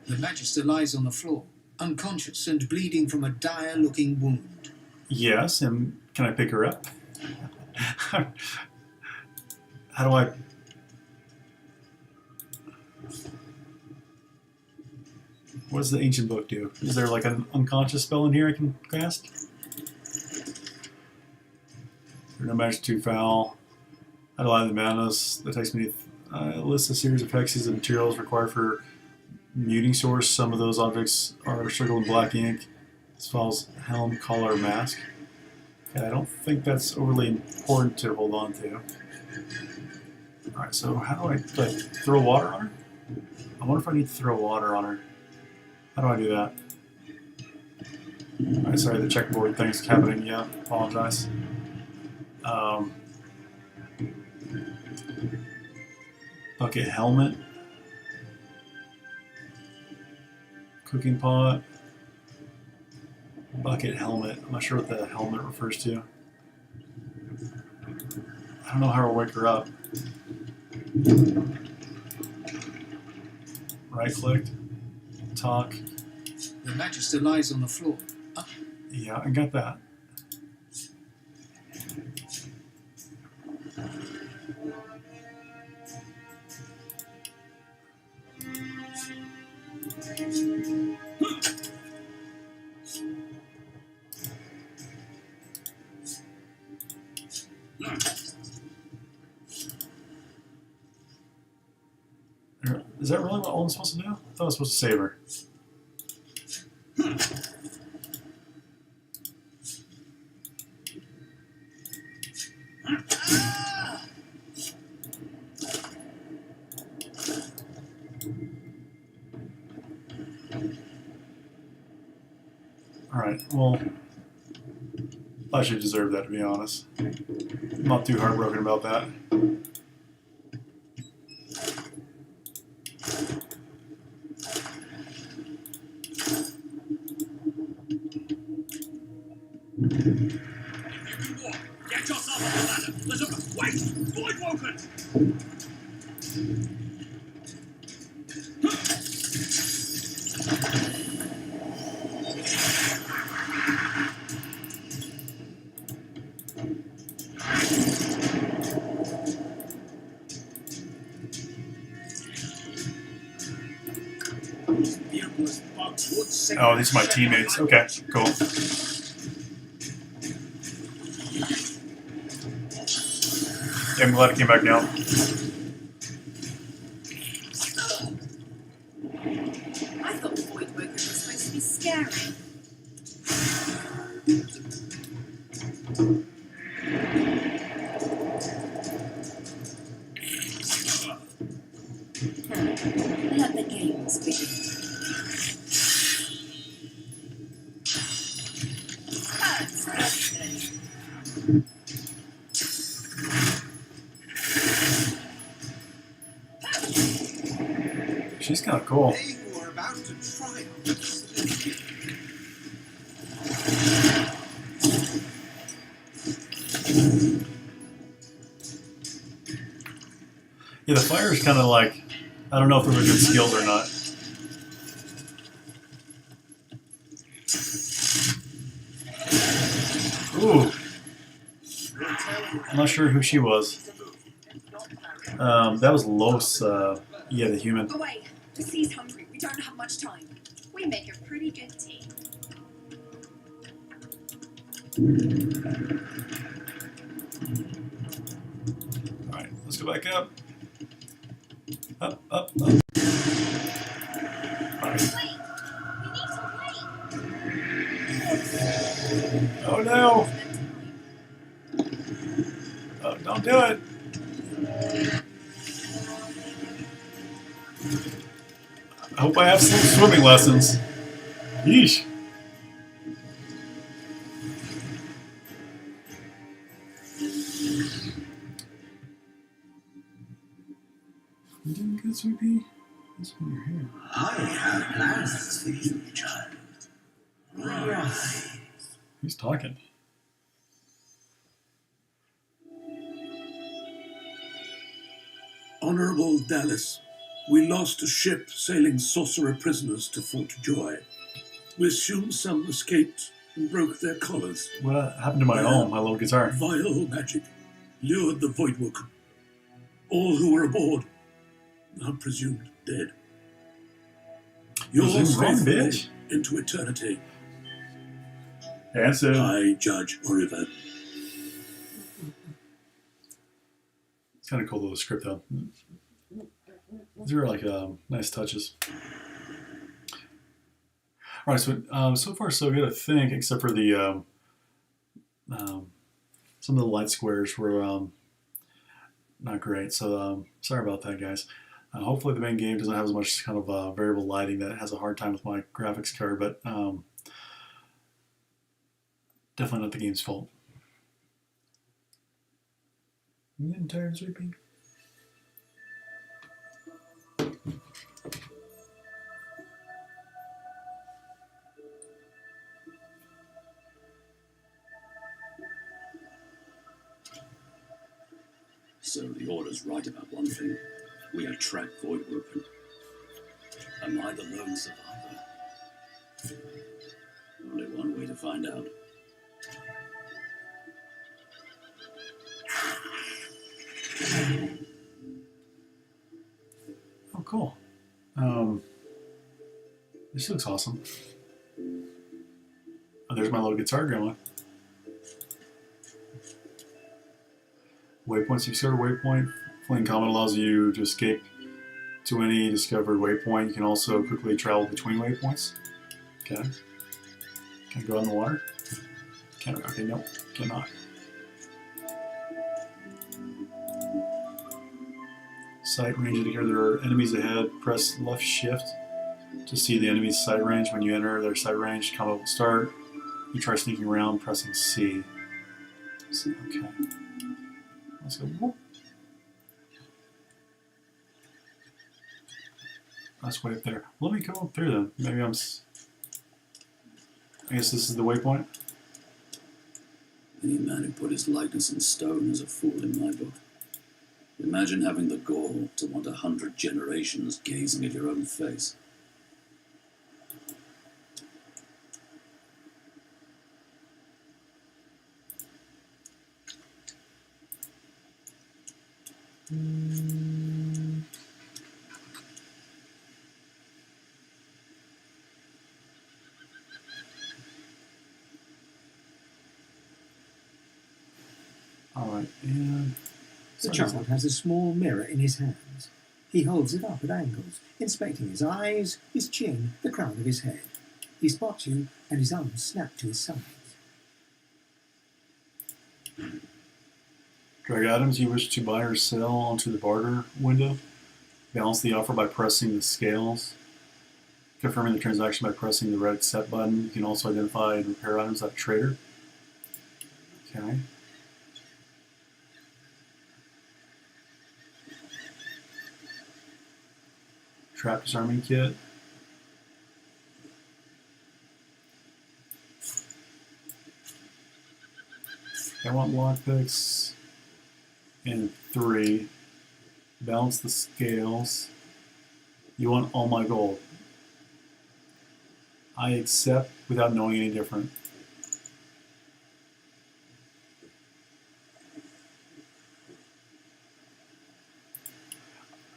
The Magister lies on the floor, unconscious and bleeding from a dire-looking wound. Yes, and can I pick her up? How do I... What does the ancient book do? Is there like an unconscious spell in here I can cast? No magic too foul. I lie the madness that takes me to list a series of hexes and materials required for muting source. Some of those objects are circled in black ink. This follows helm, collar, mask. Okay, I don't think that's overly important to hold on to. Alright, so how do I like throw water on her? I wonder if I need to throw water on her. How do I do that? Alright, sorry, the checkboard thing's happening. Yeah, apologize. Bucket helmet. Cooking pot. Bucket helmet. I'm not sure what the helmet refers to. I don't know how to wake her up. Right click. Talk. The Magister lies on the floor. Yeah, I got that. Is that really what all I'm supposed to do? I thought I was supposed to save her. Alright, well, I should deserve that, to be honest. I'm not too heartbroken about that. Get yourself up the ladder. There's a... Wait! Void woken! Oh, these are my teammates. Okay, cool. Yeah, I'm glad it came back down. I thought Void Woken was supposed to be scary. Let the games begin. She's kind of cool. They who are about to triumph. Yeah, the fire is kind of like, I don't know if those are good skills or not. Ooh. I'm not sure who she was. That was Los, yeah, the human. Away! The sea's hungry. We don't have much time. We make a pretty good team. Alright, let's go back up. Up, up, up. Alright. Wait! We need to wait! Oh no! Oh, don't do it! I hope I have some swimming lessons. Yeesh. You doing good, Sweepy? That's why you're here. I have plans for you, child. Rise. Who's talking? Honorable Dallas, we lost a ship sailing sorcerer prisoners to Fort Joy. We assume some escaped and broke their collars. What happened to my own, my little guitar? Vile magic lured the Voidwoken. All who were aboard are presumed dead. Yours Presumed wrong, faithfully bitch. into eternity. Answer. I, Judge Oriver. It's kind of cool little script though. These are like nice touches. All right, so far so good, I think, except for the some of the light squares were not great. So sorry about that, guys. Hopefully the main game doesn't have as much kind of variable lighting that it has a hard time with my graphics card, but definitely not the game's fault. You getting tired, Sweepy? So the Order's right about one thing. We attract Voidwoken. Am I the lone survivor? Only one way to find out. Oh, cool. This looks awesome. Oh, there's my little guitar going. Waypoints. You discovered a waypoint. Fleeing Comet allows you to escape to any discovered waypoint. You can also quickly travel between waypoints. Okay. Can I go out in the water? Can't. Okay, nope. Cannot. Sight range indicator. There are enemies ahead. Press left shift to see the enemy's sight range. When you enter their sight range, combat will start. You try sneaking around, pressing C. Okay. Let's go. Whoop. That's way up there. Let me go up there then. Maybe I guess this is the waypoint. Any man who put his likeness in stone is a fool in my book. Imagine having the gall to want 100 generations gazing at your own face. Alright, and... The child has a small mirror in his hands. He holds it up at angles, inspecting his eyes, his chin, the crown of his head. He spots you, and his arms snap to his sides. Drag items you wish to buy or sell onto the barter window. Balance the offer by pressing the scales. Confirming the transaction by pressing the red accept button. You can also identify and repair items at a trader. Okay. Trap disarming kit. I want lockpicks and 3. Balance the scales. You want all my gold. I accept without knowing any different.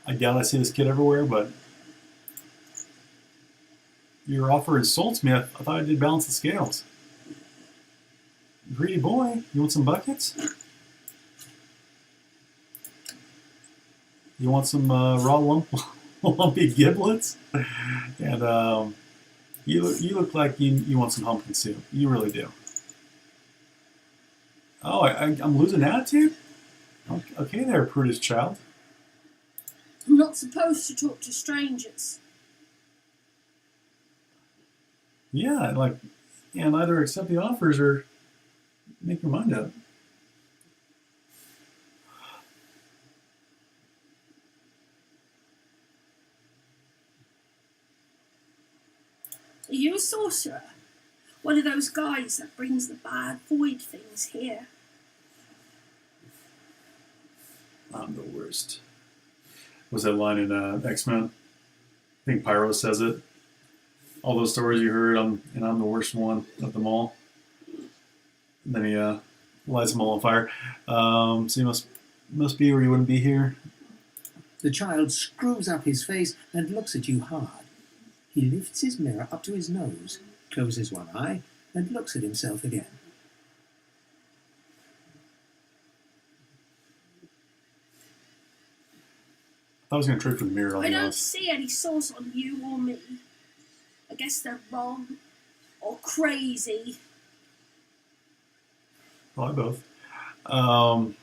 I doubt I see this kid everywhere, but your offer insults me. I thought I did balance the scales. Greedy boy, you want some buckets? You want some raw lumpy giblets? And you look like you want some pumpkin soup. You really do. Oh, I'm losing attitude? Okay there, prudish child. I'm not not supposed to talk to strangers. Yeah, like, and either accept the offers or make your mind up. Are you a sorcerer? One of those guys that brings the bad void things here? I'm the worst. Was that line in X-Men? I think Pyro says it. All those stories you heard, I'm the worst one of them all. And then he lights them all on fire. So you must be or you wouldn't be here. The child screws up his face and looks at you hard. He lifts his mirror up to his nose, closes one eye, and looks at himself again. I was going to trade for the mirror. I don't see any source on you or me. I guess they're wrong. Or crazy. Probably both. Oh,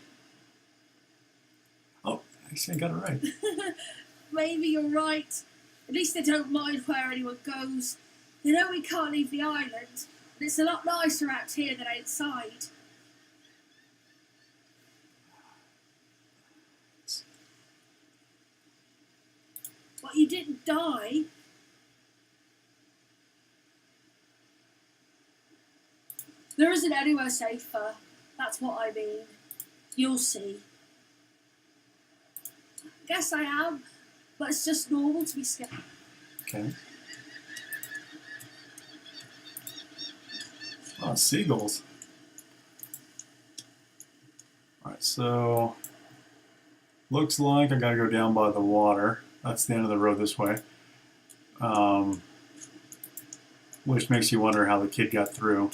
actually I got it right. Maybe you're right. At least they don't mind where anyone goes. They know we can't leave the island, and it's a lot nicer out here than outside. But you didn't die. There isn't anywhere safer. That's what I mean. You'll see. Guess I am, but it's just normal to be scared. Okay. Oh, seagulls. Alright, so looks like I gotta go down by the water. That's the end of the road this way. Which makes you wonder how the kid got through.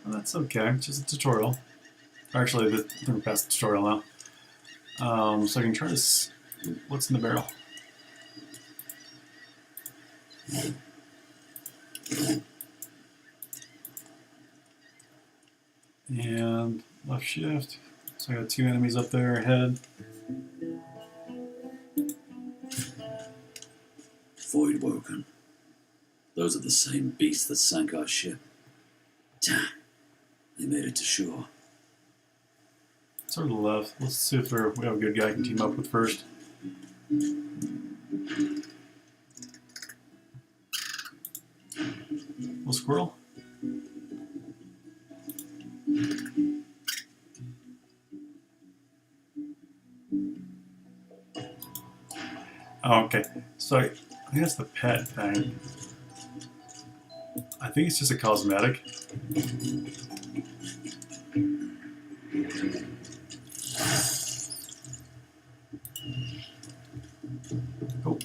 Well, that's okay, it's just a tutorial. Actually, I think we're past the tutorial now. So I can try to what's in the barrel. And left shift. So I got 2 enemies up there ahead. Void woken. Those are the same beasts that sank our ship. Damn. They made it to shore. Sort of left. Let's see if we have a good guy I can team up with first. Little squirrel. Oh, okay. So I think that's the pet thing. I think it's just a cosmetic. Oh.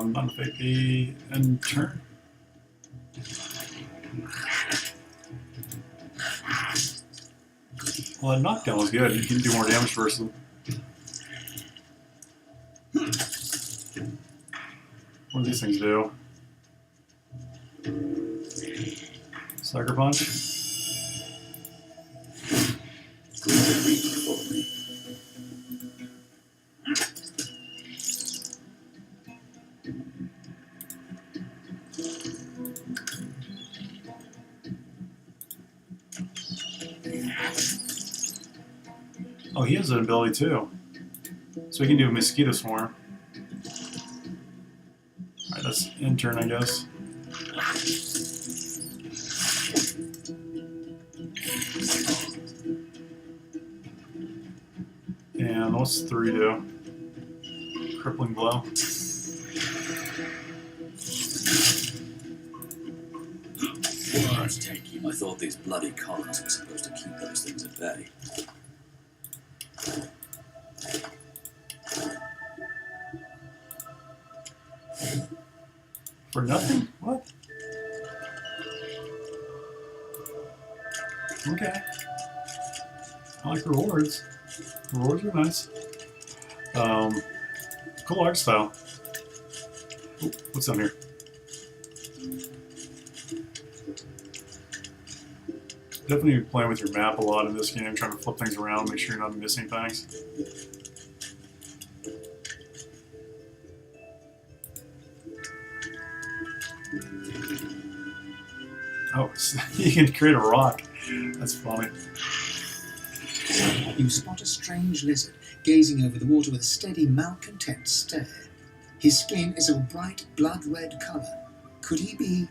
Not a fake B and turn. Well, that knockdown was good. You can do more damage versus them. What do these things do? Sucker punch? Oh, he has an ability too. So he can do a mosquito swarm. Alright, that's intern, I guess. And what's 3 do? Crippling blow. I thought these bloody collars were supposed to keep those things at bay. For nothing? What? Okay. I like rewards. Rewards are nice. Cool art style. Oh, what's down here? Definitely playing with your map a lot in this game, trying to flip things around, make sure you're not missing things. Oh, you can create a rock. That's funny. You spot a strange lizard gazing over the water with a steady, malcontent stare. His skin is of a bright, blood-red colour. Could he be...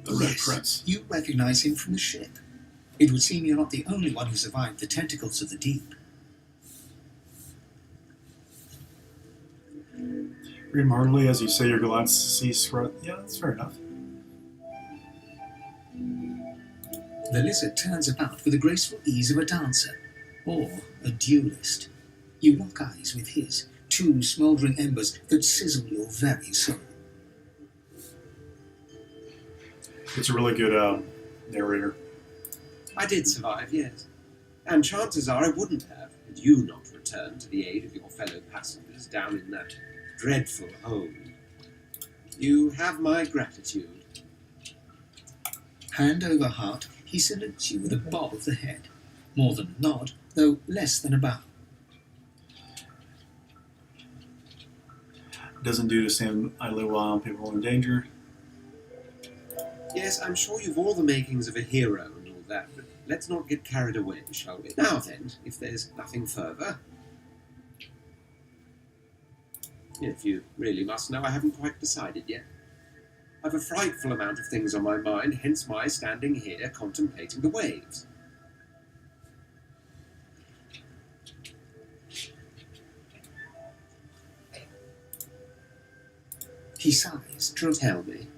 The Red Prince. You recognise him from the ship. It would seem you're not the only one who survived the tentacles of the deep. Read heartily as you say your glance cease. Yeah, that's fair enough. The lizard turns about with the graceful ease of a dancer, or a duelist. You lock eyes with his, two smouldering embers that sizzle your very soul. It's a really good narrator. I did survive, yes. And chances are I wouldn't have, had you not returned to the aid of your fellow passengers down in that dreadful hole. You have my gratitude. Hand over heart, he salutes you with a bob of the head. More than a nod, though less than a bow. Doesn't do to stand idly while people in danger. Yes, I'm sure you've all the makings of a hero and all that, but let's not get carried away, shall we? Now then, if there's nothing further. If you really must know, I haven't quite decided yet. I've a frightful amount of things on my mind, hence my standing here contemplating the waves. He sighs. Tell me,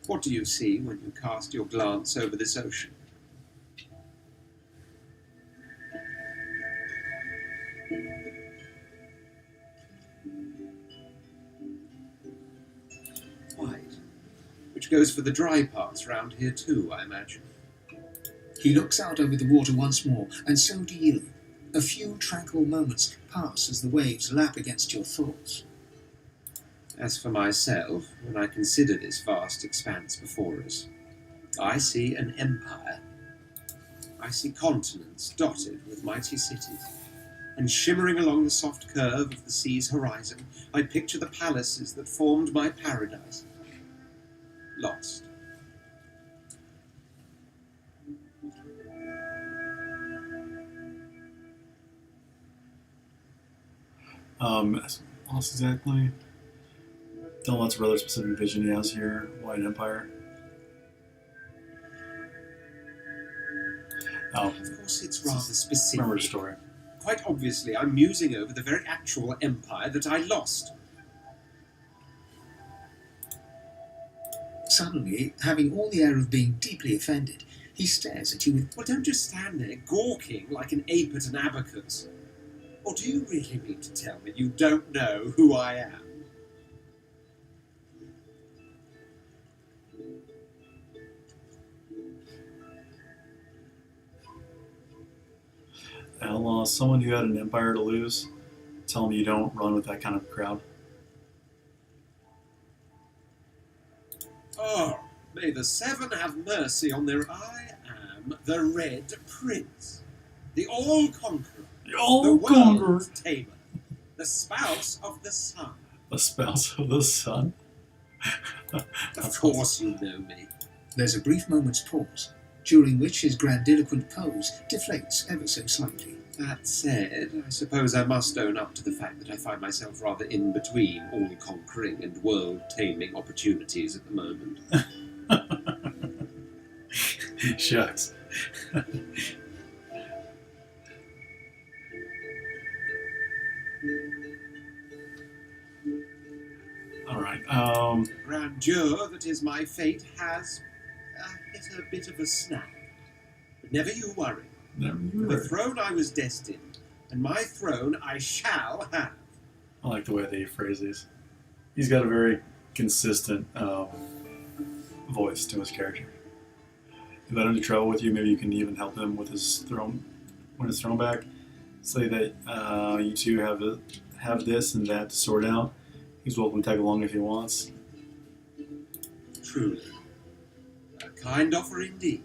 what do you see when you cast your glance over this ocean? White. Which goes for the dry parts round here too, I imagine. He looks out over the water once more, and so do you. A few tranquil moments pass as the waves lap against your thoughts. As for myself, when I consider this vast expanse before us, I see an empire. I see continents dotted with mighty cities, and shimmering along the soft curve of the sea's horizon, I picture the palaces that formed my paradise. Lost. Lost exactly. Tell lots of other specific vision he has here. White Empire. Oh, Of course, it's rather specific. remember the story. Quite obviously, I'm musing over the very actual empire that I lost. Suddenly, having all the air of being deeply offended, he stares at you with... Well, don't just stand there gawking like an ape at an abacus. Or do you really mean to tell me you don't know who I am? Outlaw, someone who had an empire to lose. Tell him you don't run with that kind of crowd. Oh, may the seven have mercy on their I am the Red Prince, the All-Conqueror, The All-Conqueror. world's tamer, the spouse of the sun. The spouse of the sun? Of course you know me. There's a brief moment's pause, during which his grandiloquent pose deflates ever so slightly. That said, I suppose I must own up to the fact that I find myself rather in between all-conquering and world-taming opportunities at the moment. Shucks. Alright, Grandeur that is my fate has hit a bit of a snag. But never you worry. Never you For the worry. throne I was destined, and my throne I shall have. I like the way they phrase these. He's got a very consistent voice to his character. If I don't do trouble with you, maybe you can even help him with his throne, win his throne back. Say that you two have this and that to sort out. He's welcome to tag along if he wants. Truly. A kind offer indeed.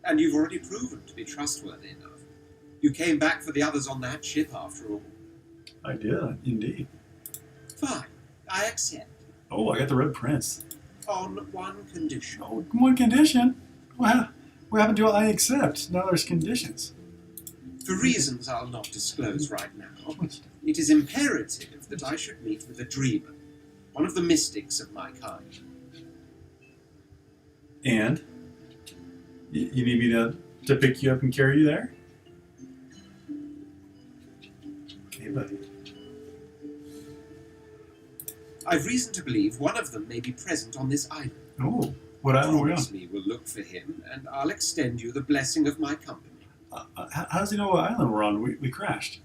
And you've already proven to be trustworthy enough. You came back for the others on that ship after all. I did, indeed. Fine. I accept. Oh, I got the Red Prince. On one condition. Oh, one condition? What happened to I accept? Now there's conditions. For reasons I'll not disclose right now, it is imperative that I should meet with a dreamer, one of the mystics of my kind. And? You need me to pick you up and carry you there? Okay, buddy. I've reason to believe one of them may be present on this island. Oh, what island are we on? Promise me we'll look for him, and I'll extend you the blessing of my company. How does he know what island we're on? We crashed.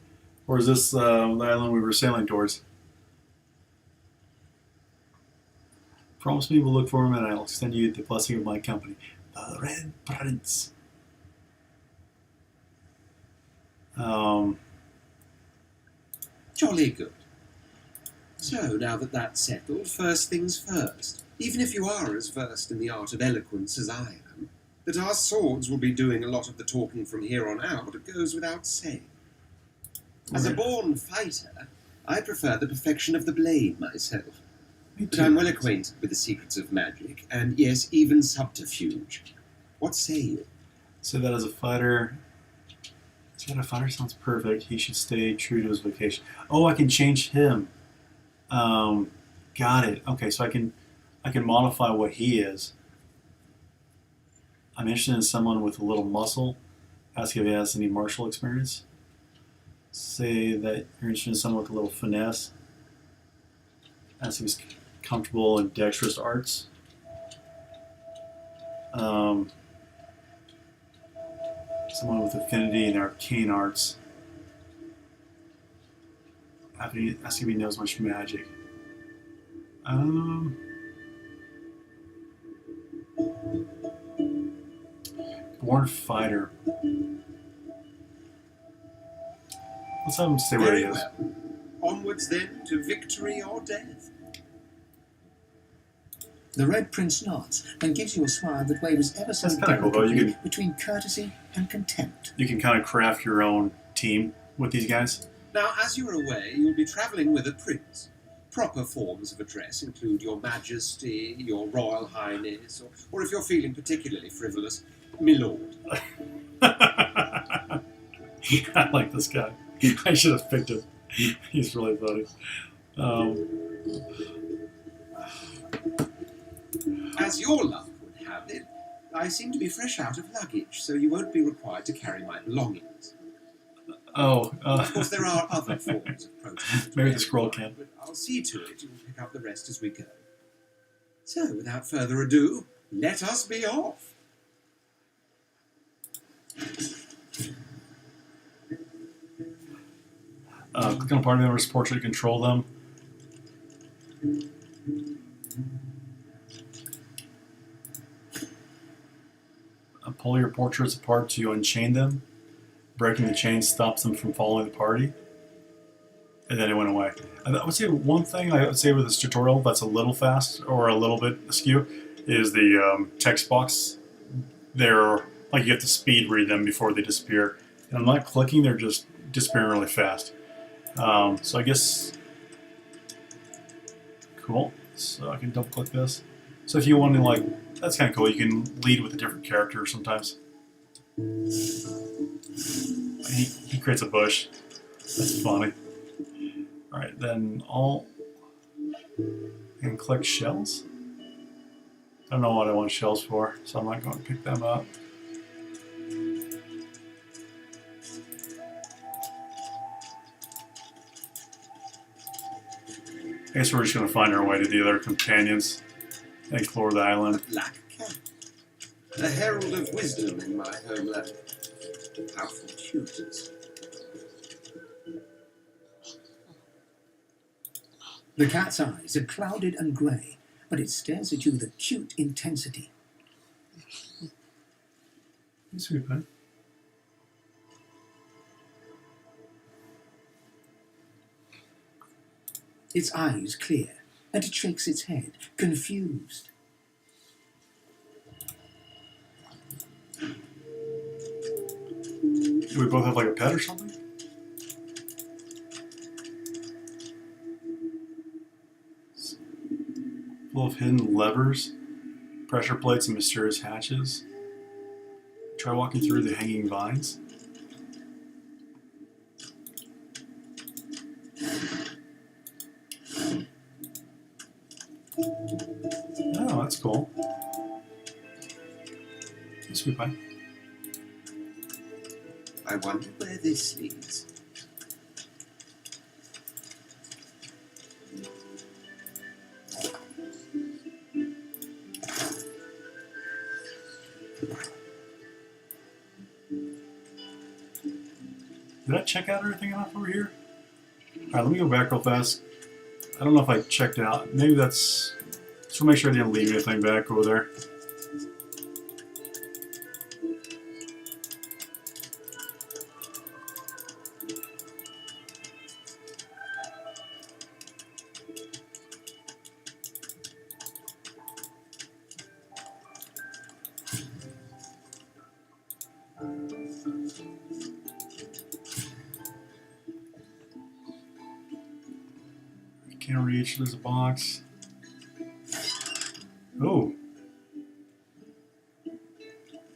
Or is this the island we were sailing towards? Promise me we'll look for him and I'll extend you the blessing of my company. The Red Prince. Jolly good. So, now that that's settled, first things first. Even if you are as versed in the art of eloquence as I am, that our swords will be doing a lot of the talking from here on out, it goes without saying. As a born fighter, I prefer the perfection of the blade myself. But I'm well acquainted with the secrets of magic, and yes, even subterfuge. What say you? So that as a fighter... So that a fighter sounds perfect. He should stay true to his vocation. Oh, I can change him. Got it. Okay, so I can modify what he is. I'm interested in someone with a little muscle. Ask if he has any martial experience. Say that you're interested in someone with a little finesse. Ask if he's comfortable in dexterous arts. Someone with affinity in arcane arts. Ask if he knows much magic. Born fighter. Let's have him stay where he Very is. well. Onwards then to victory or death. The Red Prince nods and gives you a smile that wavers ever so That's kinda cool, though. You delicately can- between courtesy and contempt. You can kind of craft your own team with these guys. Now, as you're away, you'll be travelling with a prince. Proper forms of address include Your Majesty, Your Royal Highness, or if you're feeling particularly frivolous, My Lord. I like this guy. I should have picked him. He's really funny. As your luck would have it, I seem to be fresh out of luggage, so you won't be required to carry my belongings. Of course, there are other forms of protest. Maybe the scroll can. But I'll see to it you'll pick up the rest as we go. So, without further ado, let us be off. Click on party members' portrait to control them. Pull your portraits apart to unchain them. Breaking the chain stops them from following the party. And then it went away. I would say one thing I would say with this tutorial that's a little fast or a little bit askew is the text box. They're like you have to speed read them before they disappear. And I'm not clicking; they're just disappearing really fast. So I guess cool. So I can double click this. So if you want to that's kind of cool. You can lead with a different character sometimes. He creates a bush. That's funny. All right, then and click shells. I don't know what I want shells for, so I'm not going to pick them up. I guess we're just going to find our way to the other companions and explore the island. Black cat. A herald of wisdom in my homeland. Powerful tutors. The cat's eyes are clouded and grey, but it stares at you with acute intensity. You sweet pet. Its eyes clear, and it shakes its head, confused. Do we both have like a pet or something? Full of hidden levers, pressure plates, and mysterious hatches. Try walking through the hanging vines. Oh, that's cool. Sweet pie. I wonder where this leads. Did I check out everything enough over here? Alright, let me go back real fast. I don't know if I checked out. Maybe that's... Just to make sure I didn't leave anything back over there. Can't reach, there's a box. Oh.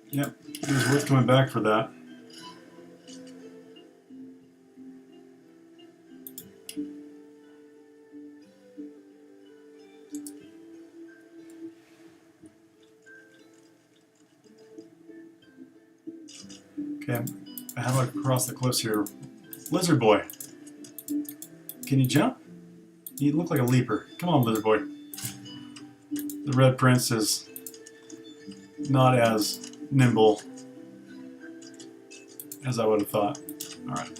Yep, it was worth coming back for that. Okay, how about across the cliffs here? Lizard boy. Can you jump? You look like a leaper. Come on, lizard boy. The Red Prince is not as nimble as I would have thought. Alright.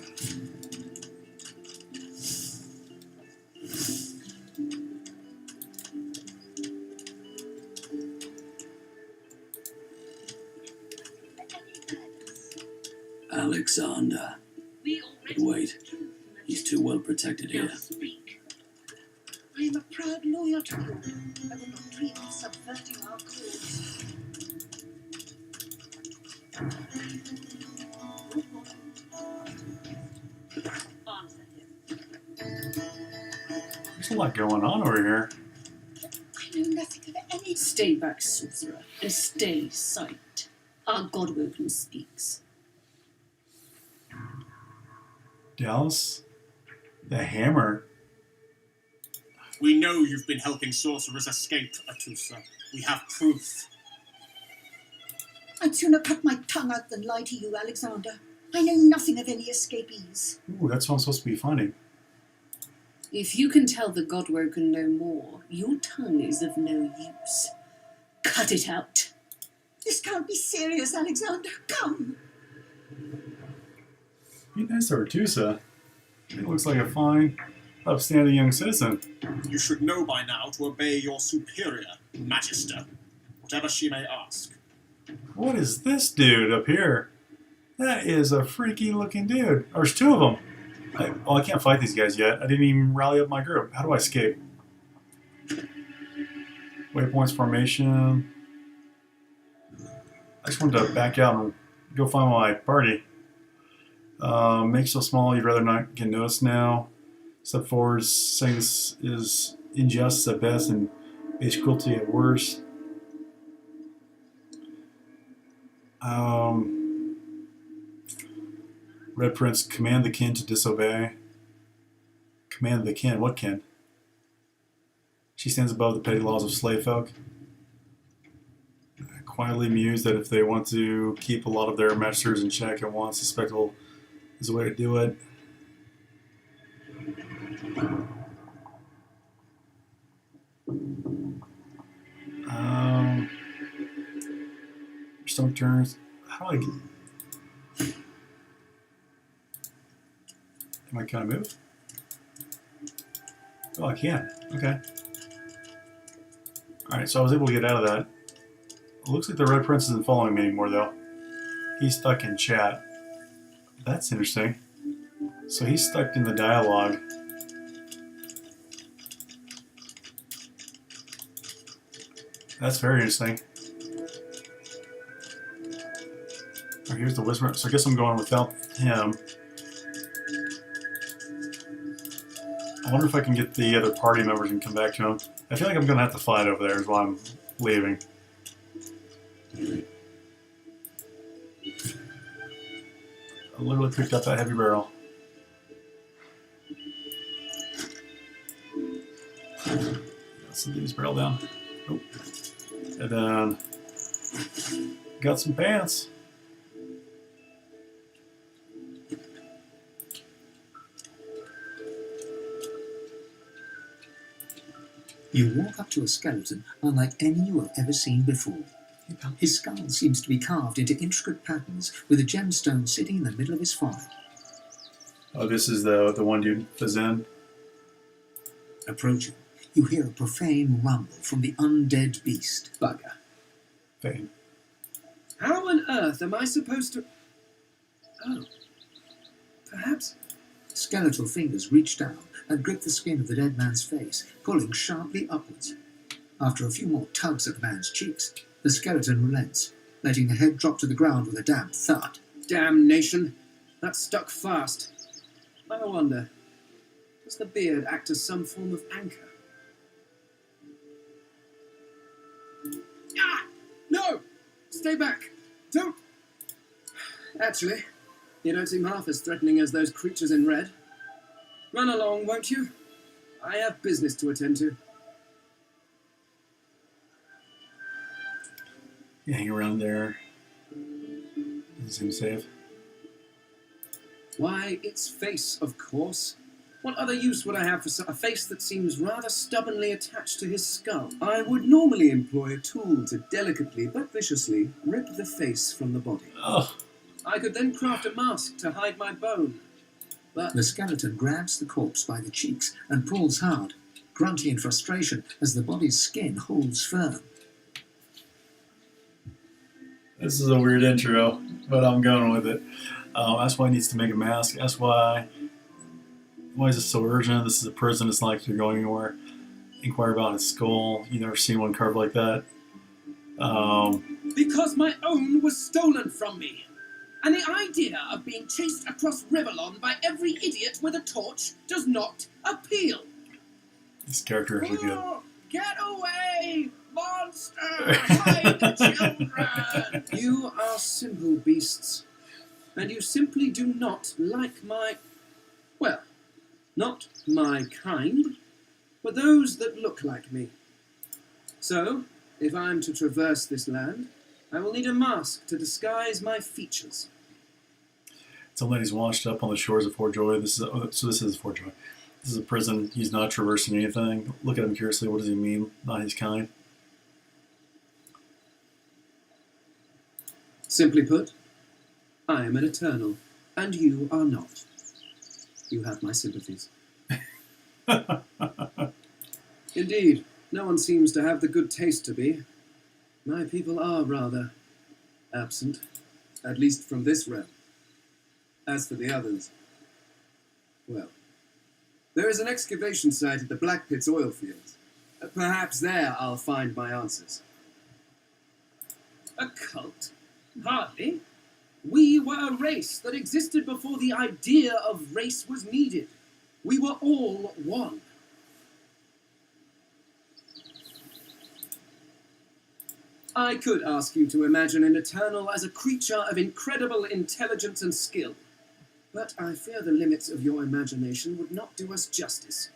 Alexander. Wait, he's too well protected here. I am a proud lawyer to you. I will not dream of subverting our cause. There's a lot going on over here. I know nothing of any... Stay back, sorcerer, and stay silent. Our Godwoken speaks. Dallas? The hammer? We know you've been helping sorcerers escape, Atusa. We have proof. I'd sooner cut my tongue out than lie to you, Alexander. I know nothing of any escapees. Ooh, that's what I'm supposed to be finding. If you can tell the Godwoken no more, your tongue is of no use. Cut it out. This can't be serious, Alexander. Come. Be nice to Artusa. He looks like a fine, upstanding young citizen. You should know by now to obey your superior, Magister, whatever she may ask. What is this dude up here? That is a freaky looking dude. There's two of them. I can't fight these guys yet. I didn't even rally up my group. How do I escape? Waypoints formation. I just wanted to back out and go find my party. Make so small you'd rather not get noticed now. Step forward, saying this is injustice at best and base cruelty at worst. Red Prince, command the kin to disobey. Command the kin. What kin? She stands above the petty laws of slave folk. I quietly muse that if they want to keep a lot of their masters in check at once, the spectacle is a way to do it. stomach turns. How do I get... Can I kind of move? Oh, I can. Okay. Alright, so I was able to get out of that. It looks like the Red Prince isn't following me anymore, though. He's stuck in chat. That's interesting. So he's stuck in the dialogue. That's very interesting. Oh, here's the Whisperer. So I guess I'm going without him. I wonder if I can get the other party members and come back to him. I feel like I'm going to have to fight over there is why I'm leaving. I literally picked up that heavy barrel. Let's leave this barrel down. Oh. And then got some pants. You walk up to a skeleton unlike any you have ever seen before. His skull seems to be carved into intricate patterns, with a gemstone sitting in the middle of his forehead. Oh, this is the one dude, the Zen. Approaching, you hear a profane rumble from the undead beast. Bugger. Fane. How on earth am I supposed to... Oh. Perhaps... Skeletal fingers reach down and grip the skin of the dead man's face, pulling sharply upwards. After a few more tugs at the man's cheeks, the skeleton relents, letting the head drop to the ground with a damp thud. Damnation! That stuck fast. I wonder, does the beard act as some form of anchor? Ah! No! Stay back! Don't... Actually, you don't seem half as threatening as those creatures in red. Run along, won't you? I have business to attend to. You hang around there. Doesn't seem safe. Why, its face, of course. What other use would I have for a face that seems rather stubbornly attached to his skull? I would normally employ a tool to delicately but viciously rip the face from the body. Oh. I could then craft a mask to hide my bone. But the skeleton grabs the corpse by the cheeks and pulls hard, grunting in frustration as the body's skin holds firm. This is a weird intro, but I'm going with it. That's why he needs to make a mask. That's why is it so urgent? This is a prison. It's not like you're going anywhere. Inquire about his skull. You never seen one carved like that. Because my own was stolen from me. And the idea of being chased across Rivellon by every idiot with a torch does not appeal. These characters are good. Get away! Monster! Hide the children! You are simple beasts. And you simply do not like my... Well, not my kind, but those that look like me. So, if I'm to traverse this land, I will need a mask to disguise my features. Some lady's washed up on the shores of Fort Joy. This is Fort Joy. This is a prison. He's not traversing anything. Look at him curiously. What does he mean? Not his kind. Simply put, I am an eternal, and you are not. You have my sympathies. Indeed, no one seems to have the good taste to be. My people are rather absent, at least from this realm. As for the others, well, there is an excavation site at the Black Pit's oil fields. Perhaps there I'll find my answers. A cult? Hardly. We were a race that existed before the idea of race was needed. We were all one. I could ask you to imagine an Eternal as a creature of incredible intelligence and skill, but I fear the limits of your imagination would not do us justice.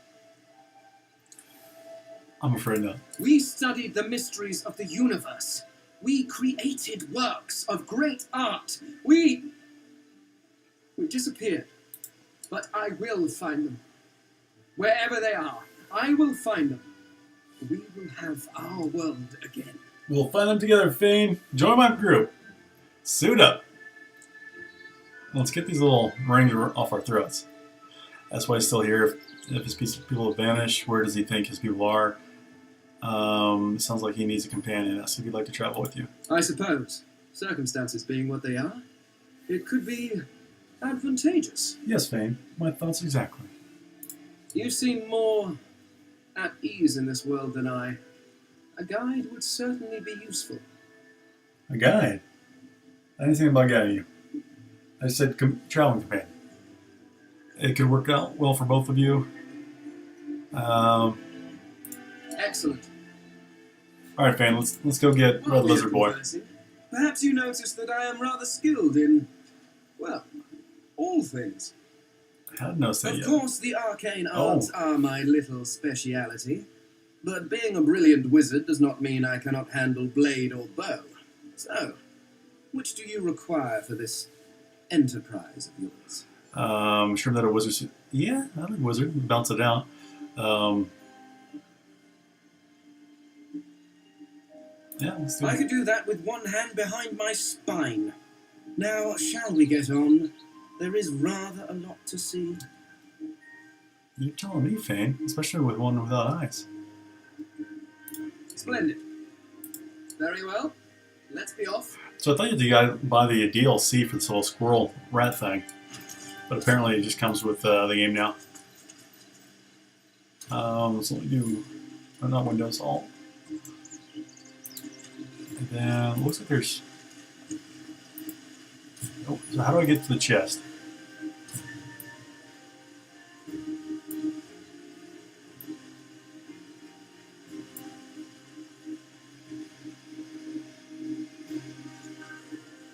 I'm afraid not. We studied the mysteries of the universe. We created works of great art. We disappeared. But I will find them. Wherever they are, I will find them. We will have our world again. We'll find them together, Fane. Join my group. Suit up. Let's get these little rings off our throats. That's why he's still here. If his people have vanished, where does he think his people are? Sounds like he needs a companion. Ask if he'd like to travel with you. I suppose, circumstances being what they are, it could be advantageous. Yes, Fane. My thoughts exactly. You seem more at ease in this world than I. A guide would certainly be useful. A guide? I didn't think about guiding you. I said traveling companion. It could work out well for both of you. Excellent. All right, Fane. Let's go get Red Lizard Boy. Perhaps you noticed that I am rather skilled in, well, all things. I hadn't noticed that Of yet. course, the arcane arts are my little speciality, but being a brilliant wizard does not mean I cannot handle blade or bow. So, which do you require for this enterprise of yours? Sure that a wizard. Yeah, I like wizard. Bounce it out. Yeah, let's do it. I could do that with one hand behind my spine. Now, shall we get on? There is rather a lot to see. You're telling me, Fane, especially with one without eyes. Splendid. Very well. Let's be off. So I thought you had to buy the DLC for this little squirrel rat thing, but apparently it just comes with the game now. So let me do, not Windows, Alt. And then, looks like there's, oh, so how do I get to the chest?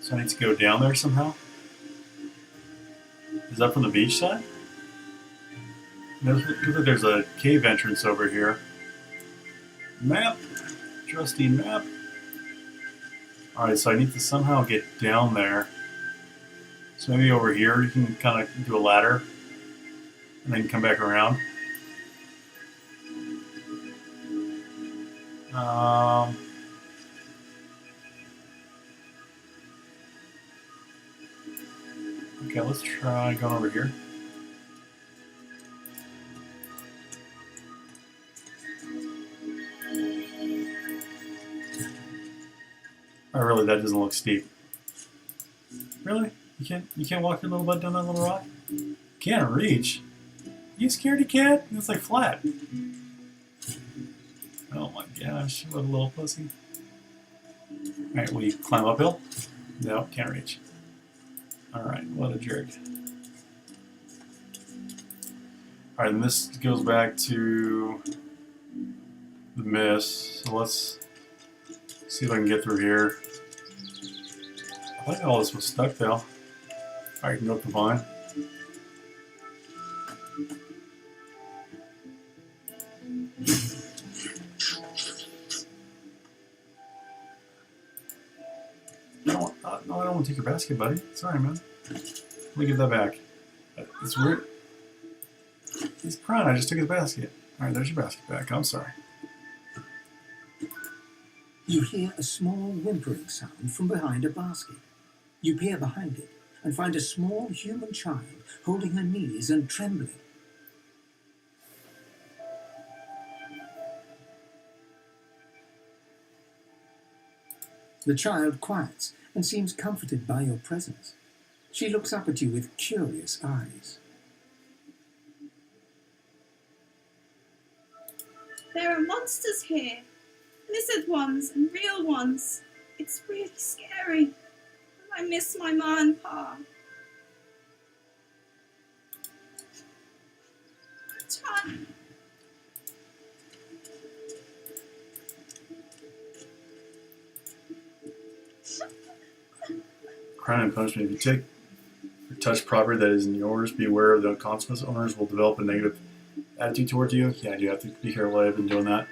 So I need to go down there somehow? Is that from the beach side? Looks like there's a cave entrance over here. Map! Trusty map. Alright, so I need to somehow get down there. So maybe over here you can kind of do a ladder and then come back around. Okay, let's try going over here. Oh, really? That doesn't look steep. Really? You can't walk your little butt down that little rock? Can't reach. You scaredy cat? It's like flat. Oh my gosh, what a little pussy. Alright, will you climb uphill? No, can't reach. Alright, what a jerk. Alright, and this goes back to the mist. So let's see if I can get through here. I think all this was stuck though. Alright, can go up the vine. No, I don't want to take your basket, buddy. Sorry, man. Let me give that back. It's weird. He's crying. I just took his basket. Alright, there's your basket back. I'm sorry. You hear a small whimpering sound from behind a basket. You peer behind it and find a small human child holding her knees and trembling. The child quiets and seems comforted by your presence. She looks up at you with curious eyes. There are monsters here. Lizard ones and real ones. It's really scary. I miss my ma and pa. John. Crime and punishment. If you take or touch property that isn't yours, be aware of the consequence. Owners will develop a negative attitude towards you. Yeah, you have to be careful. I've been doing that.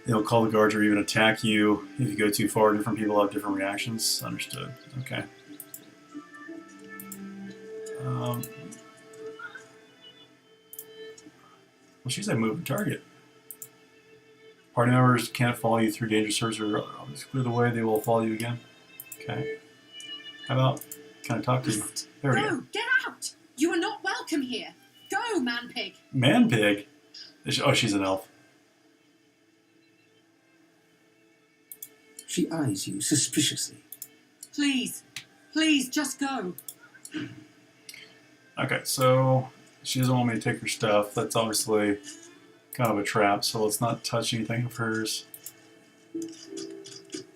They'll call the guards or even attack you if you go too far. Different people have different reactions. Understood. Okay. Well, she's a moving target. Party members can't follow you through dangerous zones or always clear the way. They will follow you again. Okay. How about, can I talk to you? There we go. No, get out! You are not welcome here. Go, man-pig. Man-pig? Oh, she's an elf. She eyes you suspiciously. Please, please, just go. Okay, so she doesn't want me to take her stuff. That's obviously kind of a trap, so let's not touch anything of hers.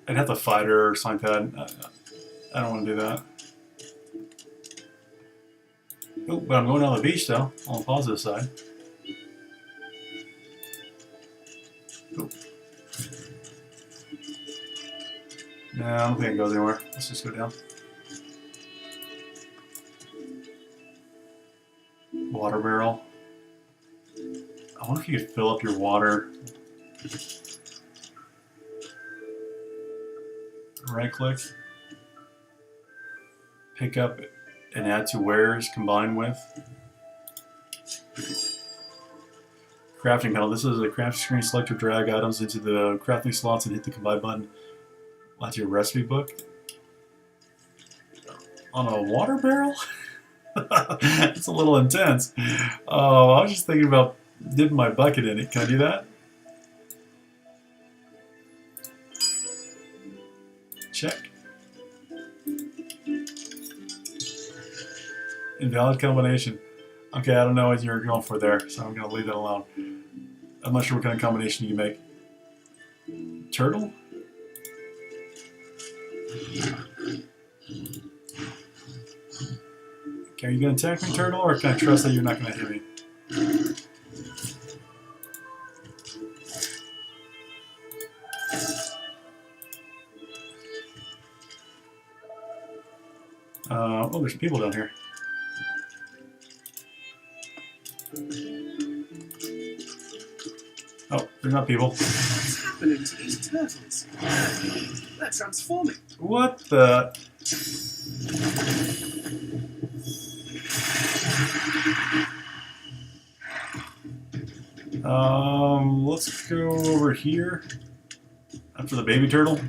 I'd have to fight her or something like that. I don't want to do that. Oh, but I'm going down the beach though, on the positive side. Oh. No, I don't think it goes anywhere. Let's just go down. Water barrel. I wonder if you could fill up your water. Right click. Pick up and add to wares combined with. Crafting panel. This is a crafting screen. Select or drag items into the crafting slots and hit the combine button. That's your recipe book. On a water barrel? It's a little intense. Oh, I was just thinking about dipping my bucket in it. Can I do that? Check. Invalid combination. Okay, I don't know what you're going for there, so I'm going to leave that alone. I'm not sure what kind of combination you make. Turtle? Okay, are you going to attack me, turtle, or can I trust that you're not going to hit me? Oh, there's people down here. Oh, they're not people. What's happening to these turtles? They're transforming. What the? Let's go over here. After the baby turtle.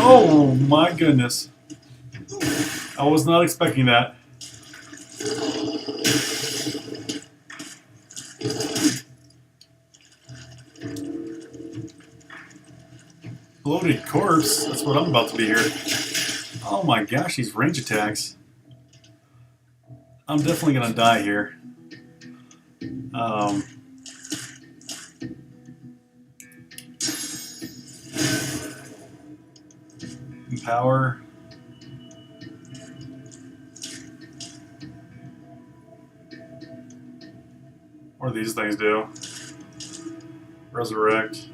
Oh my goodness. I was not expecting that. Bloated corpse? That's what I'm about to be here. Oh my gosh, these range attacks. I'm definitely gonna die here. Empower. What do these things do? Resurrect.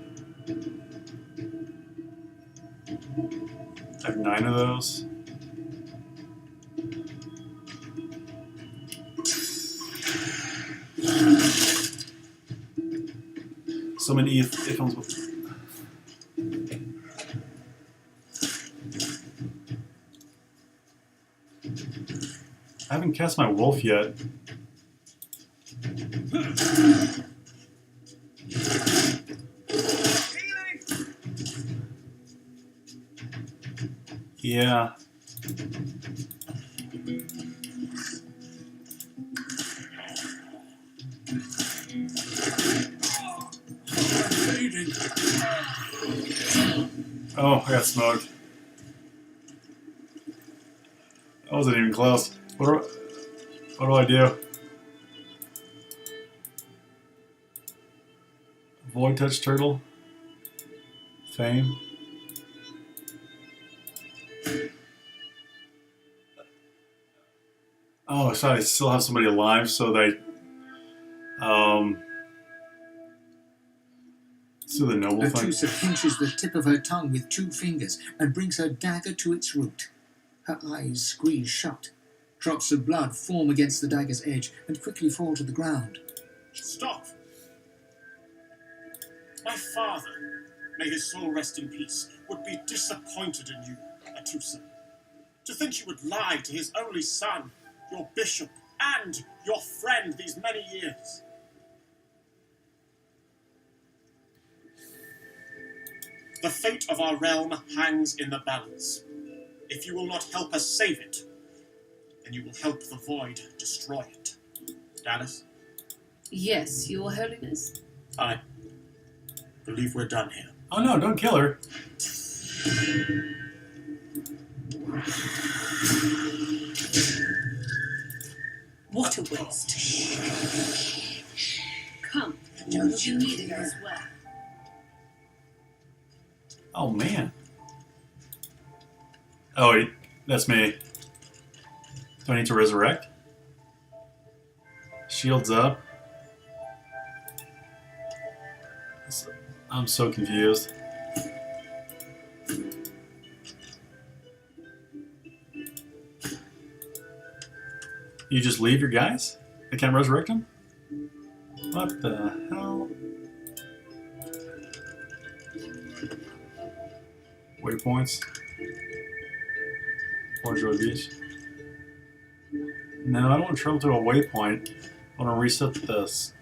I have 9 of those. So many if comes with. I haven't cast my wolf yet. Yeah. Oh, I got smoked. That wasn't even close. What do I do? Void touch turtle. Fame. Oh, so I still have somebody alive, so they so the noble thing. Atusa pinches the tip of her tongue with 2 fingers and brings her dagger to its root. Her eyes squeeze shut. Drops of blood form against the dagger's edge and quickly fall to the ground. Stop! My father, may his soul rest in peace, would be disappointed in you, Atusa. To think you would lie to his only son, your bishop and your friend these many years. The fate of our realm hangs in the balance. If you will not help us save it, then you will help the Void destroy it. Dallas? Yes, Your Holiness. I believe we're done here. Oh no, don't kill her. What a waste. Come, you need it as well. Oh man. Oh, wait, that's me. Do I need to resurrect? Shields up. I'm so confused. You just leave your guys? I can't resurrect them? What the hell? Waypoints. Portugal Beach. No, I don't want to travel to a waypoint. I want to reset this.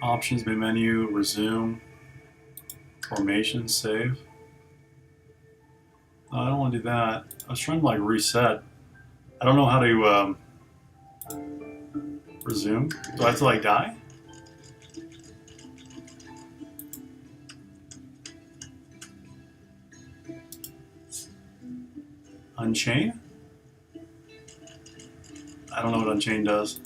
Options, main menu, resume, formation, save. No, I don't want to do that. I was trying to like reset. I don't know how to resume. Do I have to like die? Unchain? I don't know what Unchain does.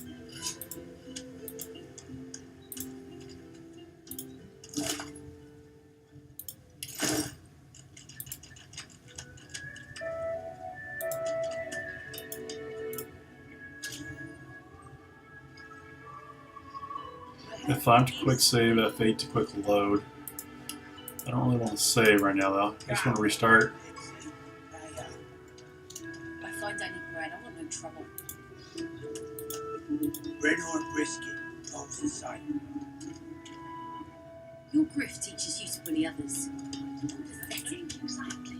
F5 to quick save, F8 to quick load. I don't really want to save right now though. I just want to restart. I find any bread, I want no trouble. Bread or brisket, both the same. Your grift teaches you to bully others. Pathetic, exactly.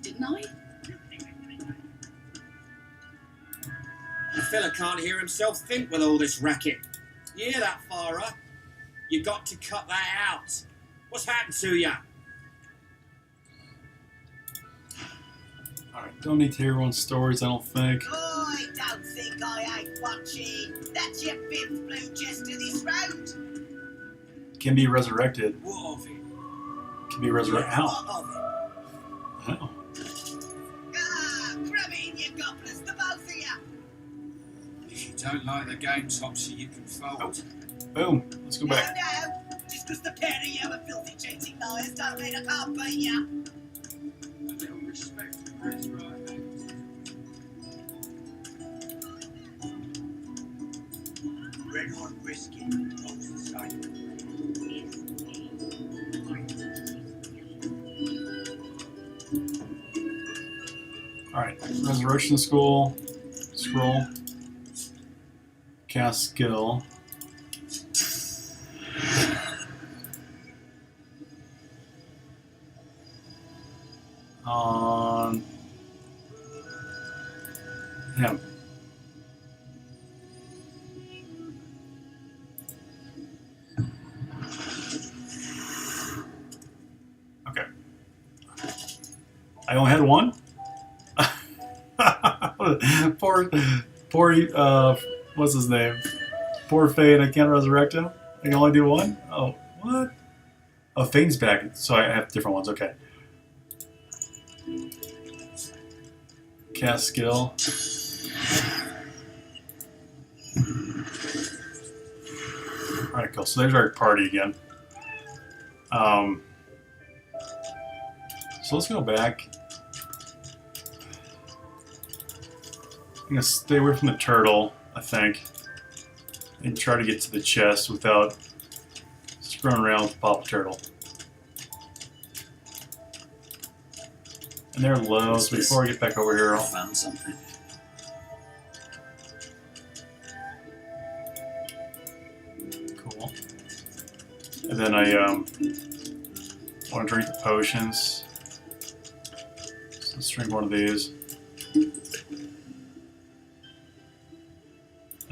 Didn't I? The fella can't hear himself think with all this racket. You hear that, Farah? You got to cut that out. What's happened to you? Alright, don't need to hear everyone's stories, I don't think. I don't think I ain't watching. That's your fifth blue chest to this road. Can be resurrected. What of it? Can be resurrected. How? What of it? How? Ah, grab it in, you gobblers, the both of you. If you don't like the game, Topsy, you can fold. Boom. Let's go back. No, just because the pair of you are filthy cheating liars don't mean I can't beat you. A little respect for Chris, right? Red hot brisket, both the same. Alright, Resurrection School. Scroll. Cast skill. On him. Okay. I only had one? poor, what's his name? Poor Faye, and I can't resurrect him? I can only do one? Oh, what? Oh, Fane's back, so I have different ones, okay. Cast skill. Alright, cool. So there's our party again. So let's go back. I'm gonna stay away from the turtle, I think, and try to get to the chest without screwing around with the pop turtle. And they're low, so before I get back over here, I found something. Cool. And then I want to drink the potions. So let's drink one of these.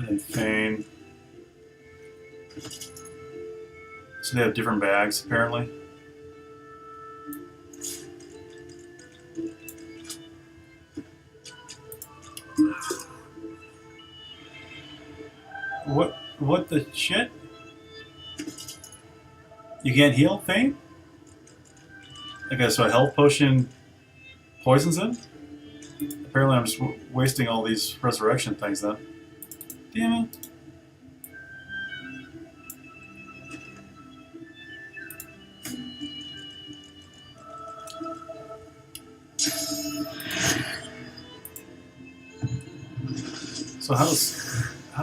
And Fane. So they have different bags, apparently. What the shit? You can't heal Fane? Okay, so a health potion poisons him? Apparently I'm just wasting all these resurrection things then. Damn it. So how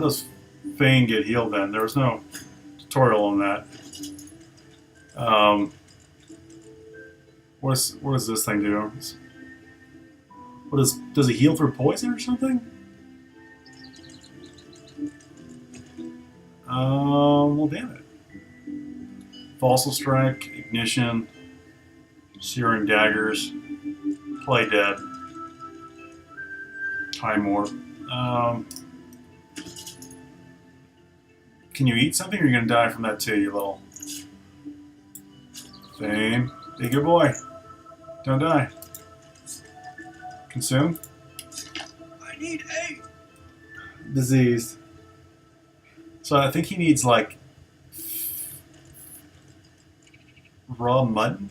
does Fane get healed then? There was no tutorial on that. What does this thing do? Does it heal through poison or something? Well, damn it. Fossil Strike, Ignition, Searing Daggers, Play Dead, Time Warp. Can you eat something or are you going to die from that too, you little Fane? Be a good boy. Don't die. Consume. I need aid. Diseased. So I think he needs like raw mutton.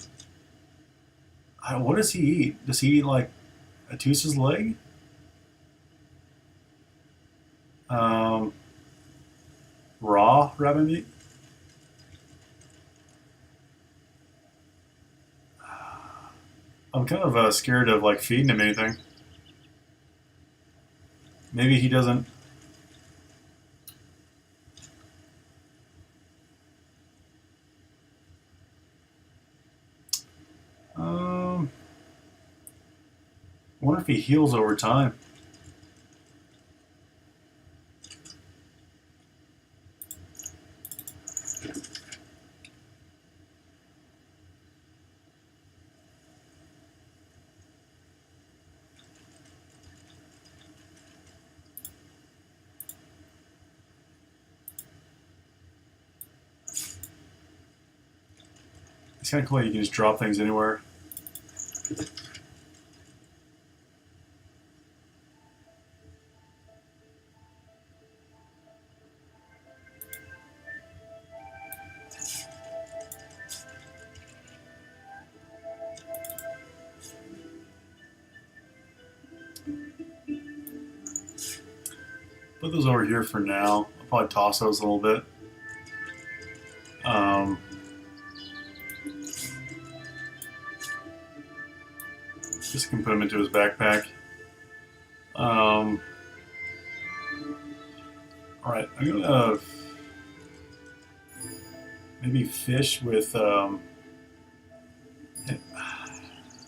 What does he eat? Does he eat like Atusa's leg? Raw rabbit meat? I'm kind of scared of like feeding him anything. Maybe he doesn't. I wonder if he heals over time. It's kind of cool. You can just drop things anywhere. Put those over here for now. I'll probably toss those a little bit. Just can put them into his backpack. All right, I'm gonna maybe fish with. I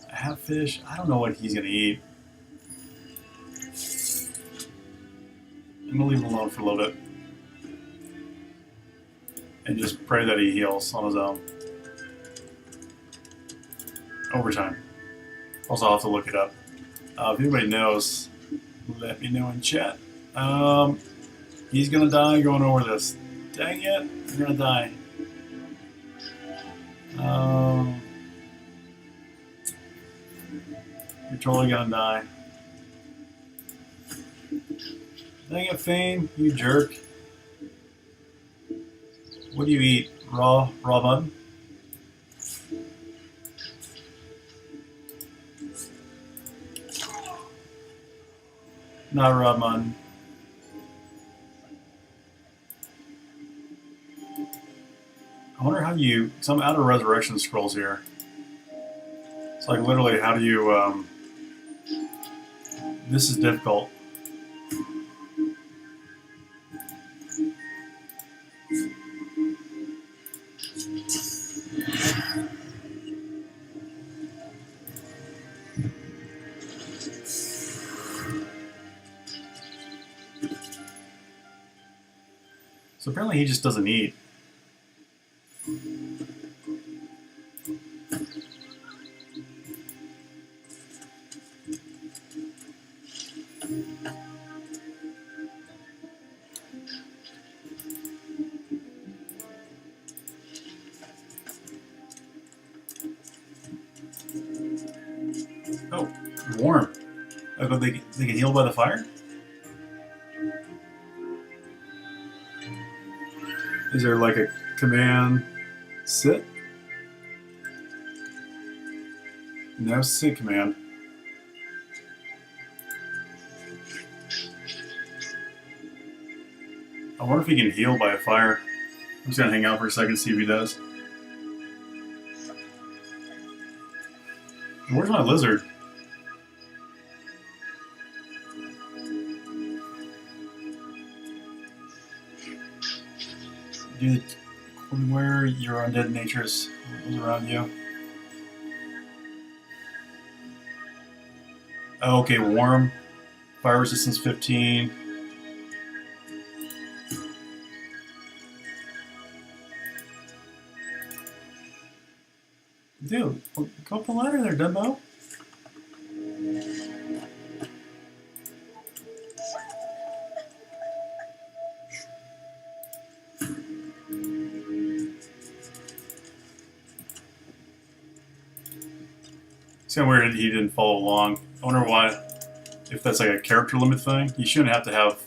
have fish. I don't know what he's gonna eat. I'm gonna leave him alone for a little bit and just pray that he heals on his own over time. Also, I'll have to look it up. If anybody knows, let me know in chat. He's gonna die going over this. Dang it, he's gonna die. You're totally gonna die. Dang it, Fane, you jerk. What do you eat? Raw mutton? Not raw mutton. I wonder how you... So I'm out of resurrection scrolls here. It's like literally how do you... This is difficult. So apparently he just doesn't eat. warm. Oh, they can heal by the fire? Is there like a command sit? No sit command. I wonder if he can heal by a fire. I'm just gonna hang out for a second, see if he does. Where's my lizard? Dude, where your undead nature is around you. Oh, okay, warm. Fire resistance 15. Dude, go up the ladder there, Dumbo. It's kind of weird he didn't follow along. I wonder why, if that's like a character limit thing. You shouldn't have to have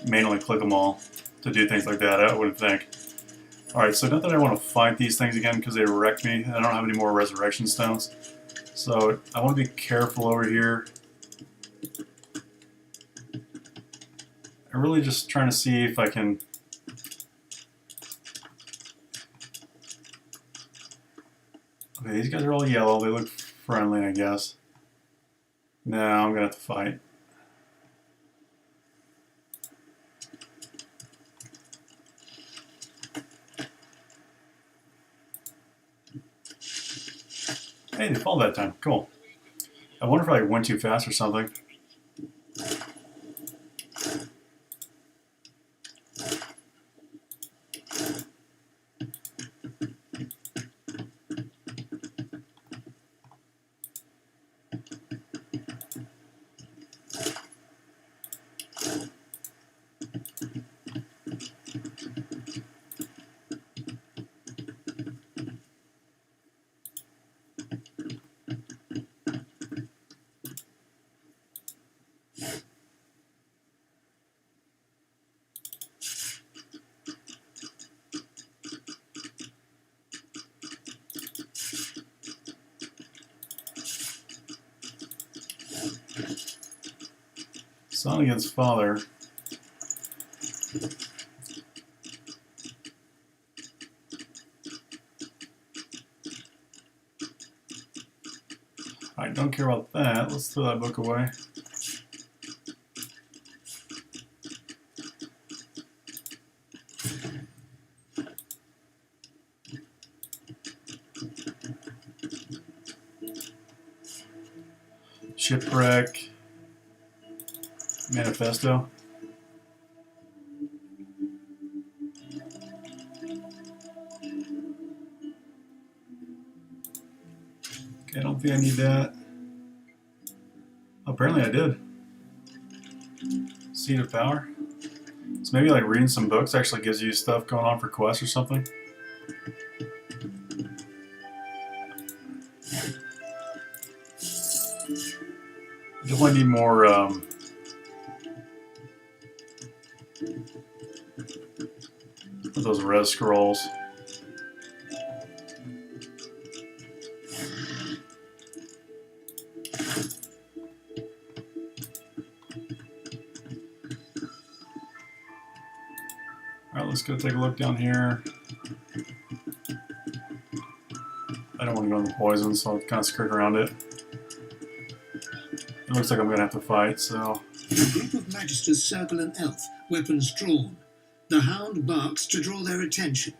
manually click them all to do things like that, I wouldn't think. Alright, so not that I want to fight these things again because they wrecked me, and I don't have any more resurrection stones. So I want to be careful over here. I'm really just trying to see if I can... Okay, these guys are all yellow. They look friendly, I guess. No, I'm going to have to fight. Hey, they fall that time. Cool. I wonder if I went too fast or something. Son against father. I don't care about that. Let's throw that book away. Shipwreck. Manifesto. Okay, I don't think I need that. Apparently I did. Seed of Power. So maybe like reading some books actually gives you stuff going on for quests or something. Definitely need more of those res scrolls. Alright, let's go take a look down here. I don't want to go in the poison, so I'll kind of skirt around it. It looks like I'm going to have to fight, so... A group of magisters circle an elf, weapons drawn. The hound barks to draw their attention.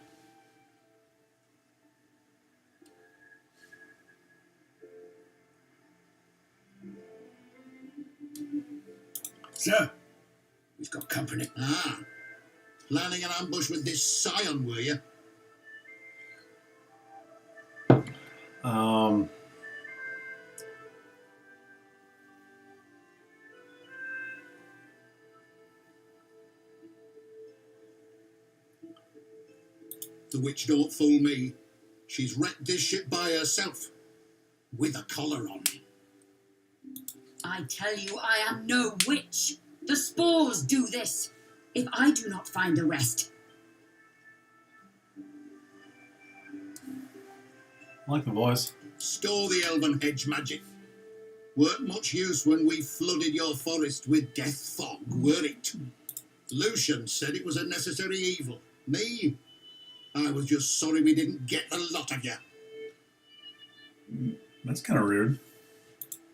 Sir, we've got company. Ah, planning an ambush with this scion, were you? The witch don't fool me. She's wrecked this ship by herself, with a collar on. I tell you, I am no witch. The spores do this. If I do not find a rest. I like the voice. Store the elven hedge magic. Weren't much use when we flooded your forest with death fog, were it? Lucian said it was a necessary evil. Me? I was just sorry we didn't get the lot of you. That's kind of rude.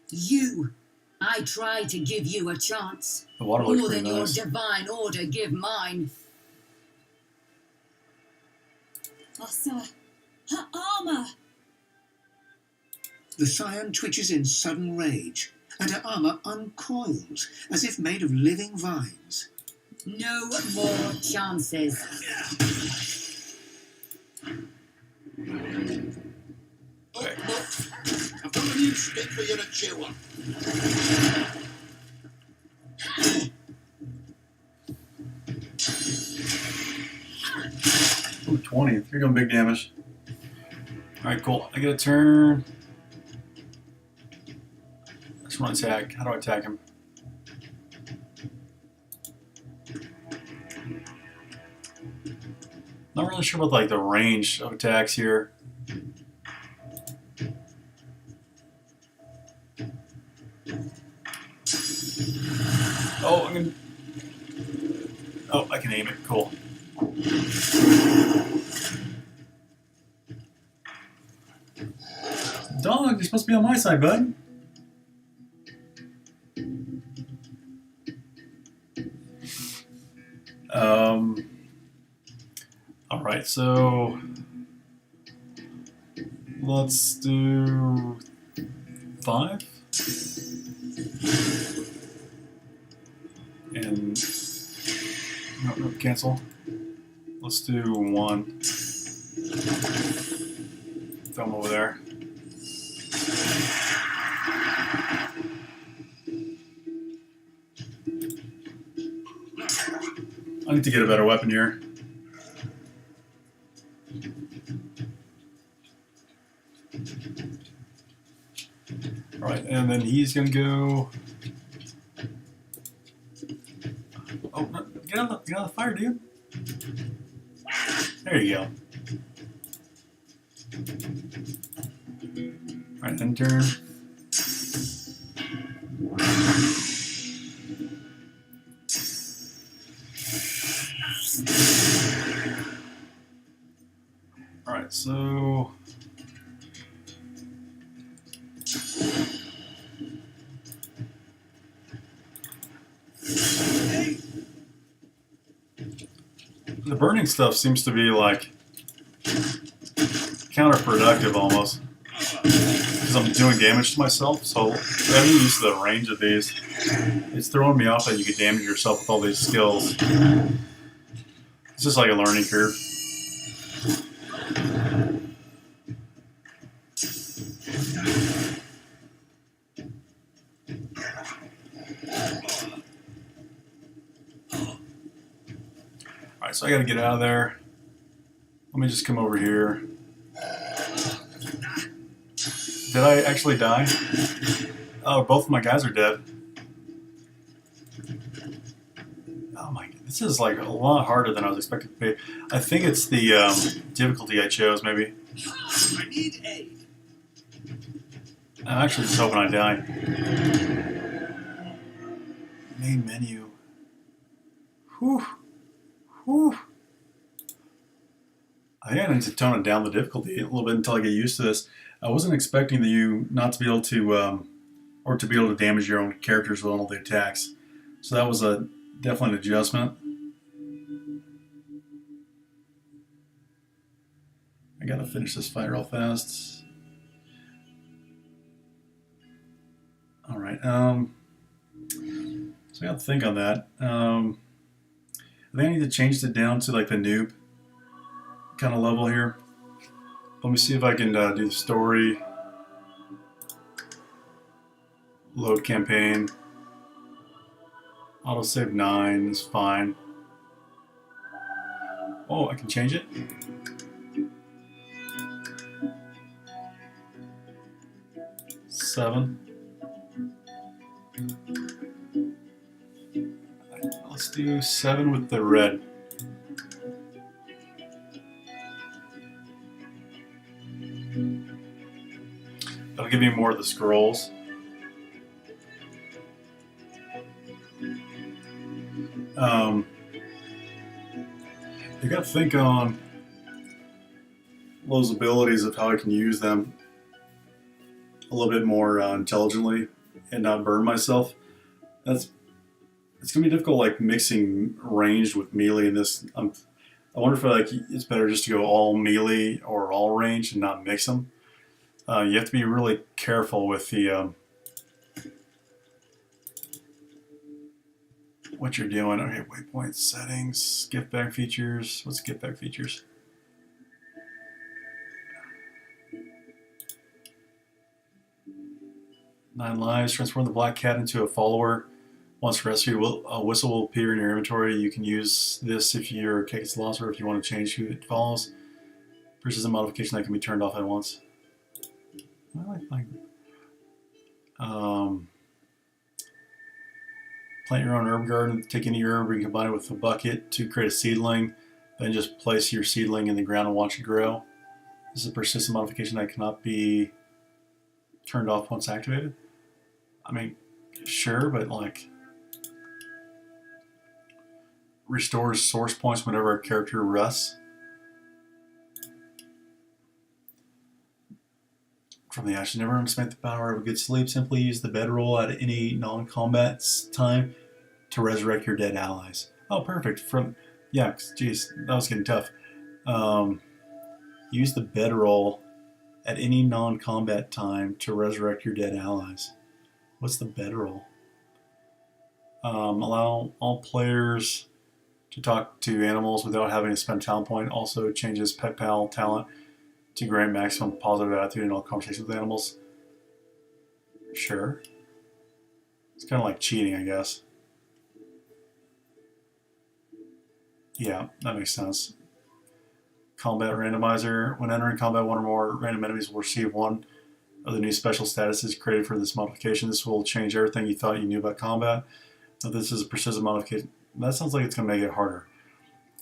You. I tried to give you a chance. The water looks More pretty than nice. your divine order give mine. Oh, sir, her armour! The Scion twitches in sudden rage, and her armour uncoils, as if made of living vines. No more chances. I've got a new stick for you to chew on. Ooh, 20. You're doing big damage. Alright, cool. I get a turn. I just want to attack. How do I attack him? Not really sure about like the range of attacks here. Oh, I can aim it. Cool. Dog, you're supposed to be on my side, bud. Alright, so let's do 5. And no, cancel. Let's do 1. Throw him over there. I need to get a better weapon here. Alright, and then he's gonna go. Oh, no, get out of the fire, dude. There you go. Alright, end turn. Alright, so the burning stuff seems to be like counterproductive almost, because I'm doing damage to myself. So I'm used to the range of these. It's throwing me off that you can damage yourself with all these skills. It's just like a learning curve. Alright, so I gotta get out of there. Let me just come over here. Did I actually die? Oh, both of my guys are dead. Oh my, this is like a lot harder than I was expecting to be. I think it's the difficulty I chose, maybe. I need aid. I'm actually just hoping I die. Main menu. Whew. Whew. I think I need to tone it down the difficulty a little bit until I get used to this. I wasn't expecting you not to be able to, or to be able to damage your own characters with all the attacks. So that was definitely an adjustment. I gotta finish this fight real fast. All right. So I got to think on that. I think I need to change it down to like the noob kind of level here. Let me see if I can do the story. Load campaign. Autosave 9 is fine. Oh, I can change it? Seven. Let's do 7 with the red. That'll give you more of the scrolls. You got to think on those abilities of how I can use them a little bit more intelligently and not burn myself. It's gonna be difficult, like mixing ranged with melee in this. I wonder if it's better just to go all melee or all ranged and not mix them. You have to be really careful with the what you're doing. Okay, waypoint settings, gift bag features. What's gift bag features? Nine lives. Transform the black cat into a follower. Once rescued, a whistle will appear in your inventory. You can use this if your cat gets lost or if you want to change who it follows. Versus a modification that can be turned off at once. Plant your own herb garden. Take any herb and combine it with a bucket to create a seedling. Then just place your seedling in the ground and watch it grow. This is a persistent modification that cannot be turned off once activated. I mean, sure, but like restores source points whenever a character rests. From the ashes, never underestimate the power of a good sleep. Simply use the bedroll at any non-combat time to resurrect your dead allies. Oh, perfect. Yeah, geez, that was getting tough. Use the bedroll at any non-combat time to resurrect your dead allies. What's the bedroll? Allow all players to talk to animals without having to spend talent point. Also changes Pet Pal talent to grant maximum positive attitude in all conversations with animals. Sure. It's kind of like cheating, I guess. Yeah, that makes sense. Combat randomizer. When entering combat, one or more random enemies will receive one of the new special statuses created for this modification. This will change everything you thought you knew about combat. So this is a persistent modification. That sounds like it's going to make it harder.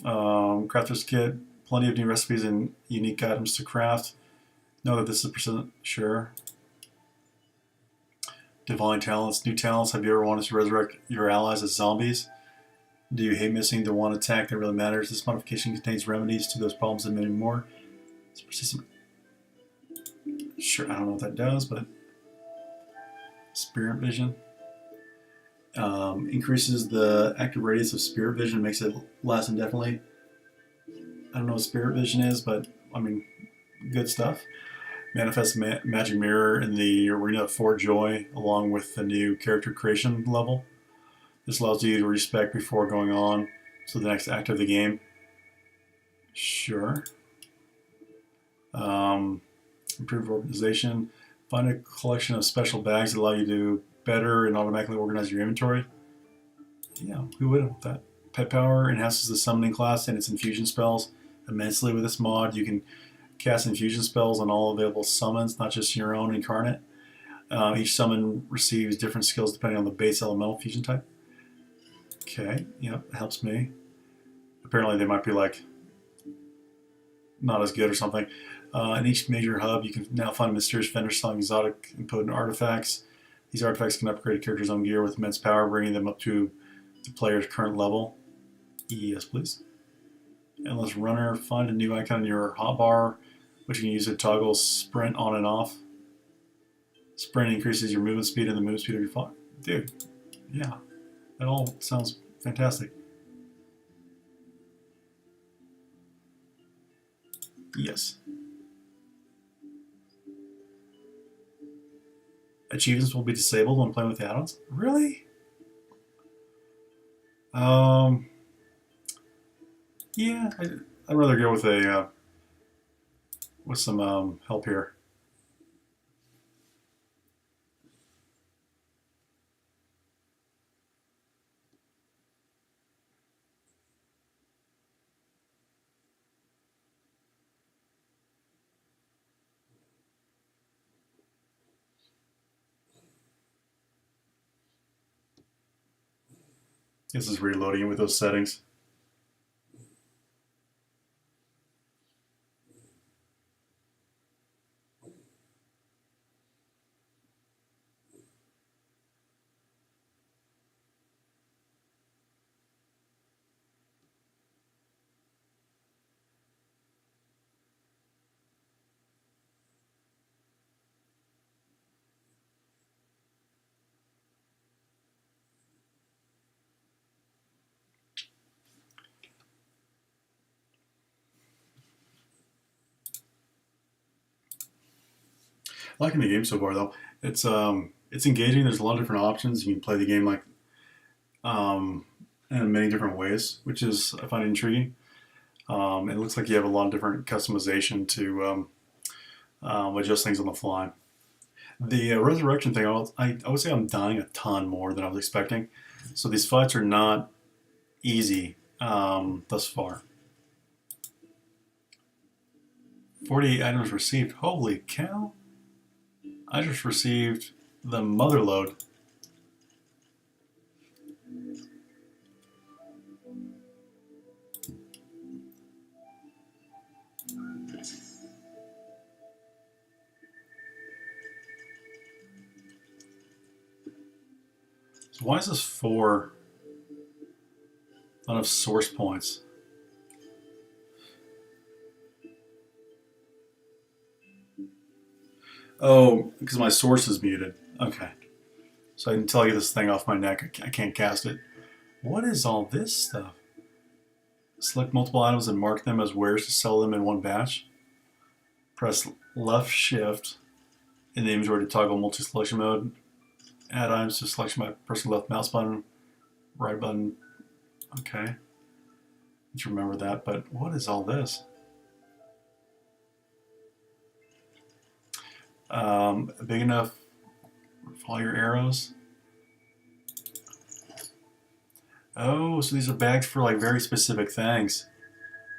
Crafter's kit. Plenty of new recipes and unique items to craft. Know that this is persistent. Sure. Divine talents. New talents. Have you ever wanted to resurrect your allies as zombies? Do you hate missing the one attack that really matters? This modification contains remedies to those problems and many more. It's persistent. Sure, I don't know what that does, but spirit vision. Increases the active radius of spirit vision, makes it last indefinitely. I don't know what spirit vision is, but I mean, good stuff. Manifest magic mirror in the arena of Fort Joy, along with the new character creation level. This allows you to respec before going on to the next act of the game. Sure. Improved organization. Find a collection of special bags that allow you to better and automatically organize your inventory. Yeah, who wouldn't want that? Pet Power enhances the summoning class and its infusion spells immensely with this mod. You can cast infusion spells on all available summons, not just your own incarnate. Each summon receives different skills depending on the base elemental fusion type. Okay, yep, helps me. Apparently they might be like not as good or something. In each major hub, you can now find mysterious vendors selling exotic and potent artifacts. These artifacts can upgrade a character's own gear with immense power, bringing them up to the player's current level. Yes, please. Endless Runner. Find a new icon in your hotbar, which you can use to toggle sprint on and off. Sprint increases your movement speed and the movement speed of your fog. Dude, yeah. That all sounds fantastic. Yes. Achievements will be disabled when playing with the add-ons? Really? Yeah, I'd rather go with a with some help here. This is reloading with those settings. Liking the game so far though. It's engaging. There's a lot of different options. You can play the game like in many different ways, which is I find intriguing. It looks like you have a lot of different customization to adjust things on the fly. The resurrection thing, I would say I'm dying a ton more than I was expecting. So these fights are not easy thus far. 48 items received. Holy cow! I just received the mother load. So why is this 4 out of source points? Oh, because my source is muted. Okay. So until I get this thing off my neck, I can't cast it. What is all this stuff? Select multiple items and mark them as wares to sell them in one batch. Press left shift in the inventory to toggle multi-selection mode. Add items to selection by pressing left mouse button, right button. Okay. Need to remember that, but what is all this? Big enough for all your arrows. Oh, so these are bags for like very specific things.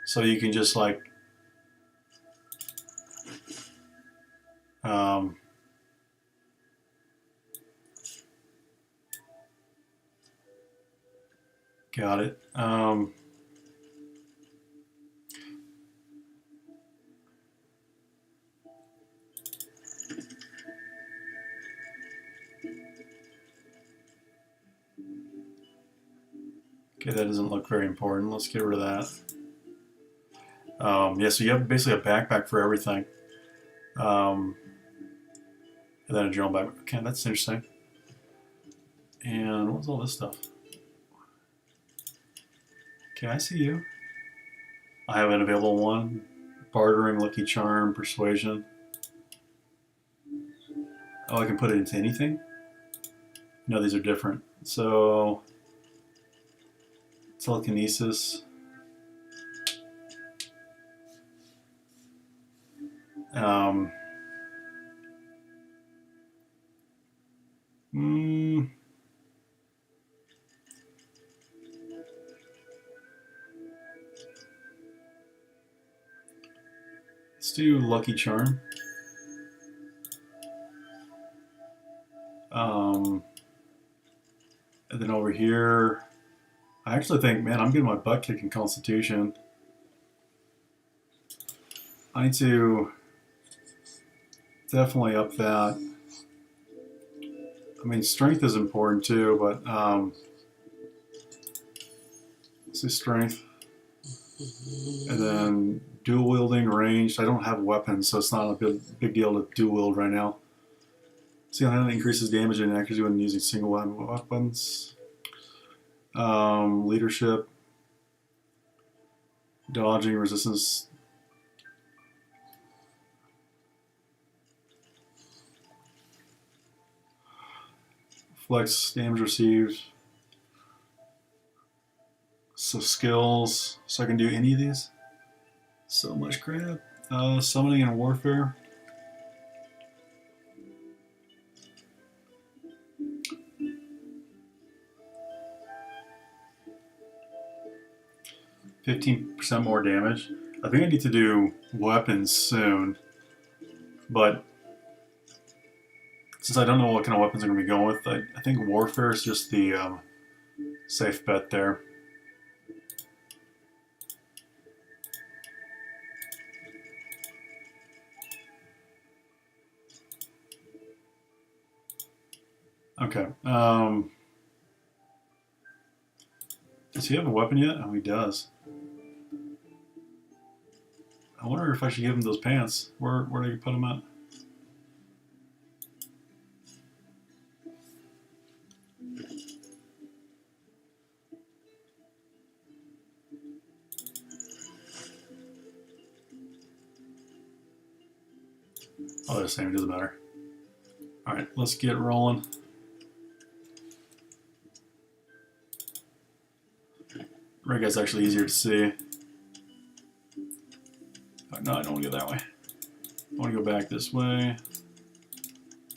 So you can just like got it. Okay, that doesn't look very important. Let's get rid of that. Yeah, so you have basically a backpack for everything. And then a general backpack. Okay, that's interesting. And what's all this stuff? Okay, I see you. I have an available one. Bartering, Lucky Charm, Persuasion. Oh, I can put it into anything? No, these are different. So, telekinesis. Let's do Lucky Charm. And then over here, I actually think, man, I'm getting my butt kicked in Constitution. I need to definitely up that. I mean, strength is important too, but let's do strength. And then dual wielding, ranged. I don't have weapons, so it's not a big deal to dual wield right now. See how that increases damage and accuracy when using single weapons. Leadership. Dodging, resistance. Flex, damage received. So skills. So I can do any of these. So much crap. Summoning and warfare. %15 more damage. I think I need to do weapons soon, but since I don't know what kind of weapons I'm going to be going with, I think warfare is just the Safe bet there. Okay. Does he have a weapon yet? Oh, he does. I wonder if I should give him those pants. Where do you put them at? Oh, they're the same. It doesn't matter. All right, let's get rolling. Right guy's actually easier to see. Oh, no, I don't want to go that way. I want to go back this way.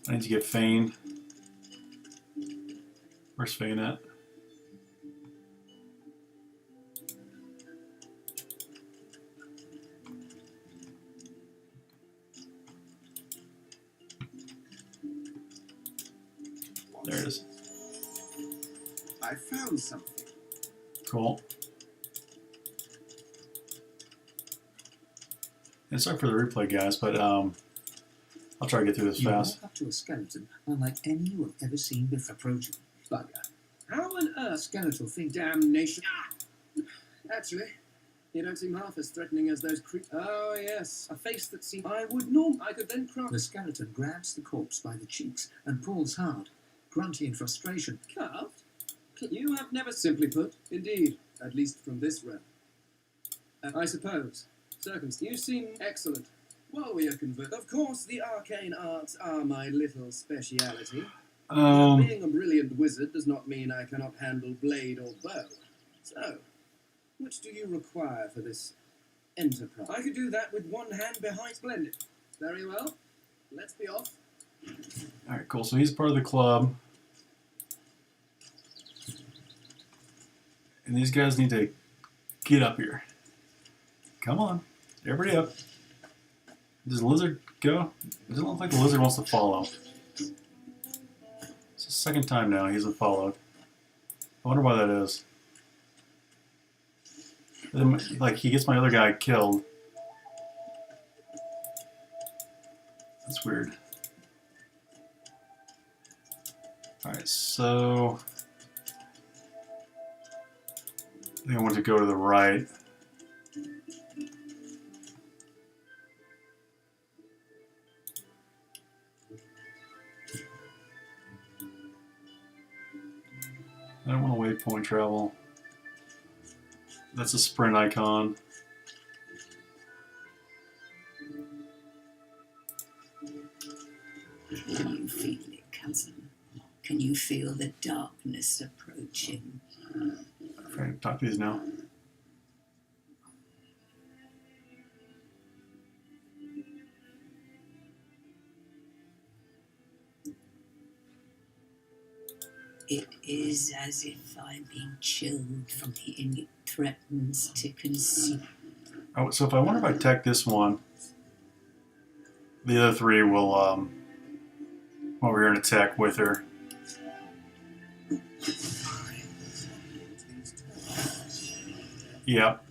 I need to get Fane. Where's Fane at? There it is. I found something. Cool. And sorry for the replay, guys, but I'll try to get through this You fast. walk up to a skeleton unlike any you have ever seen before. Approaching. Bugger. How on earth? Skeletal thing. Damnation. Actually, you don't seem half as threatening as those Oh, yes. A face that seems... I could then cry. The skeleton grabs the corpse by the cheeks and pulls hard, grunting in frustration. Carved? You have never... Simply put, indeed. At least from this realm. I suppose. You seem excellent. While we are conversant, of course, the arcane arts are my little speciality. Being a brilliant wizard does not mean I cannot handle blade or bow. So, which do you require for this enterprise? I could do that with one hand behind. Splendid. Very well. Let's be off. All right, cool. So he's part of the club. And these guys need to get up here. Come on. Everybody up. Does the lizard go? It doesn't look like the lizard wants to follow. It's the second time now he's been followed. I wonder why that is. Then, like, he gets my other guy killed. That's weird. Alright, so... I think I want to go to the right. I don't want to waypoint travel. That's a sprint icon. Can you feel it, cousin? Can you feel the darkness approaching? Okay, talk to these now. It is as if I'm being chilled from the in it threatens to consume. Oh, so if I wonder if I tech this one, the other three will over here in attack with her. Yep.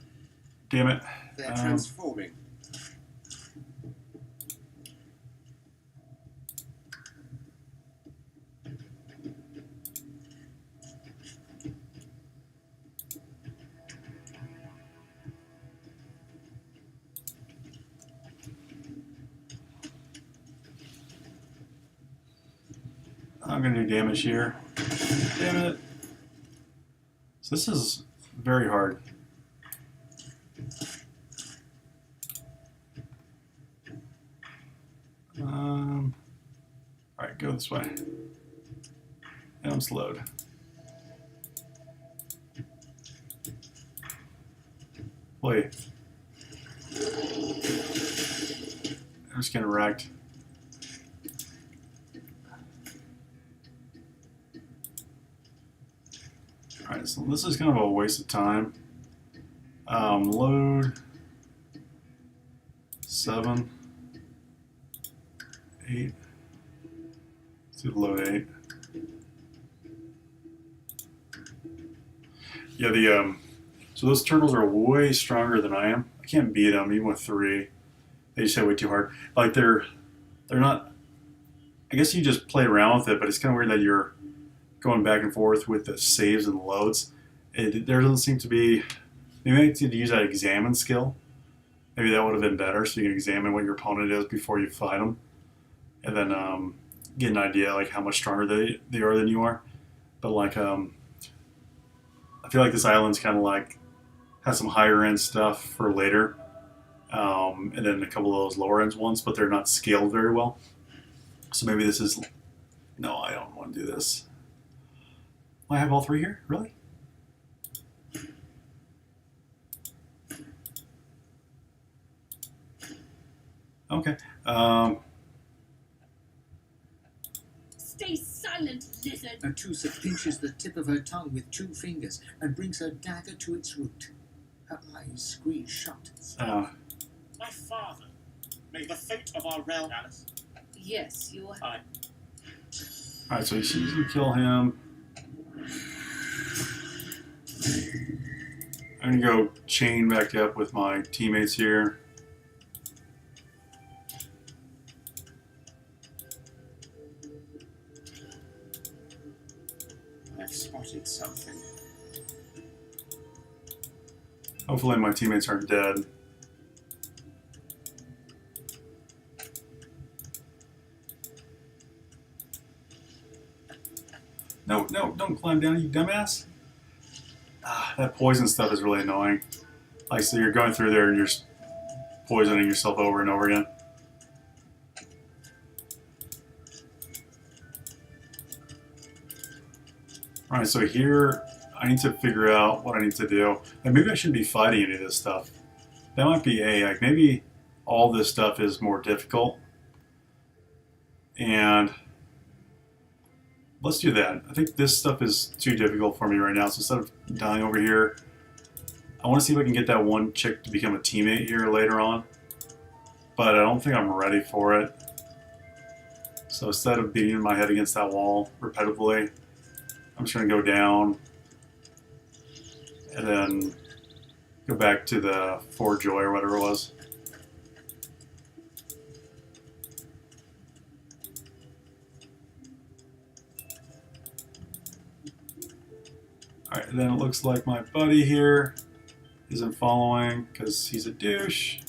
Damn it. They're transforming. I'm gonna do damage here. Damn it. So this is very hard. Alright, go this way. And I'm slowed. Play. I'm just getting wrecked. Alright, so this is kind of a waste of time. Load 7, 8. Let's do load 8. Yeah, so those turtles are way stronger than I am. I can't beat them even with 3. They just hit way too hard. Like they're not. I guess you just play around with it, but it's kind of weird that you're going back and forth with the saves and the loads. There doesn't seem to be. Maybe I need to use that examine skill. Maybe that would have been better, so you can examine what your opponent is before you fight them, and then get an idea like how much stronger they are than you are. But like I feel like this island's kind of like has some higher end stuff for later, and then a couple of those lower end ones, but they're not scaled very well. So maybe this is. No, I don't want to do this. I have all 3 here? Really? Okay. Stay silent, lizard. Atusa pinches the tip of her tongue with 2 fingers and brings her dagger to its root. Her eyes squeeze shut. My father, may the fate of our realm, Alice. Yes, you're. Aye. Alright, so you can kill him. I'm gonna go chain back up with my teammates here. I've spotted something. Hopefully my teammates aren't dead. No, don't climb down, you dumbass. That poison stuff is really annoying. Like, so you're going through there and you're poisoning yourself over and over again. Alright, so here I need to figure out what I need to do. Like, maybe I shouldn't be fighting any of this stuff. That might be like maybe all this stuff is more difficult. And let's do that. I think this stuff is too difficult for me right now. So instead of dying over here, I want to see if I can get that one chick to become a teammate here later on. But I don't think I'm ready for it. So instead of beating my head against that wall repetitively, I'm just going to go down and then go back to the Fort Joy or whatever it was. Alright, then it looks like my buddy here isn't following because he's a douche.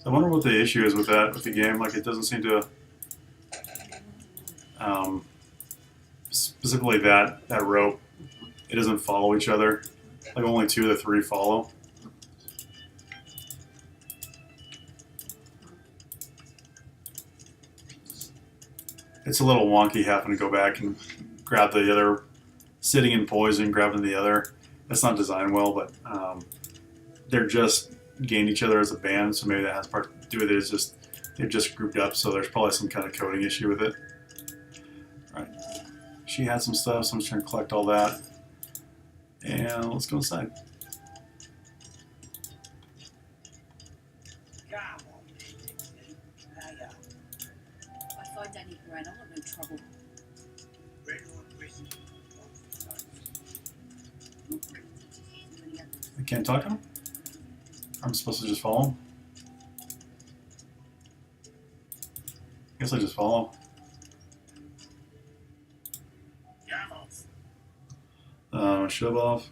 I wonder what the issue is with that, with the game. Like, it doesn't seem to, specifically that rope, it doesn't follow each other. Like, only 2 of the 3 follow. It's a little wonky having to go back and grab the other, sitting in poison, grabbing the other. That's not designed well, but they're just gained each other as a band, so maybe that has part to do with it. It's just they're just grouped up, so there's probably some kind of coding issue with it. All right, she had some stuff, so I'm just trying to collect all that, and let's go inside. If I find any bread, I want no trouble. I can't talk to him? I'm supposed to just follow? I guess I just follow. Shove off.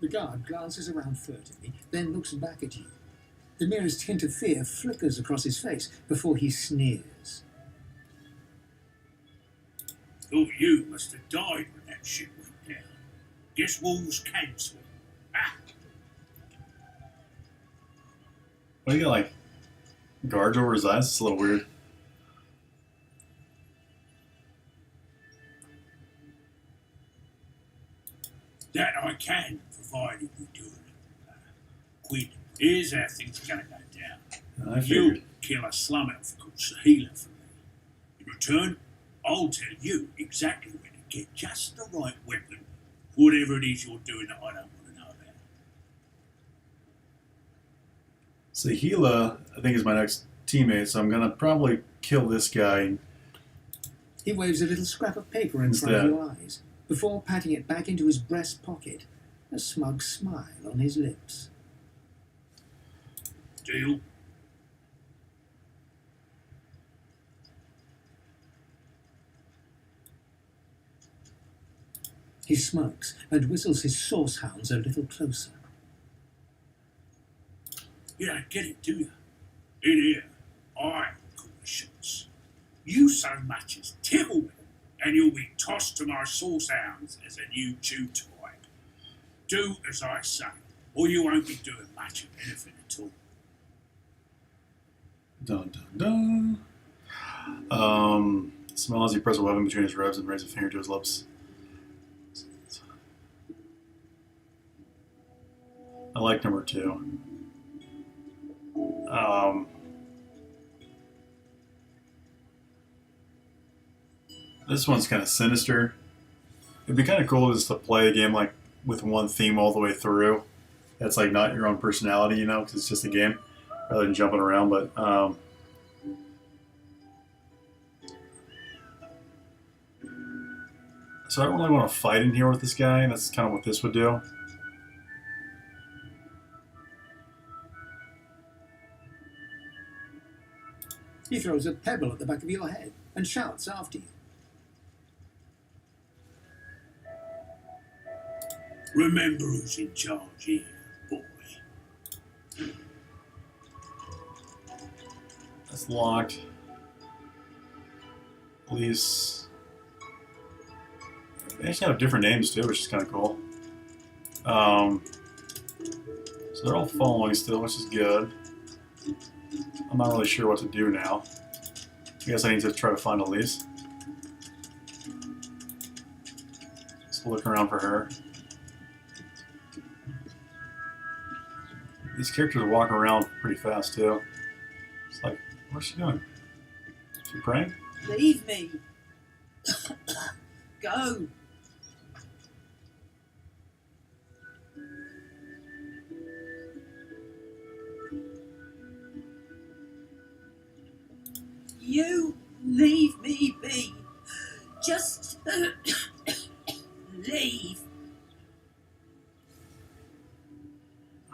The guard glances around furtively, then looks back at you. The merest hint of fear flickers across his face before he sneers. Thought you must have died when that ship went down. Guess walls can swim. Ah! What do you got, like, guards over his eyes? It's a little weird. That I can, provided we do it. Quinn, here's how things are going to go down. I You figured. kill a slum elf called Sahila for me. In return, I'll tell you exactly where to get just the right weapon, whatever it is you're doing that I don't want to know about. Sahila, I think, is my next teammate, so I'm gonna probably kill this guy. He waves a little scrap of paper in front of your eyes, before patting it back into his breast pocket, a smug smile on his lips. Deal? He smirks and whistles his sauce hounds a little closer. You don't get it, do you? In here, I call the shots. You so much as tickle me, and you'll be tossed to my sauce hounds as a new chew toy. Do as I say, or you won't be doing much of anything at all. Dun dun dun. Smell as he presses a weapon between his ribs and raises a finger to his lips. I like number 2. This one's kind of sinister. It'd be kind of cool just to play a game like with one theme all the way through. That's like not your own personality, you know, because it's just a game rather than jumping around. But so I don't really want to fight in here with this guy. That's kind of what this would do. He throws a pebble at the back of your head and shouts after you. Remember who's in charge here, boy. That's locked. Police. They actually have different names too, which is kind of cool. So they're all following still, which is good. I'm not really sure what to do now. I guess I need to try to find Elise. Let's look around for her. These characters walk around pretty fast too. It's like, what's she doing? Is she praying? Leave me. Go. You leave me be. Just leave.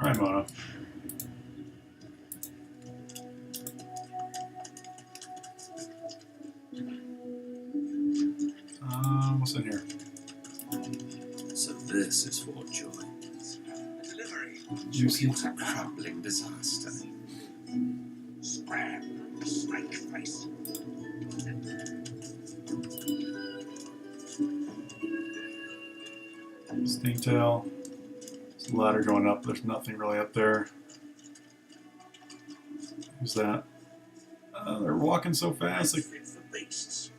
All right, Mona. What's in here? So this is for joy. Delivery. Juicy. What a crumbling disaster. Scrap. Snake face. Stingtail. There's a ladder going up. There's nothing really up there. Who's that? They're walking so fast. Like... Fit for beasts.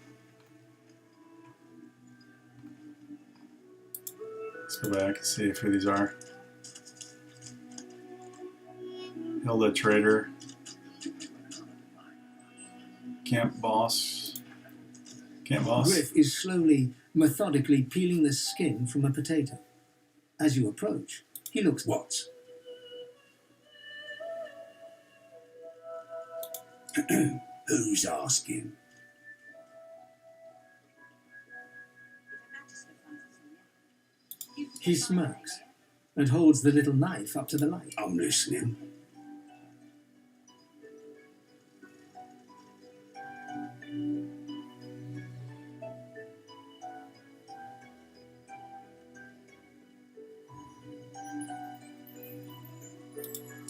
Let's go back and see who these are. Hilda Trader. Camp Boss. Camp Boss. Griff is slowly, methodically peeling the skin from a potato. As you approach, he looks... What? Who's asking? He smirks and holds the little knife up to the light. I'm listening.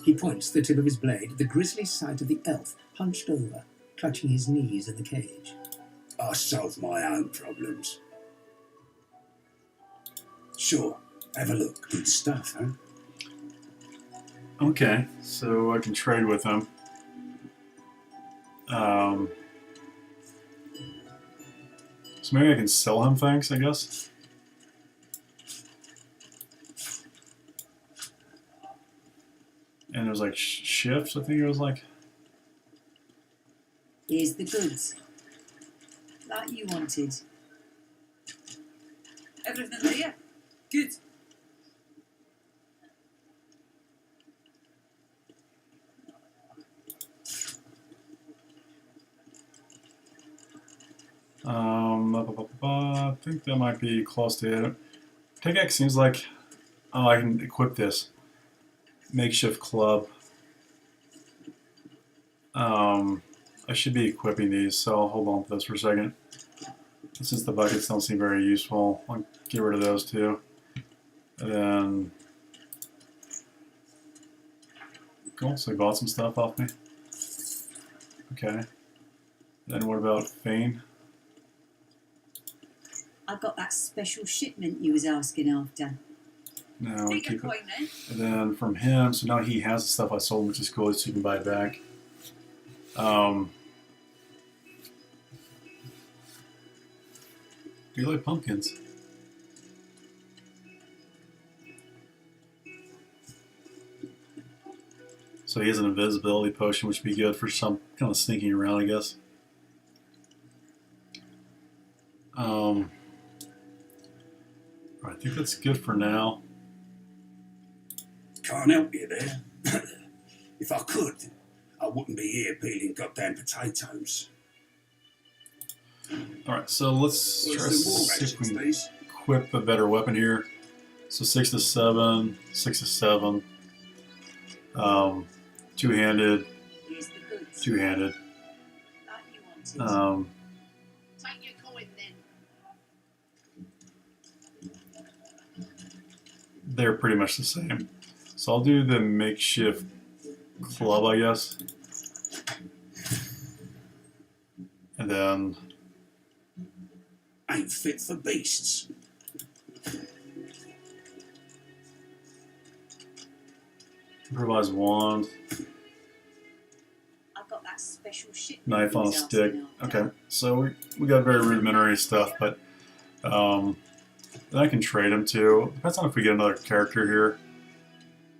He points the tip of his blade at the grisly sight of the elf hunched over, clutching his knees in the cage. I solve my own problems. Sure, have a look. Good stuff, huh? Okay, so I can trade with him. So maybe I can sell him things, I guess. And there's like shifts, I think it was like. Here's the goods. Like you wanted. Everything here? Good. I think that might be close to it. Pickaxe seems like, oh, I can equip this. Makeshift club. I should be equipping these, so I'll hold on to this for a second. Since the buckets don't seem very useful, I'll get rid of those two. And then, cool, so he bought some stuff off me. Okay. Then what about Fane? I've got that special shipment you was asking after. No, we'll keep it. And then from him, so now he has the stuff I sold, which is cool, so you can buy it back. Do you like pumpkins? So he has an invisibility potion, which would be good for some kind of sneaking around, I guess. I think that's good for now. Can't help you there. If I could, I wouldn't be here peeling goddamn potatoes. Alright, so let's try to see if we can equip a better weapon here. So 6 to 7, 6 to 7. Two-handed. Two-handed. Take your coin then. They're pretty much the same. So I'll do the makeshift club, I guess. And then ain't fit for beasts. improvise wand. I've got that special shipment. Knife on a stick. Okay, so we got very rudimentary stuff, but then I can trade him too. Depends on if we get another character here.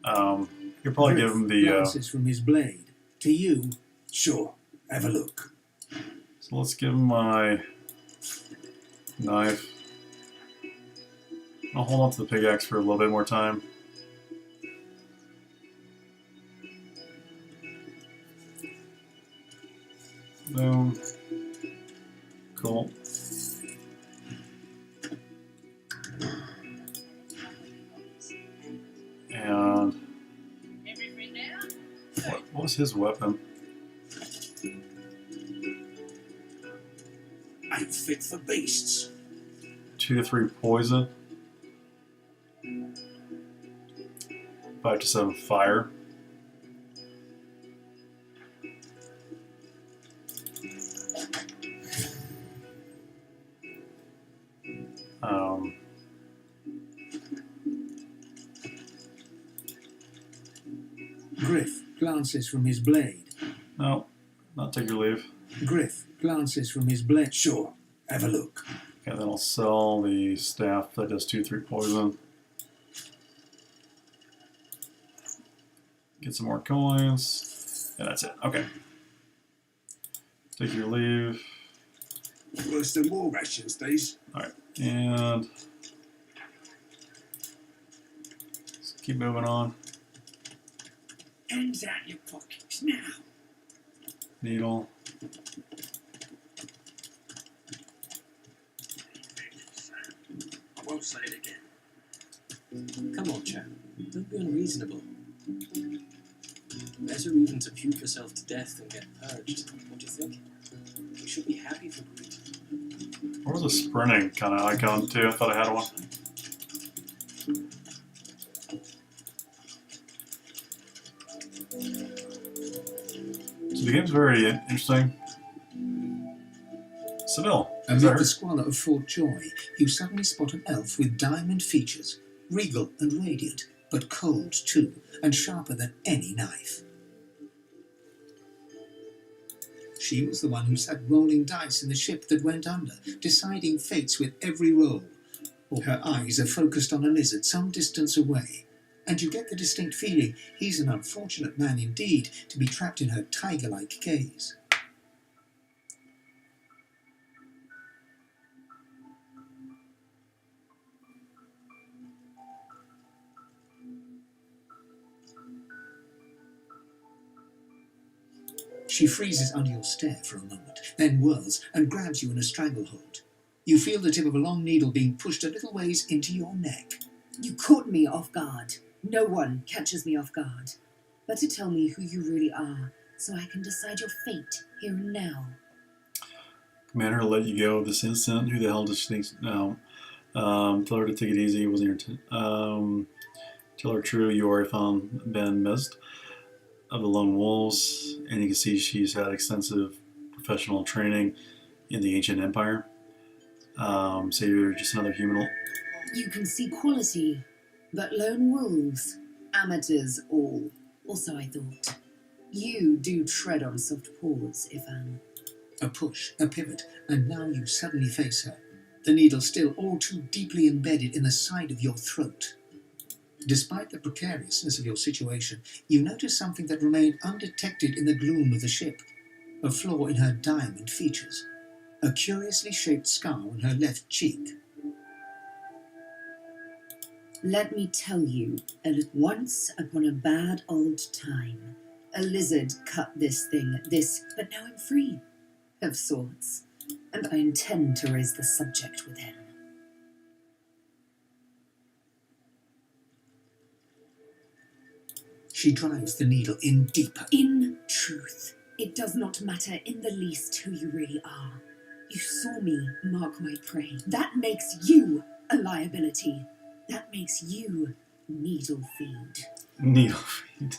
You could probably give him the. Glances from his blade to you. Sure, have a look. So let's give him my knife. I'll hold on to the pickaxe for a little bit more time. Boom. Cool. And what was his weapon? Ain't fit for beasts. 2 to 3 poison. 5 to 7 fire. Griff glances from his blade. No, not take your leave. Griff glances from his blade. Sure, have a look. Okay, then I'll sell the staff that does 2 to 3 poison. Get some more coins. And that's it. Okay. Take your leave. Worse than war rations, these. Alright, and let's keep moving on. Hands out your pockets now. Needle. I won't say it again. Come on, chap. Don't be unreasonable. Better even to puke yourself to death than get purged. What do you think? We should be happy for greed. What was a sprinting kind of icon too? I thought I had one. So the game's very interesting. Seville. Amid the squalor of Fort Joy, you suddenly spot an elf with diamond features, regal and radiant, but cold too, and sharper than any knife. She was the one who sat rolling dice in the ship that went under, deciding fates with every roll. Or her eyes are focused on a lizard some distance away, and you get the distinct feeling he's an unfortunate man indeed to be trapped in her tiger-like gaze. She freezes under your stare for a moment, then whirls and grabs you in a stranglehold. You feel the tip of a long needle being pushed a little ways into your neck. You caught me off guard. No one catches me off guard. Better tell me who you really are, so I can decide your fate here and now. Commander, let you go this instant. Who the hell does she think? No. Tell her to take it easy. It wasn't your tell her true. You already found been missed of the lone wolves, and you can see she's had extensive professional training in the ancient empire. So you're just another human. You can see quality, but lone wolves, amateurs all. Also, I thought, you do tread on soft paws, Ifan. A push, a pivot, and now you suddenly face her, the needle still all too deeply embedded in the side of your throat. Despite the precariousness of your situation, you notice something that remained undetected in the gloom of the ship, a flaw in her diamond features, a curiously shaped scar on her left cheek. Let me tell you, once upon a bad old time, a lizard cut this, but now I'm free, of sorts, and I intend to raise the subject with him. She drives the needle in deeper. In truth, it does not matter in the least who you really are. You saw me mark my prey. That makes you a liability. That makes you needle feed. Needle feed.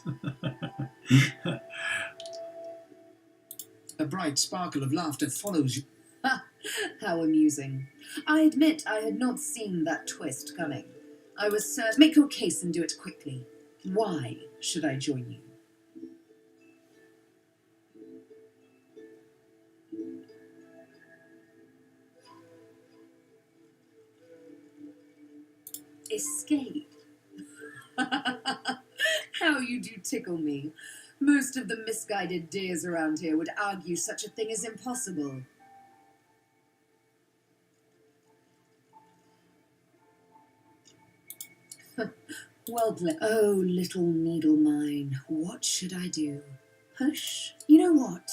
A bright sparkle of laughter follows you. Ha! How amusing. I admit I had not seen that twist coming. I was certain. Make your case and do it quickly. Why should I join you? Escape. How you do tickle me. Most of the misguided dears around here would argue such a thing is impossible. Well played. Oh, little needle mine, what should I do? Hush. You know what?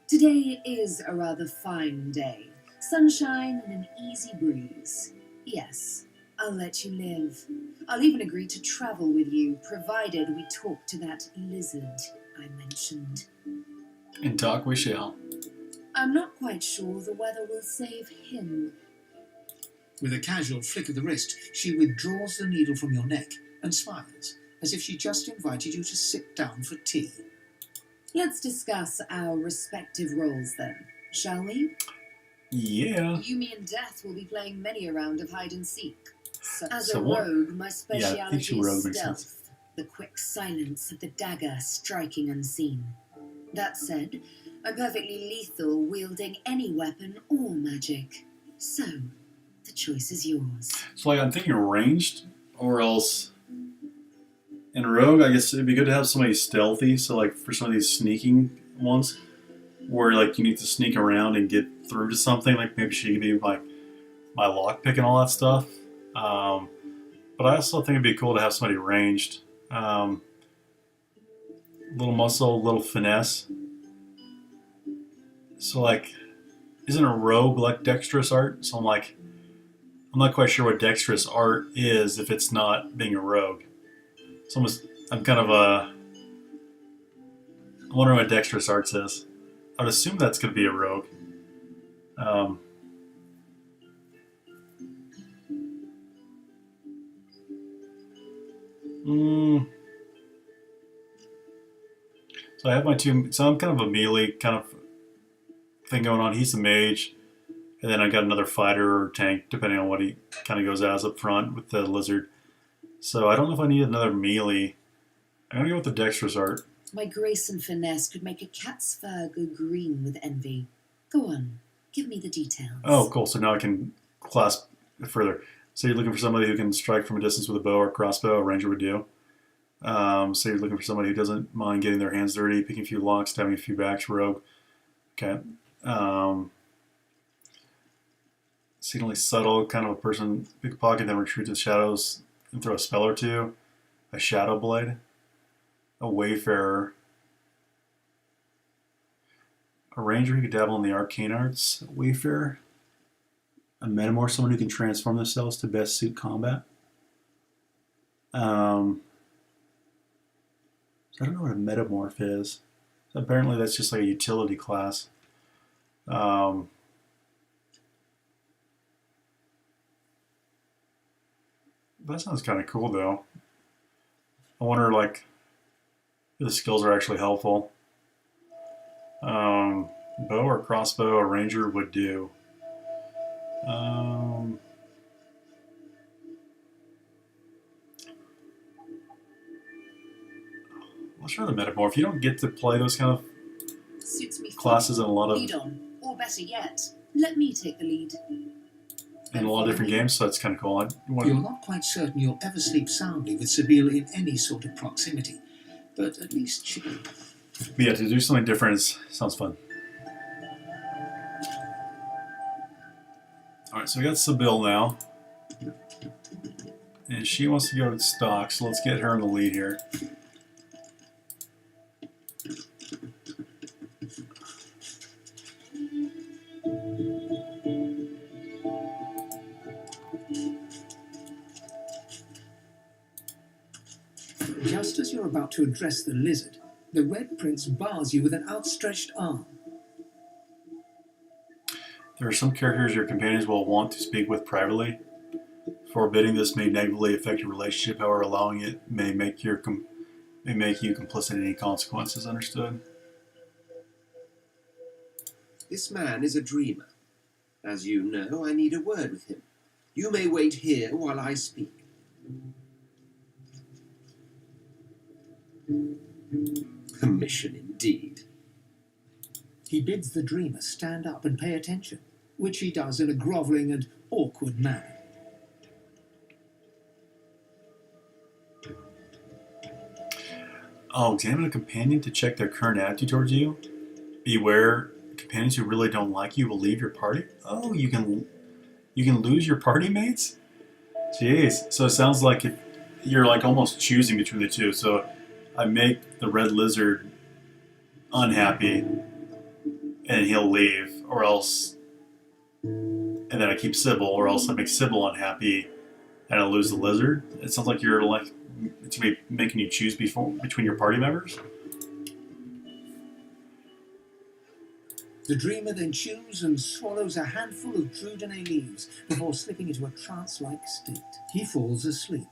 Today is a rather fine day. Sunshine and an easy breeze. Yes, I'll let you live. I'll even agree to travel with you, provided we talk to that lizard I mentioned. And talk we shall. I'm not quite sure the weather will save him. With a casual flick of the wrist, she withdraws the needle from your neck and smiles, as if she just invited you to sit down for tea. Let's discuss our respective roles then, shall we? Yeah. You, me, and Death will be playing many a round of hide and seek. As So a what? rogue, my speciality is makes stealth, sense. the quick silence of the dagger striking unseen. That said, I'm perfectly lethal, wielding any weapon or magic. So, the choice is yours. So like I'm thinking ranged, or else in rogue, I guess it'd be good to have somebody stealthy. So like for some of these sneaking ones, where like you need to sneak around and get through to something. Like maybe she could be my lockpick and all that stuff. But I also think it'd be cool to have somebody ranged. Little muscle, little finesse. So like, isn't a rogue like dexterous art? So I'm not quite sure what dexterous art is if it's not being a rogue. It's almost, I'm kind of I'm wondering what dexterous arts is. I would assume that's going to be a rogue. So I have my two, so I'm kind of a melee kind of thing going on. He's a mage. And then I got another fighter or tank, depending on what he kind of goes as up front with the lizard. So I don't know if I need another melee. I'm going to go with the dexterous art. My grace and finesse could make a cat's fur go green with envy. Go on, give me the details. Oh, cool. So now I can clasp it further. So you're looking for somebody who can strike from a distance with a bow or crossbow, a ranger would do. So you're looking for somebody who doesn't mind getting their hands dirty, picking a few locks, stabbing a few backs, rogue. Okay. Exceedingly subtle, kind of a person, pickpocket, then retreat to the shadows and throw a spell or two. A shadow blade. A wayfarer. A ranger who could dabble in the arcane arts. A wayfarer. A metamorph, someone who can transform themselves to best suit combat. I don't know what a metamorph is. Apparently that's just like a utility class. That sounds kind of cool though. I wonder like if the skills are actually helpful. Bow or crossbow a ranger would do. Let's try the metamorph. You don't get to play those kind of Suits me classes in a lot of lead on, or better yet, let me take the lead. in a lot of different games, so that's kind of cool. You're not quite certain you'll ever sleep soundly with Sibyl in any sort of proximity, but at least she... But yeah, to do something different sounds fun. Alright, so we got Sibyl now. And she wants to go to stock, so let's get her in the lead here. Just as you're about to address the lizard, the Red Prince bars you with an outstretched arm. There are some characters your companions will want to speak with privately. Forbidding this may negatively affect your relationship, however, allowing it may make you complicit in any consequences. Understood? This man is a dreamer. As you know, I need a word with him. You may wait here while I speak. Permission indeed. He bids the dreamer stand up and pay attention, which he does in a grovelling and awkward manner. Oh, examine a companion to check their current attitude towards you. Beware, companions who really don't like you will leave your party. Oh, you can lose your party mates? Jeez. So it sounds like you're like almost choosing between the two. So I make the red lizard unhappy and he'll leave, or else, and then I keep Sybil, or else I make Sybil unhappy and I lose the lizard. It sounds like you're like it's gonna be making you choose between your party members. The dreamer then chews and swallows a handful of Drudenay leaves before slipping into a trance-like state. He falls asleep.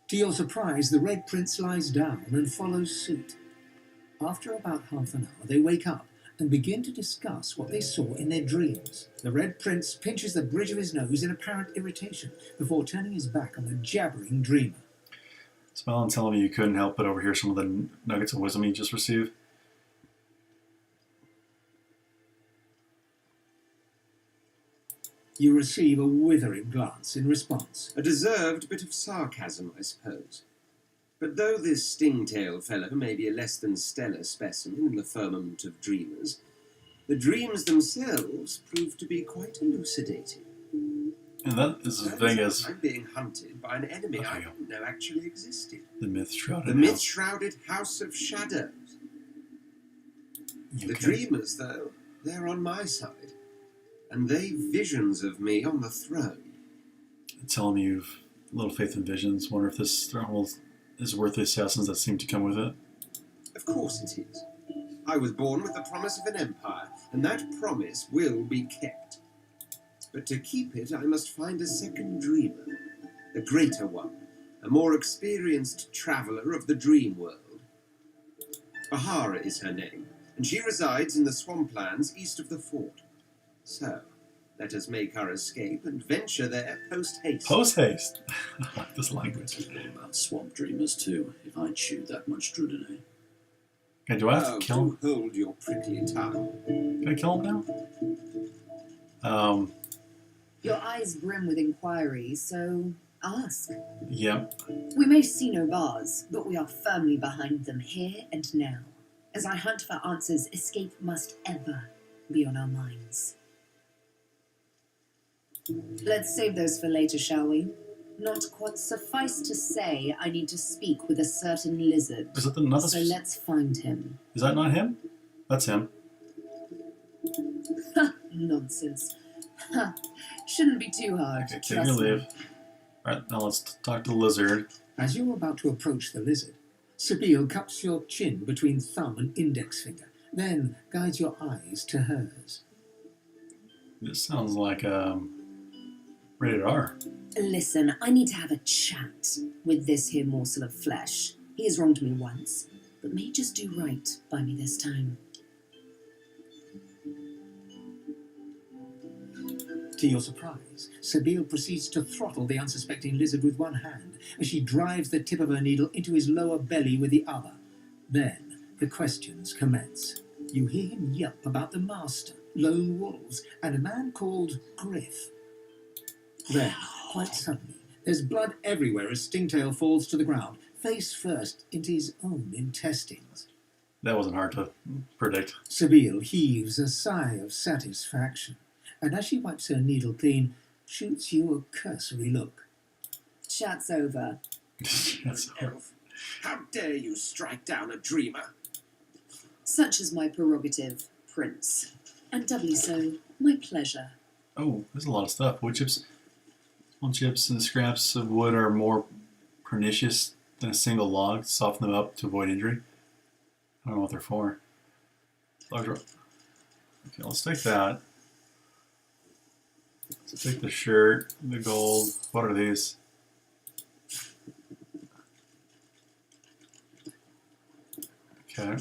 To your surprise, the Red Prince lies down and follows suit. After about half an hour, they wake up and begin to discuss what they saw in their dreams. The Red Prince pinches the bridge of his nose in apparent irritation before turning his back on the jabbering dreamer. Smell and telling me you couldn't help but overhear some of the nuggets of wisdom you just received. You receive a withering glance in response. A deserved bit of sarcasm, I suppose. But though this sting-tailed fellow may be a less than stellar specimen in the firmament of dreamers, the dreams themselves prove to be quite elucidating. And that is the thing is... I'm being hunted by an enemy I didn't know actually existed. The myth-shrouded The myth-shrouded House of Shadows. The dreamers, though, they're on my side. And they've visions of me on the throne. Telling me you've little faith in visions. Wonder if this throne is worth the assassins that seem to come with it. Of course it is. I was born with the promise of an empire, and that promise will be kept. But to keep it, I must find a second dreamer, a greater one, a more experienced traveller of the dream world. Bahara is her name, and she resides in the swamplands east of the fort. So, let us make our escape and venture there post-haste. Post-haste? I like this language. I know about swamp dreamers too, if I chewed that much Drudenay. Okay, do I have to kill him? Hold your prickly tongue. Can I kill him now? Your eyes brim with inquiry, so ask. Yep. We may see no bars, but we are firmly behind them here and now. As I hunt for answers, escape must ever be on our minds. Let's save those for later, shall we? Not quite suffice to say, I need to speak with a certain lizard. Is that another? So let's find him. Is that not him? That's him. Nonsense. Shouldn't be too hard. Okay, take your leave. Alright, now let's talk to the lizard. As you're about to approach the lizard, Sabine cups your chin between thumb and index finger, then guides your eyes to hers. This sounds like rated R. Listen, I need to have a chat with this here morsel of flesh. He has wronged me once, but may just do right by me this time. To your surprise, Sabine proceeds to throttle the unsuspecting lizard with one hand as she drives the tip of her needle into his lower belly with the other. Then the questions commence. You hear him yelp about the master, lone wolves, and a man called Griff. Then, quite suddenly, there's blood everywhere as Stingtail falls to the ground, face first into his own intestines. That wasn't hard to predict. Sabine heaves a sigh of satisfaction, and as she wipes her needle clean, shoots you a cursory look. Chat's over. That's Elf, how dare you strike down a dreamer? Such is my prerogative, Prince. And doubly so, my pleasure. Oh, there's a lot of stuff. Wood chips. Small chips and scraps of wood are more pernicious than a single log. Soften them up to avoid injury. I don't know what they're for. Large. Okay, let's take that. Let's take the shirt, the gold. What are these? Okay.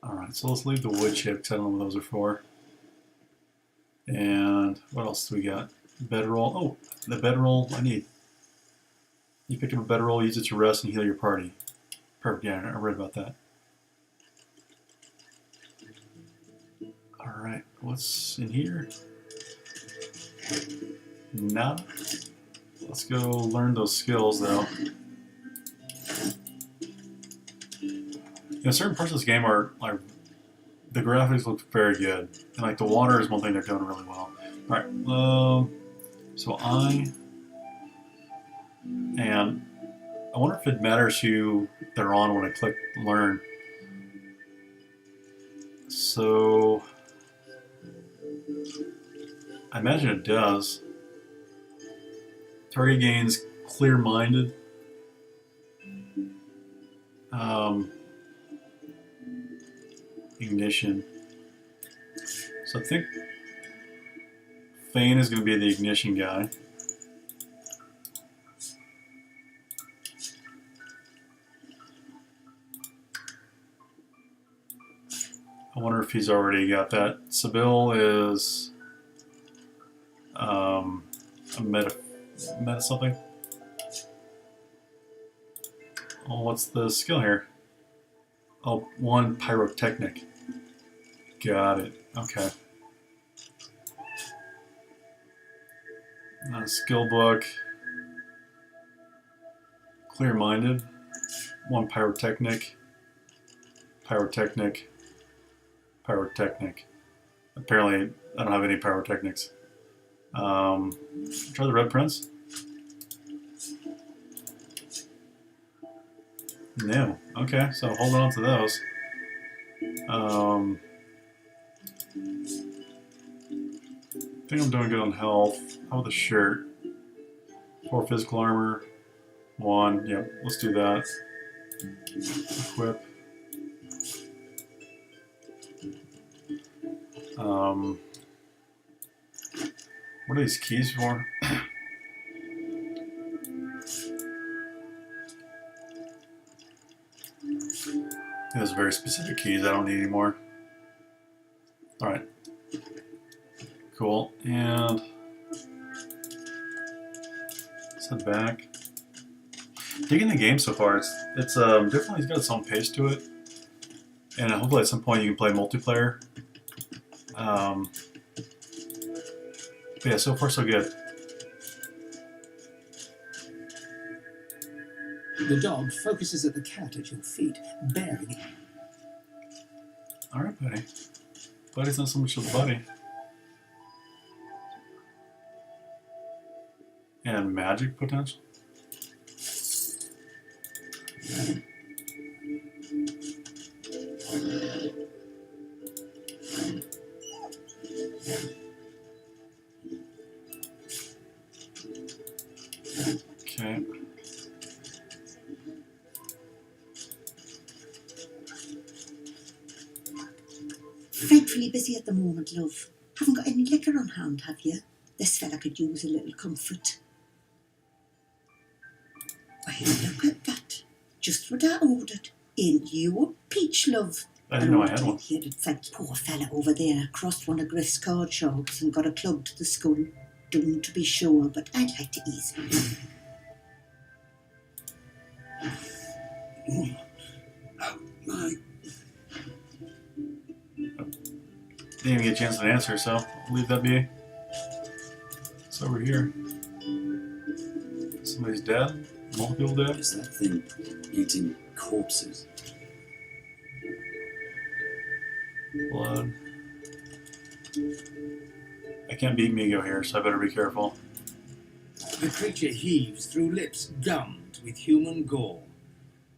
Alright, so let's leave the wood chip because I don't know what those are for. And what else do we got? Bedroll. Oh, the bedroll I need. You pick up a bedroll, use it to rest and heal your party. Perfect, yeah, I read about that. Alright, what's in here? Nada. Let's go learn those skills though. You know, certain parts of this game are like the graphics look very good, and like the water is one thing they're doing really well. All right, so I wonder if it matters who they're on when I click learn. So I imagine it does. Target gains clear-minded. Ignition. So I think Fane is going to be the ignition guy. I wonder if he's already got that. Sabille is a meta something. Oh, what's the skill here? Oh, one pyrotechnic. Got it. Okay. Skill book. Clear-minded. One pyrotechnic. Pyrotechnic. Pyrotechnic. Apparently, I don't have any pyrotechnics. Try the Red Prince. No. Okay, so hold on to those. I think I'm doing good on health. How about the shirt? 4 physical armor. 1. Yep, let's do that. Equip. What are these keys for? Those are very specific keys I don't need anymore. Alright. Cool. And let's head back. Digging the game so far. It's definitely got its own pace to it. And hopefully at some point you can play multiplayer. But yeah, so far so good. The dog focuses at the cat at your feet, bearing it. Alright, buddy. Buddy's not so much of a buddy. And magic potential. Okay. Frightfully busy at the moment, love. Haven't got any liquor on hand, have you? This fella could use a little comfort. Well, look at that. Just what I ordered. Ain't you a peach, love? I didn't know I had one. Here, it's that poor fella over there crossed one of Griff's card shops and got a club to the skull. Don't to be sure, but I'd like to ease him. Oh, my. Didn't even get a chance to answer, so I'll leave that be. It's over here. Somebody's dead? Multiple people dead? Is that thing eating corpses? Blood. I can't beat Migo here, so I better be careful. The creature heaves through lips gummed with human gore.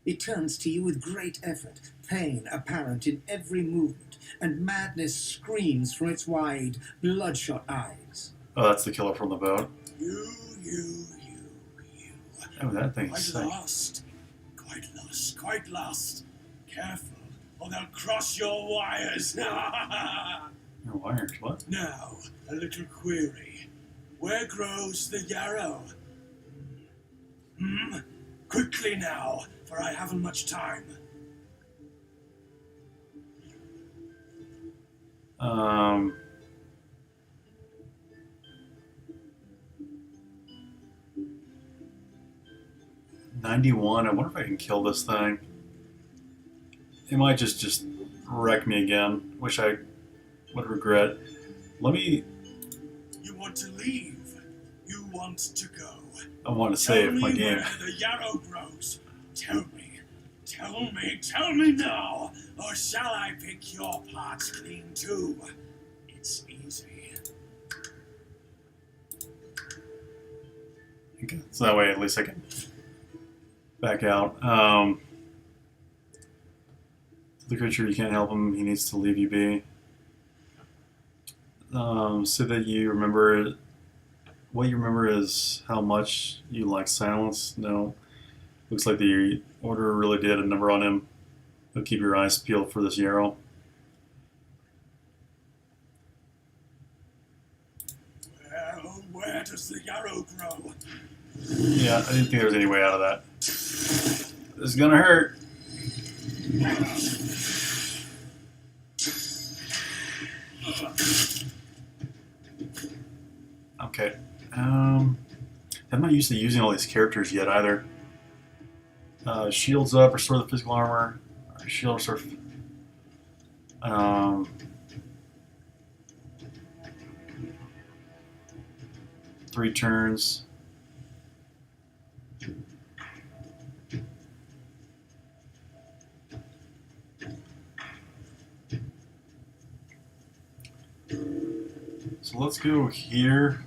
It turns to you with great effort, pain apparent in every movement, and madness screams from its wide, bloodshot eyes. Oh, that's the killer from the boat. You. Oh, that thing's Quite sick. lost. Quite lost. Careful, or they'll cross your wires. Your wires, what? Now, a little query. Where grows the yarrow? Quickly now, for I haven't much time. Um... 91. I wonder if I can kill this thing. It might just wreck me again, which I would regret. Let me... You want to leave. You want to go. I want to save my Tell me game. where the yarrow grows. Tell me now, or shall I pick your parts clean too? It's easy. Okay, so that way at least I can back out. The creature, you can't help him. He needs to leave you be. So that you remember... What you remember is how much you like silence. No. Looks like the order really did a number on him. But keep your eyes peeled for this yarrow. Well, where does the yarrow grow? Yeah, I didn't think there was any way out of that. This is gonna hurt. Okay. I'm not used to using all these characters yet either. Shields up, restore the physical armor. Shield, restore. 3 turns. So let's go here.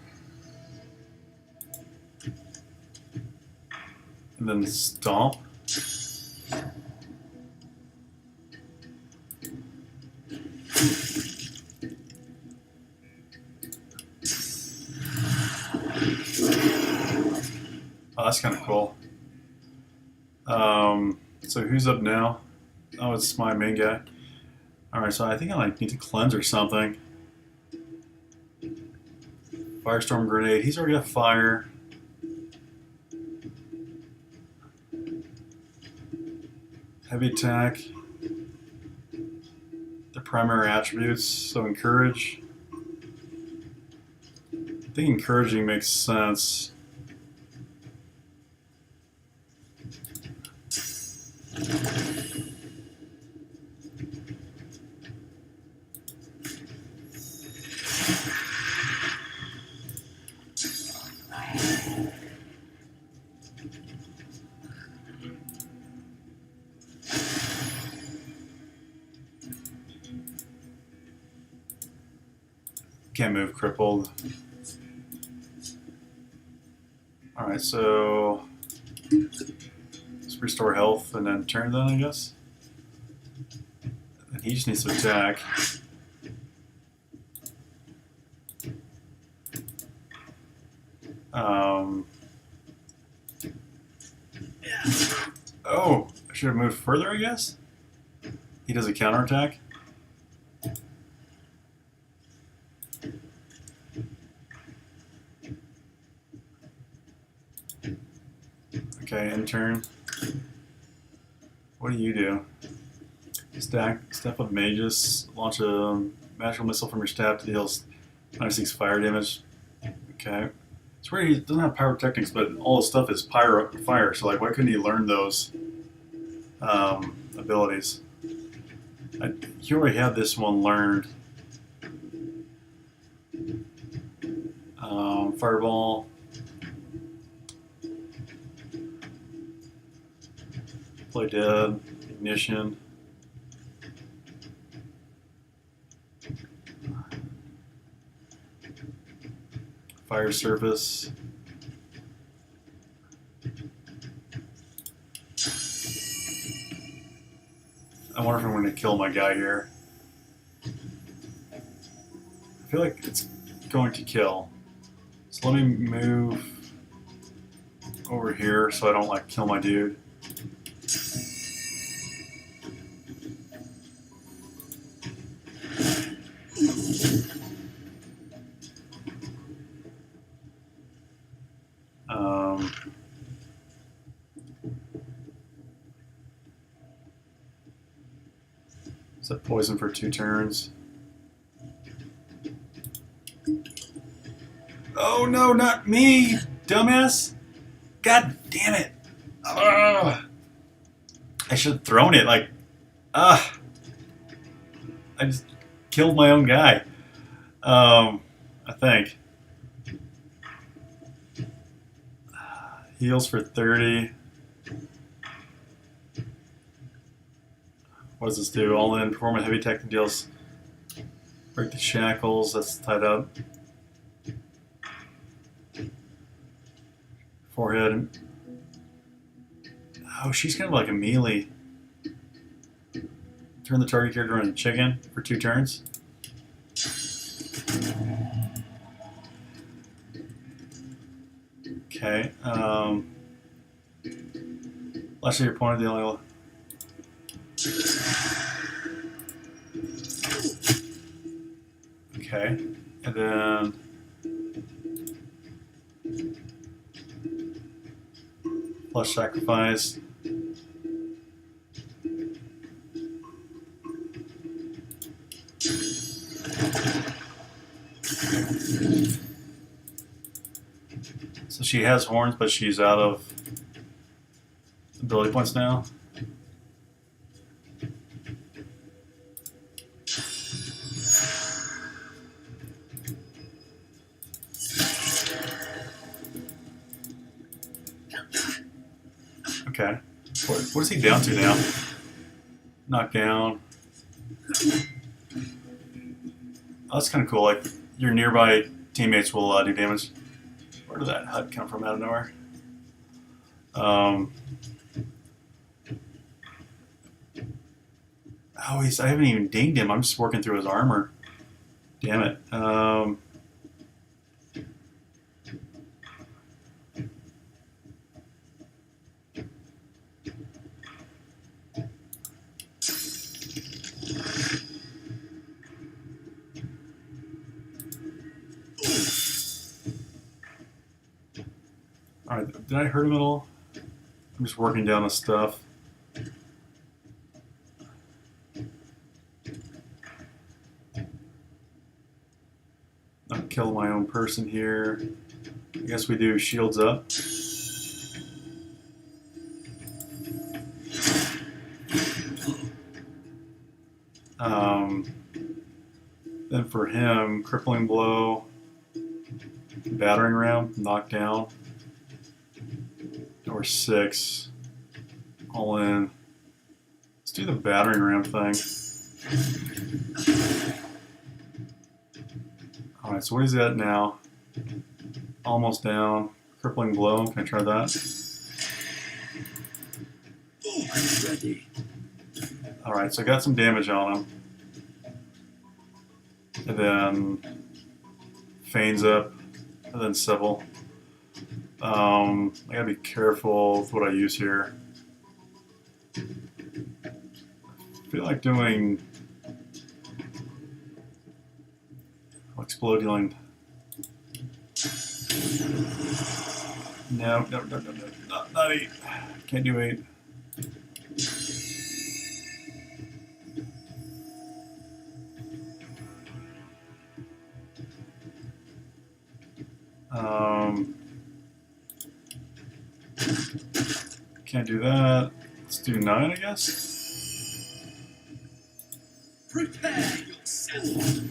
And then stomp. Oh, that's kind of cool. So who's up now? Oh, it's my main guy. Alright, so I think I need to cleanse or something. Firestorm grenade. He's already got fire. Heavy attack. The primary attributes. So encourage. I think encouraging makes sense. Can't move, crippled. Alright, so let's restore health and then turn then, I guess. He just needs to attack. Oh, I should have moved further, I guess? He does a counterattack. Okay, in turn. What do you do? Step of mages. Launch a magical missile from your staff that deals -6 fire damage. Okay. It's where he doesn't have pyrotechnics, but all his stuff is fire. So like, why couldn't he learn those abilities? He already had this one learned. Fireball. Play dead. Ignition. Fire surface. I wonder if I'm going to kill my guy here. I feel like it's going to kill. So let me move over here so I don't like kill my dude. Set poison for 2 turns. Oh no, not me, dumbass! God damn it! Ugh. I should have thrown it. Like, I just killed my own guy. I think. Heals for 30. What does this do? All in, perform a heavy attack that deals. Break the shackles, that's tied up. Forehead. Oh, she's kind of like a melee. Turn the target character into a chicken for 2 turns. Okay. Last year, your opponent the only. Okay, and then plus sacrifice. So she has horns, but she's out of ability points now. Okay. What is he down to now? Knocked down. Oh, that's kind of cool. Like, your nearby teammates will do damage. Where did that HUD come from out of nowhere? Oh, I haven't even dinged him. I'm just working through his armor. Damn it. Alright, did I hurt him at all? I'm just working down the stuff. Not kill my own person here. I guess we do shields up. Then for him, crippling blow, battering ram, knockdown, or 6, all in. Let's do the battering ram thing. Alright, so what is that now? Almost down. Crippling blow, can I try that? I'm ready. Alright, so I got some damage on him. And then Fane's up, and then Sybil. I gotta be careful with what I use here. I feel like doing explode dealing. No, not 8. Can't do 8. Can't do that. Let's do 9, I guess. Prepare yourself.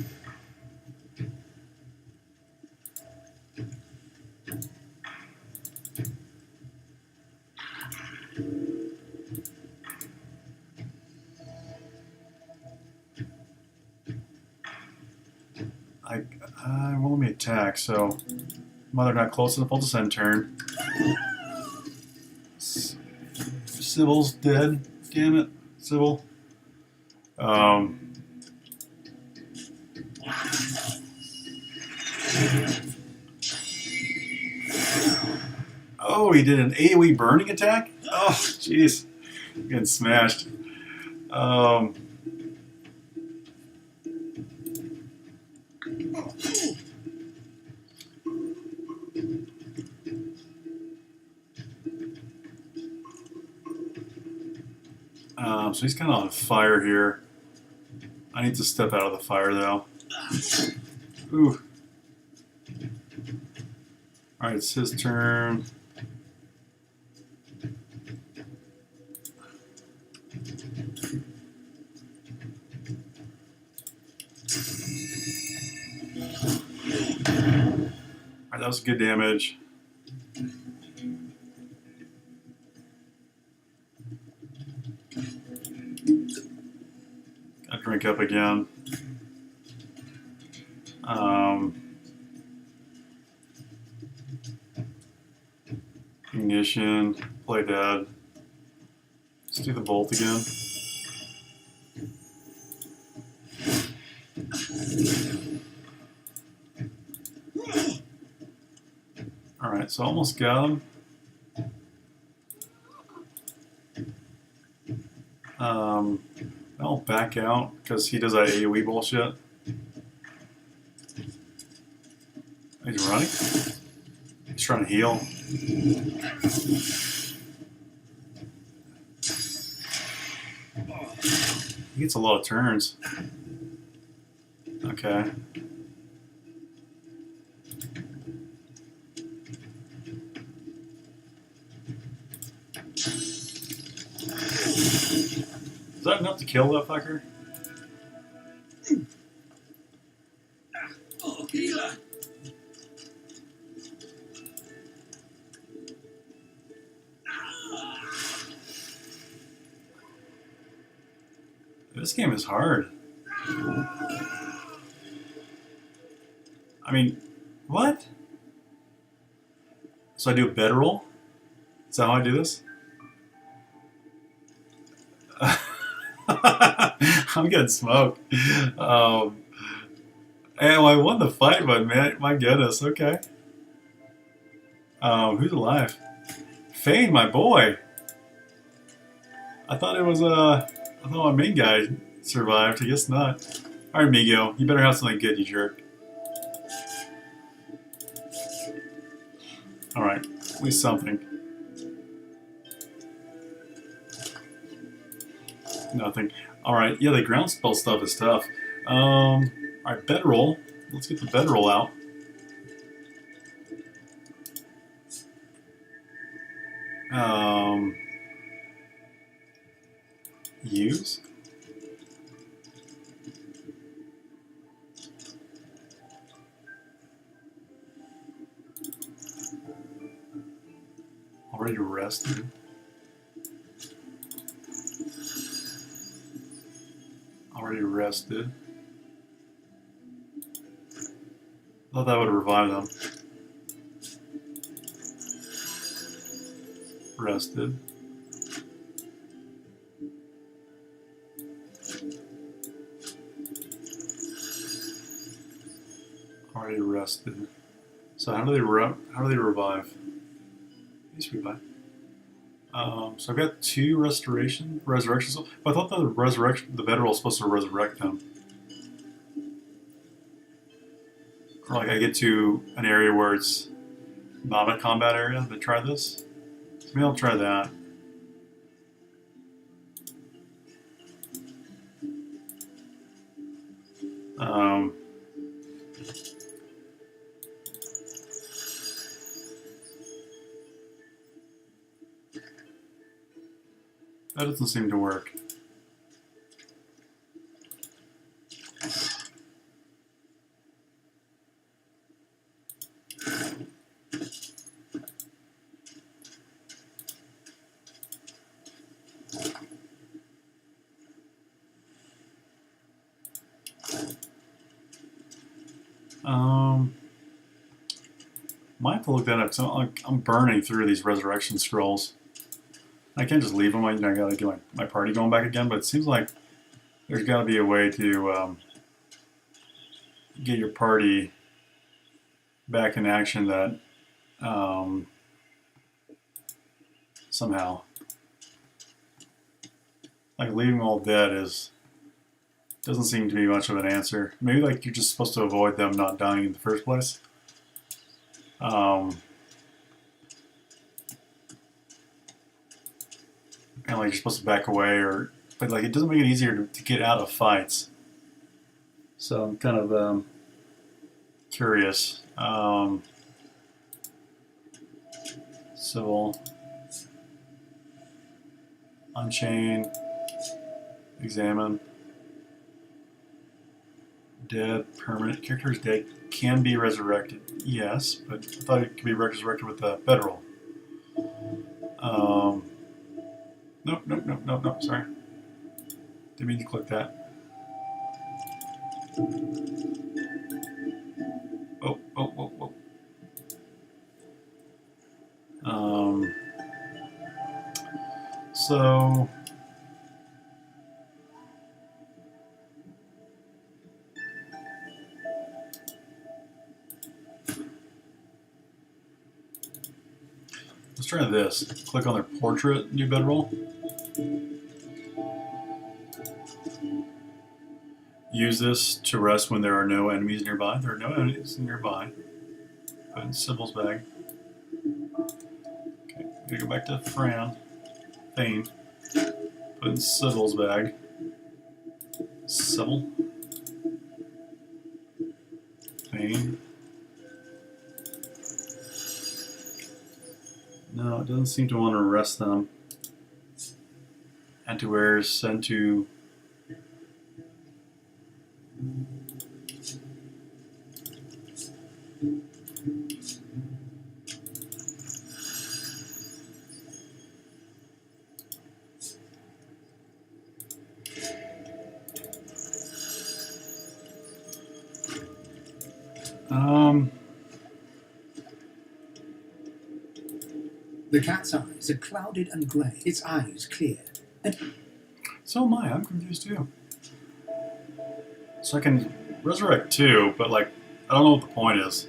Won't let me attack, so Mother got close to the full descent turn. Sybil's dead. Damn it, Sybil. Oh, he did an AoE burning attack? Oh, jeez. Getting smashed. So he's kind of on fire here. I need to step out of the fire, though. Ooh. Alright, it's his turn. Alright, that was good damage. Gotta drink up again. Ignition, play dead. Let's do the bolt again. Alright, so almost got him. I'll back out because he does that AoE bullshit. He's running. He's trying to heal. He gets a lot of turns. Okay. Is that enough to kill that fucker? Oh, healer. This game is hard. I mean, what? So I do a bed roll? Is that how I do this? I'm getting smoked. And I won the fight, but man, my goodness, okay. Who's alive? Fane, my boy. I thought it was I thought my main guy survived. I guess not. Alright, Migo, you better have something good, you jerk. Alright, at least something. Nothing. Alright, yeah, the ground spell stuff is tough. Alright, bedroll. Let's get the bedroll out. Use? Already rested. Already rested. Thought that would revive them. Rested. Already rested. So how do they revive? These revive. So I've got 2 resurrections. But I thought the veteran was supposed to resurrect them. Or like I get to an area where it's not a combat area to try this. So maybe I'll try that. That doesn't seem to work. Might have to look that up. So I'm burning through these resurrection scrolls. I can't just leave them. I gotta get my party going back again. But it seems like there's got to be a way to get your party back in action that somehow, like leaving them all dead doesn't seem to be much of an answer. Maybe like you're just supposed to avoid them not dying in the first place. And like you're supposed to back away, but like it doesn't make it easier to get out of fights. So I'm kind of curious. Civil, unchain, examine, dead, permanent. Character is dead, can be resurrected. Yes, but I thought it could be resurrected with the bedroll. Nope, sorry. Didn't mean to click that. Oh. So let's try this. Click on their portrait, new bedroll. Use this to rest when there are no enemies nearby. There are no enemies nearby. Put in Sybil's bag. Okay, we go back to Thane. Put in Sybil's bag. Sybil. Thane. No, it doesn't seem to want to arrest them. Antiwares sent to The cat's eyes are clouded and grey, its eyes clear. So am I. I'm confused too. So I can resurrect 2, but like I don't know what the point is.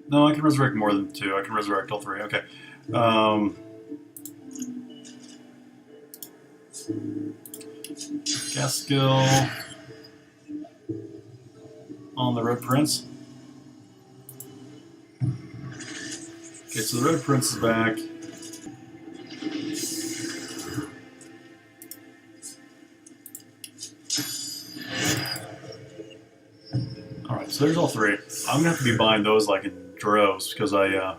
No, I can resurrect more than 2. I can resurrect all 3. Okay. Gas skill on the Red Prince. Okay, so the Red Prince is back. Alright, so there's all 3. I'm gonna have to be buying those like in droves because I'm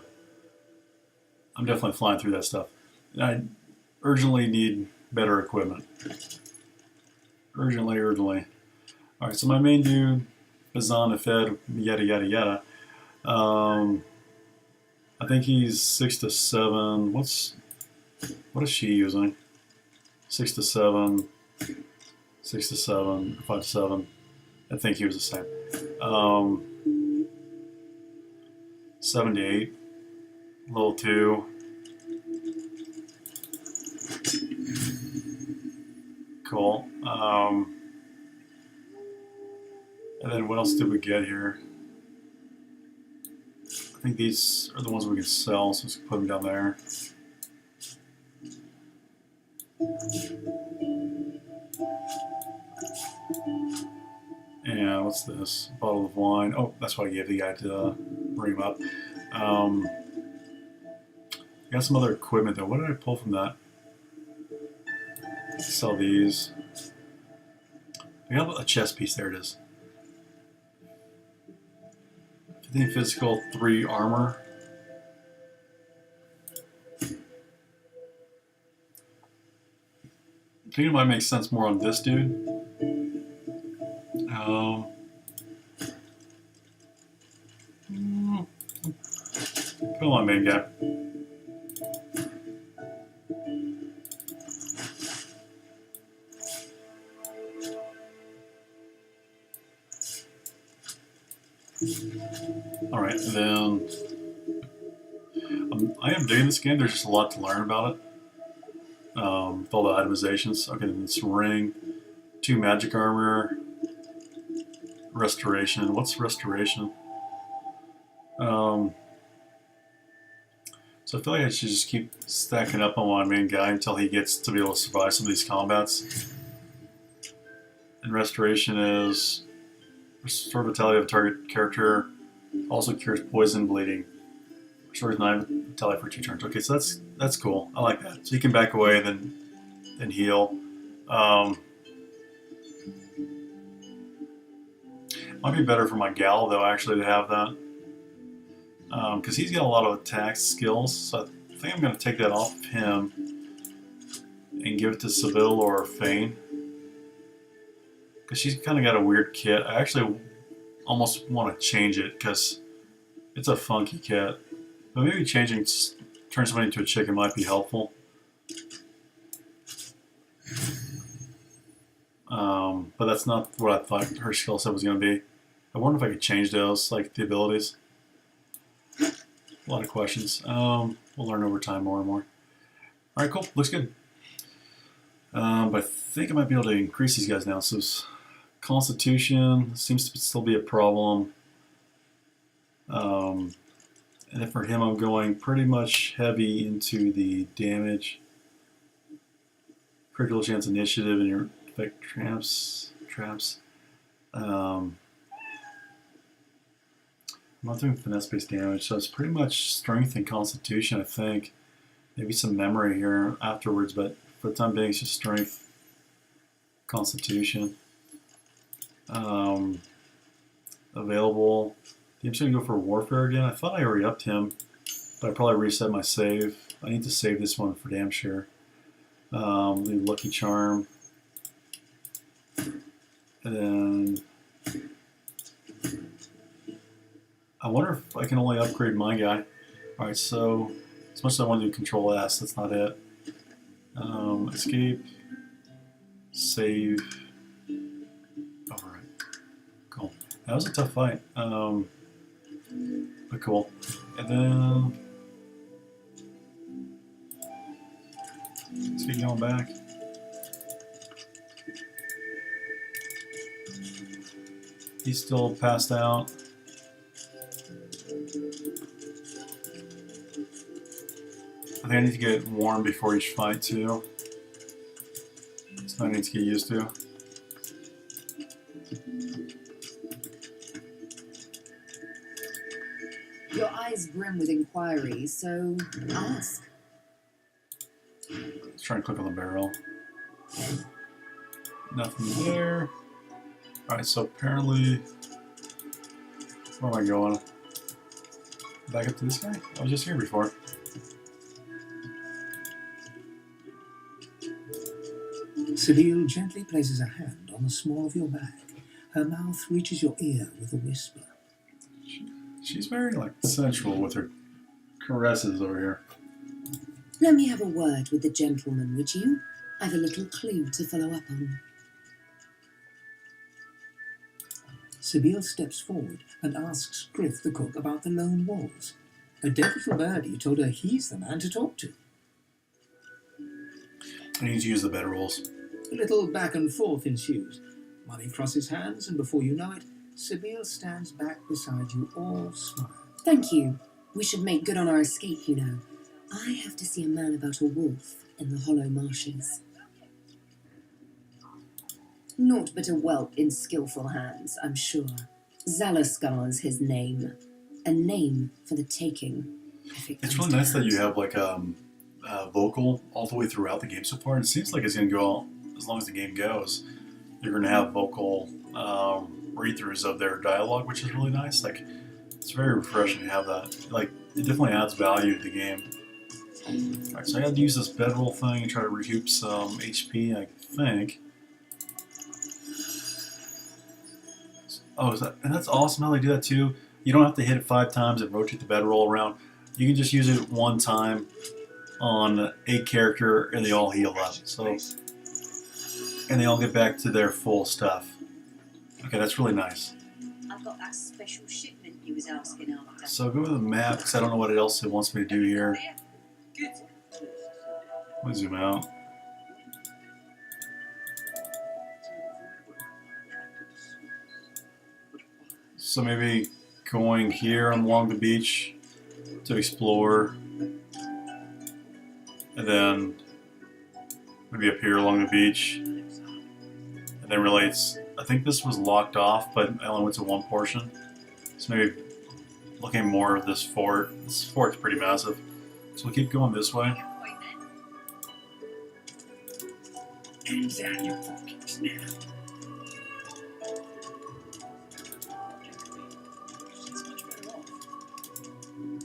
definitely flying through that stuff. And I urgently need better equipment. Urgently. Alright, so my main dude, Bazan, Fed, yada yada yada. I think he's 6 to 7. What is she using? 6 to 7, 6 to 7, 5 to 7. I think he was the same. 7 to 8, level 2. Cool. And then what else did we get here? I think these are the ones we can sell, so let's put them down there. And what's this? A bottle of wine. Oh, that's what I gave the guy to bring him up. I got some other equipment though. What did I pull from that? Sell these. I got a chest piece. There it is. 15 physical, 3 armor. I think it might make sense more on this dude. Come on, main guy. Alright, then I am digging this game. There's just a lot to learn about it. With all the itemizations. Okay, then it's ring, 2 magic armor, restoration. What's restoration? So I feel like I should just keep stacking up on my main guy until he gets to be able to survive some of these combats. And restoration is restore vitality of a target character, also cures poison, bleeding, restores 9 vitality for 2 turns. Okay, so that's cool. I like that. So you can back away then heal. Might be better for my gal though actually to have that. Because he's got a lot of attack skills, so I think I'm going to take that off of him and give it to Seville or Fane. Because she's kind of got a weird kit. I actually almost want to change it because it's a funky kit. But maybe turn somebody into a chicken might be helpful. But that's not what I thought her skill set was going to be. I wonder if I could change those, like the abilities. A lot of questions. We'll learn over time more and more. Alright, cool. Looks good. But I think I might be able to increase these guys now. So Constitution seems to still be a problem. And then for him, I'm going pretty much heavy into the damage. Critical chance initiative and your effect traps. I'm not doing finesse-based damage, so it's pretty much strength and constitution, I think. Maybe some memory here afterwards, but for the time being, it's just strength, constitution. Available. I'm just going to go for warfare again. I thought I already upped him, but I probably reset my save. I need to save this one for damn sure. Leave Lucky Charm. And then I wonder if I can only upgrade my guy. Alright, so as much as I want to do Control S, that's not it. Escape. Save. Alright. Cool. That was a tough fight. But cool. And then let's get going back. He's still passed out. I think I need to get warm before each fight too. So I need to get used to. Your eyes brim with inquiry, so ask. Let's try and click on the barrel. Nothing there. Alright, so apparently, where am I going? Back up to this guy? I was just here before. Seville gently places a hand on the small of your back. Her mouth reaches your ear with a whisper. She's very, like, sensual with her caresses over here. Let me have a word with the gentleman, would you? I've a little clue to follow up on. Seville steps forward and asks Griff the cook about the lone wolves. A dead little birdie told her he's the man to talk to. I need to use the bedrolls. A little back and forth ensues. Money crosses hands, and before you know it, Sibyl stands back beside you, all smile. Thank you. We should make good on our escape, you know. I have to see a man about a wolf in the hollow marshes. Naught but a whelp in skillful hands, I'm sure. Zalaskar's his name. A name for the taking. It's really nice that you have like vocal all the way throughout the game so far. And it seems like it's going to go as long as the game goes. You're going to have vocal read-throughs of their dialogue, which is really nice. Like, it's very refreshing to have that. Like, it definitely adds value to the game. Alright, so I got to use this bedroll thing and try to recoup some HP, I think. Oh, and that's awesome how they do that too. You don't have to hit it 5 times and rotate the bedroll around. You can just use it 1 time on a character and they all heal up. So, and they all get back to their full stuff. Okay, that's really nice. I've got that special shipment you was asking after. So go to the map because I don't know what else it wants me to do here. Good. Let me zoom out. So maybe going here along the beach to explore, and then maybe up here along the beach, and then relates. I think this was locked off, but I only went to one portion. So maybe looking more of this fort. This fort's pretty massive. So we'll keep going this way. Hands out your pockets now.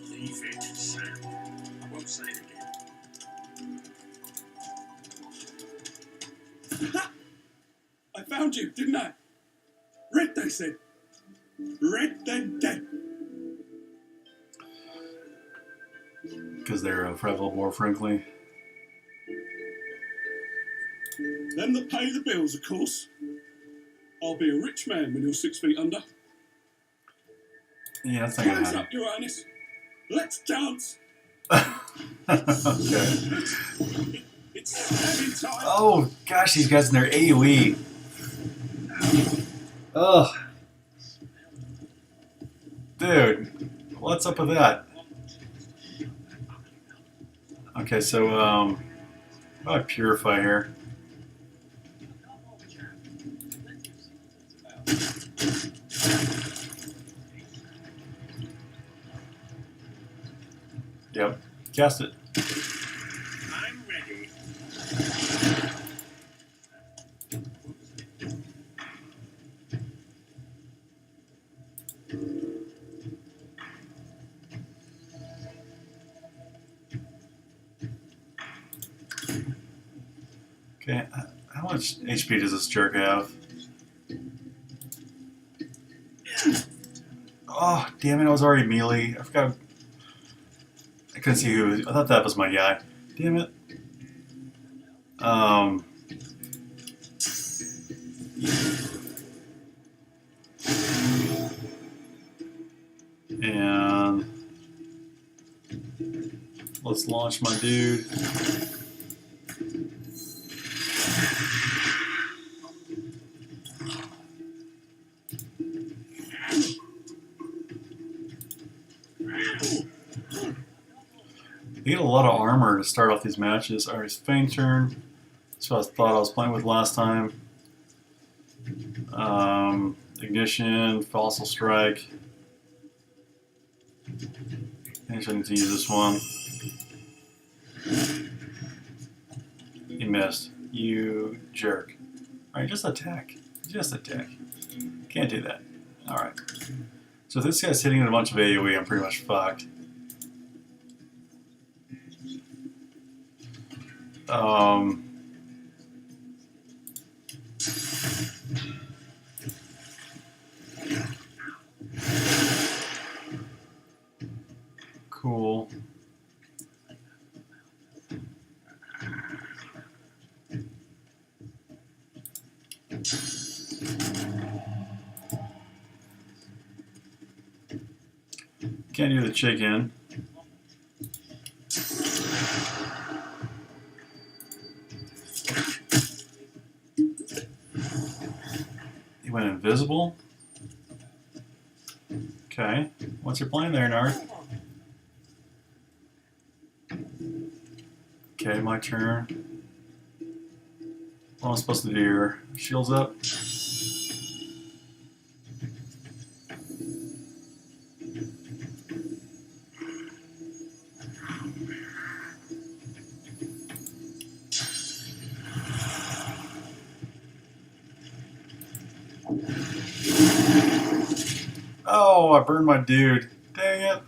Leave it, Sam. I won't say it again. I found you, didn't I? Red, they said. Red, then dead. Because they're forever more frankly. Them that pay the bills, of course. I'll be a rich man when you're 6 feet under. Yeah, that's not gonna Hands happen. up, Your Highness. Let's dance. Okay. It's stabbing time. Oh gosh, these guys in their AoE. Ugh. Dude, what's up with that? Okay, so how do I purify here? Yep, cast it. I'm ready. Okay, how much HP does this jerk have? Oh, damn it, I was already melee. I forgot. I couldn't see who. I thought that was my guy. Damn it. And let's launch my dude. You get a lot of armor to start off these matches. Alright, Feign turn. That's what I thought I was playing with last time. Ignition, Fossil Strike. I think I need to use this one. You missed. You jerk. Alright, just attack. Just attack. Can't do that. Alright. So if this guy's hitting a bunch of AoE, I'm pretty much fucked. Cool. Can't do the chicken. He went invisible. Okay. What's your plan there, Narth? Okay, my turn. What am I supposed to do here? Shields up. Oh, I burned my dude. Dang it.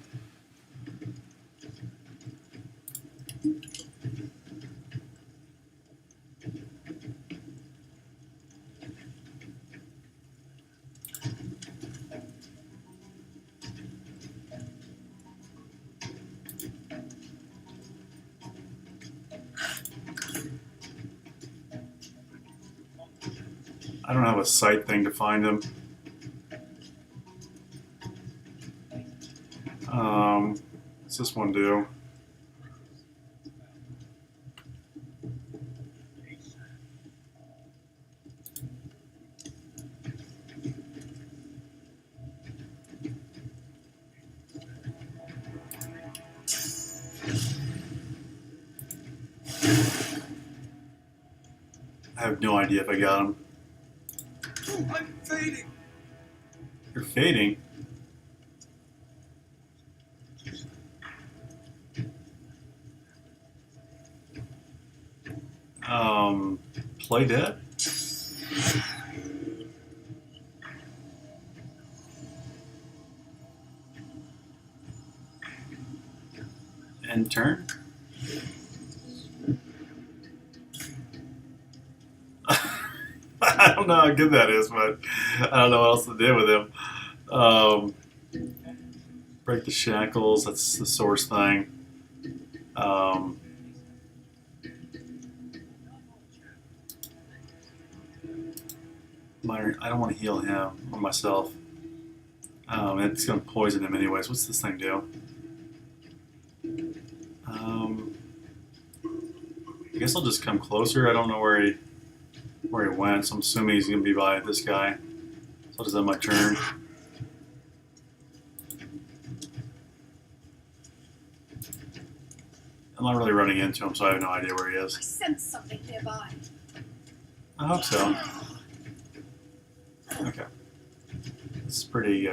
I don't have a sight thing to find him. What's this one do? I have no idea if I got him. Oh, I'm fading. You're fading? Play dead? End turn? I don't know how good that is, but I don't know what else to do with him. Break the shackles, that's the source thing. I don't want to heal him or myself. It's going to poison him anyways. What's this thing do? I guess I'll just come closer. I don't know where he went, so I'm assuming he's going to be by this guy. So I'll just end my turn. I'm not really running into him, so I have no idea where he is. I sense something nearby. I hope so. Okay. It's pretty,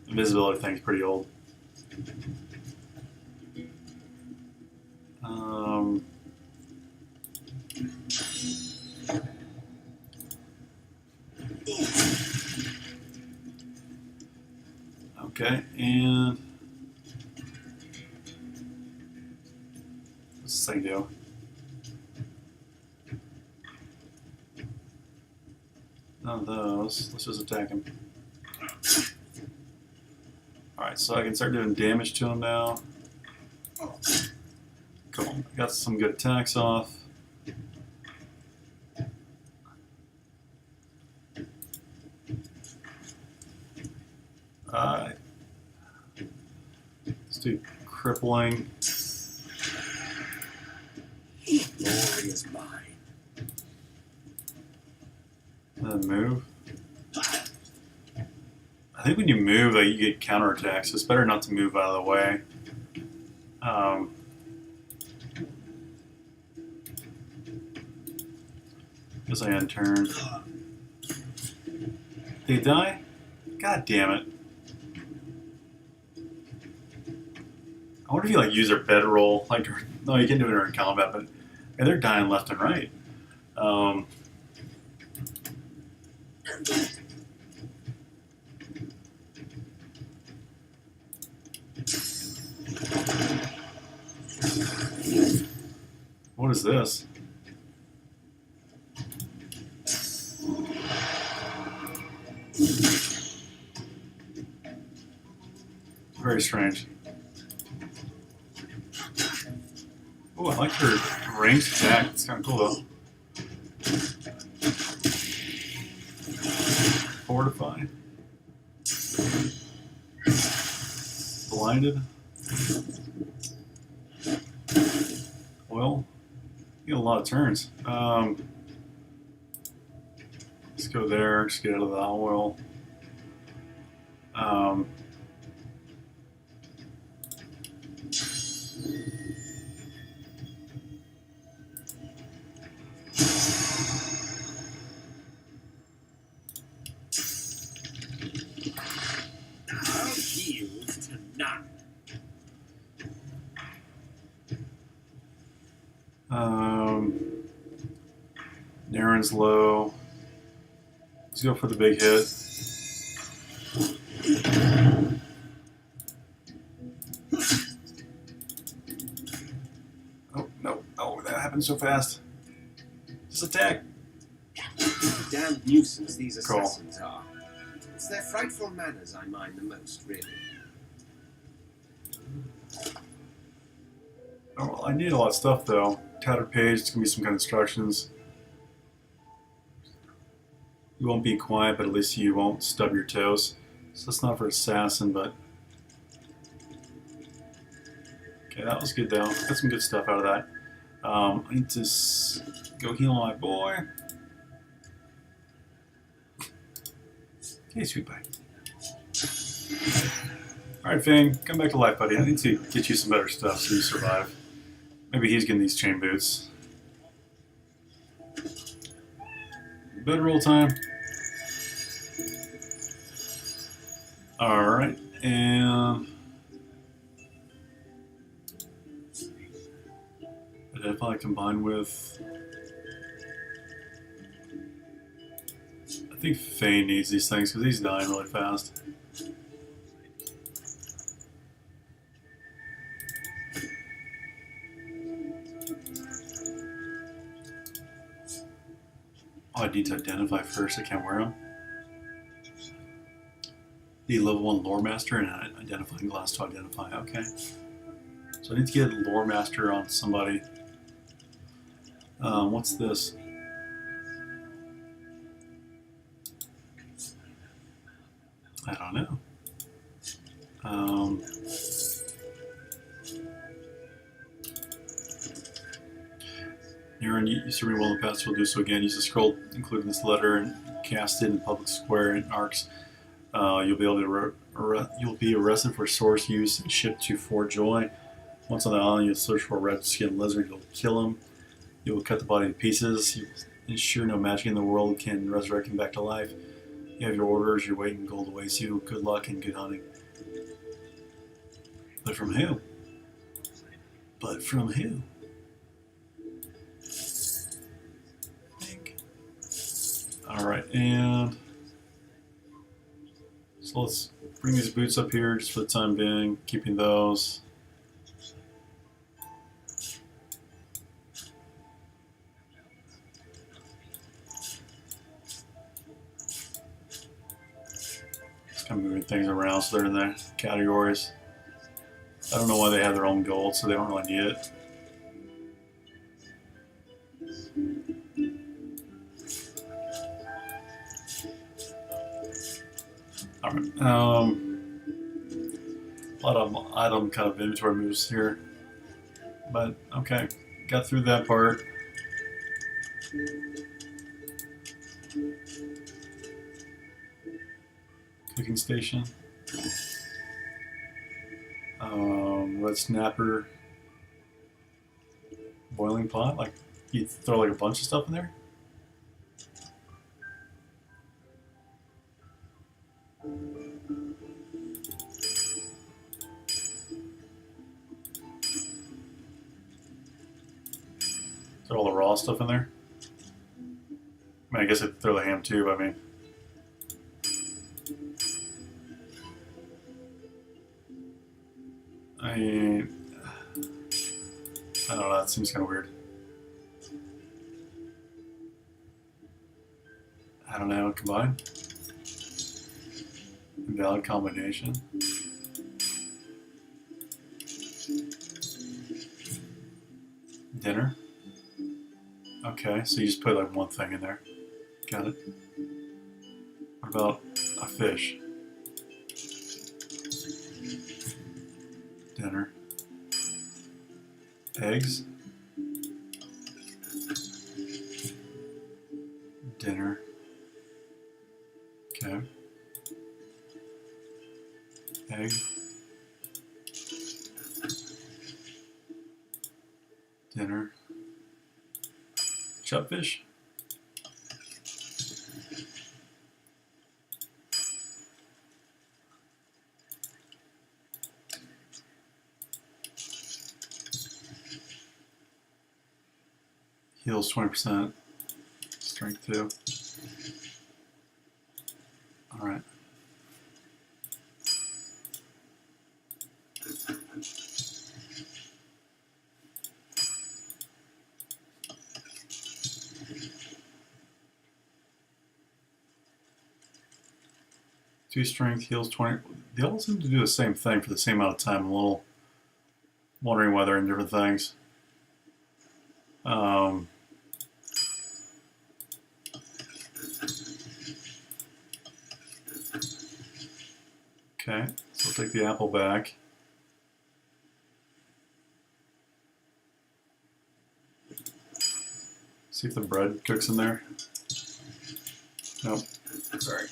invisibility thing's pretty old. Okay, and what's this thing do? None of those. Let's just attack him. Alright, so I can start doing damage to him now. Cool. Got some good attacks off. Alright. Let's do crippling. Glory is mine. And then move. I think when you move, you get counterattacks. So it's better not to move out of the way. Guess I end turn. Did he die? God damn it. I wonder if you use their bedroll. No, you can do it during combat, but they're dying left and right. What is this? Very strange. Oh, I like her ranged attack. It's kind of cool though. Fortify. Blinded. Well, you get a lot of turns. Let's go there. Just get out of the oil. Um, I'll yield to none. Darren's low. Let's go for the big hit. Oh, no. Oh, that happened so fast. Just attack. Damn nuisance these Cool. assassins are. It's their frightful manners I mind the most, really. Oh, well, I need a lot of stuff, though. Tattered page, it's going to be some kind of instructions. You won't be quiet, but at least you won't stub your toes. So that's not for assassin, but... Okay, that was good, though. Got some good stuff out of that. I need to go heal my boy. Hey, sweet pie. Alright, Fang, come back to life, buddy. I need to get you some better stuff so you survive. Maybe he's getting these chain boots. Bedroll time. Alright, and... Identify combined with... I think Faye needs these things because he's dying really fast. Oh, I need to identify first. I can't wear them. Need level 1 lore master and an identifying glass to identify. Okay. So I need to get lore master on somebody. What's this? I don't know. Aaron, you serve me well in the past, you'll do so again. Use the scroll included in this letter and cast it in public square and arcs. You'll be able to you'll be arrested for source use and shipped to Fort Joy. Once on the island, you'll search for a red-skinned lizard. You'll kill him. You will cut the body to pieces. You will ensure no magic in the world can resurrect him back to life. You have your orders. Your weight in gold awaits you. Good luck and good hunting. But from who? But from who? Alright, and so let's bring these boots up here just for the time being, keeping those. Just kind of moving things around so they're in their categories. I don't know why they have their own gold, so they don't really need it. Alright, a lot of item kind of inventory moves here, but okay, got through that part. Cooking station. Red snapper. Boiling pot, like you throw like a bunch of stuff in there. Throw all the raw stuff in there. I mean, I guess I'd throw the ham too, but I don't know, that seems kind of weird. I don't know, combine? Invalid combination. Dinner. Okay, so you just put like one thing in there. Got it. What about a fish? Dinner. Eggs. Dinner. Okay. Egg. Dinner. Chubfish. Heals 20%. Strength 2. Alright. Two strength, heals 20. They all seem to do the same thing for the same amount of time. I'm a little wondering why they're in different things. Okay, so I'll take the apple back. See if the bread cooks in there. Nope. Sorry.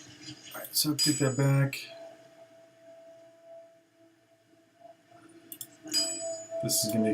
Alright, so take that back. This is going to be kind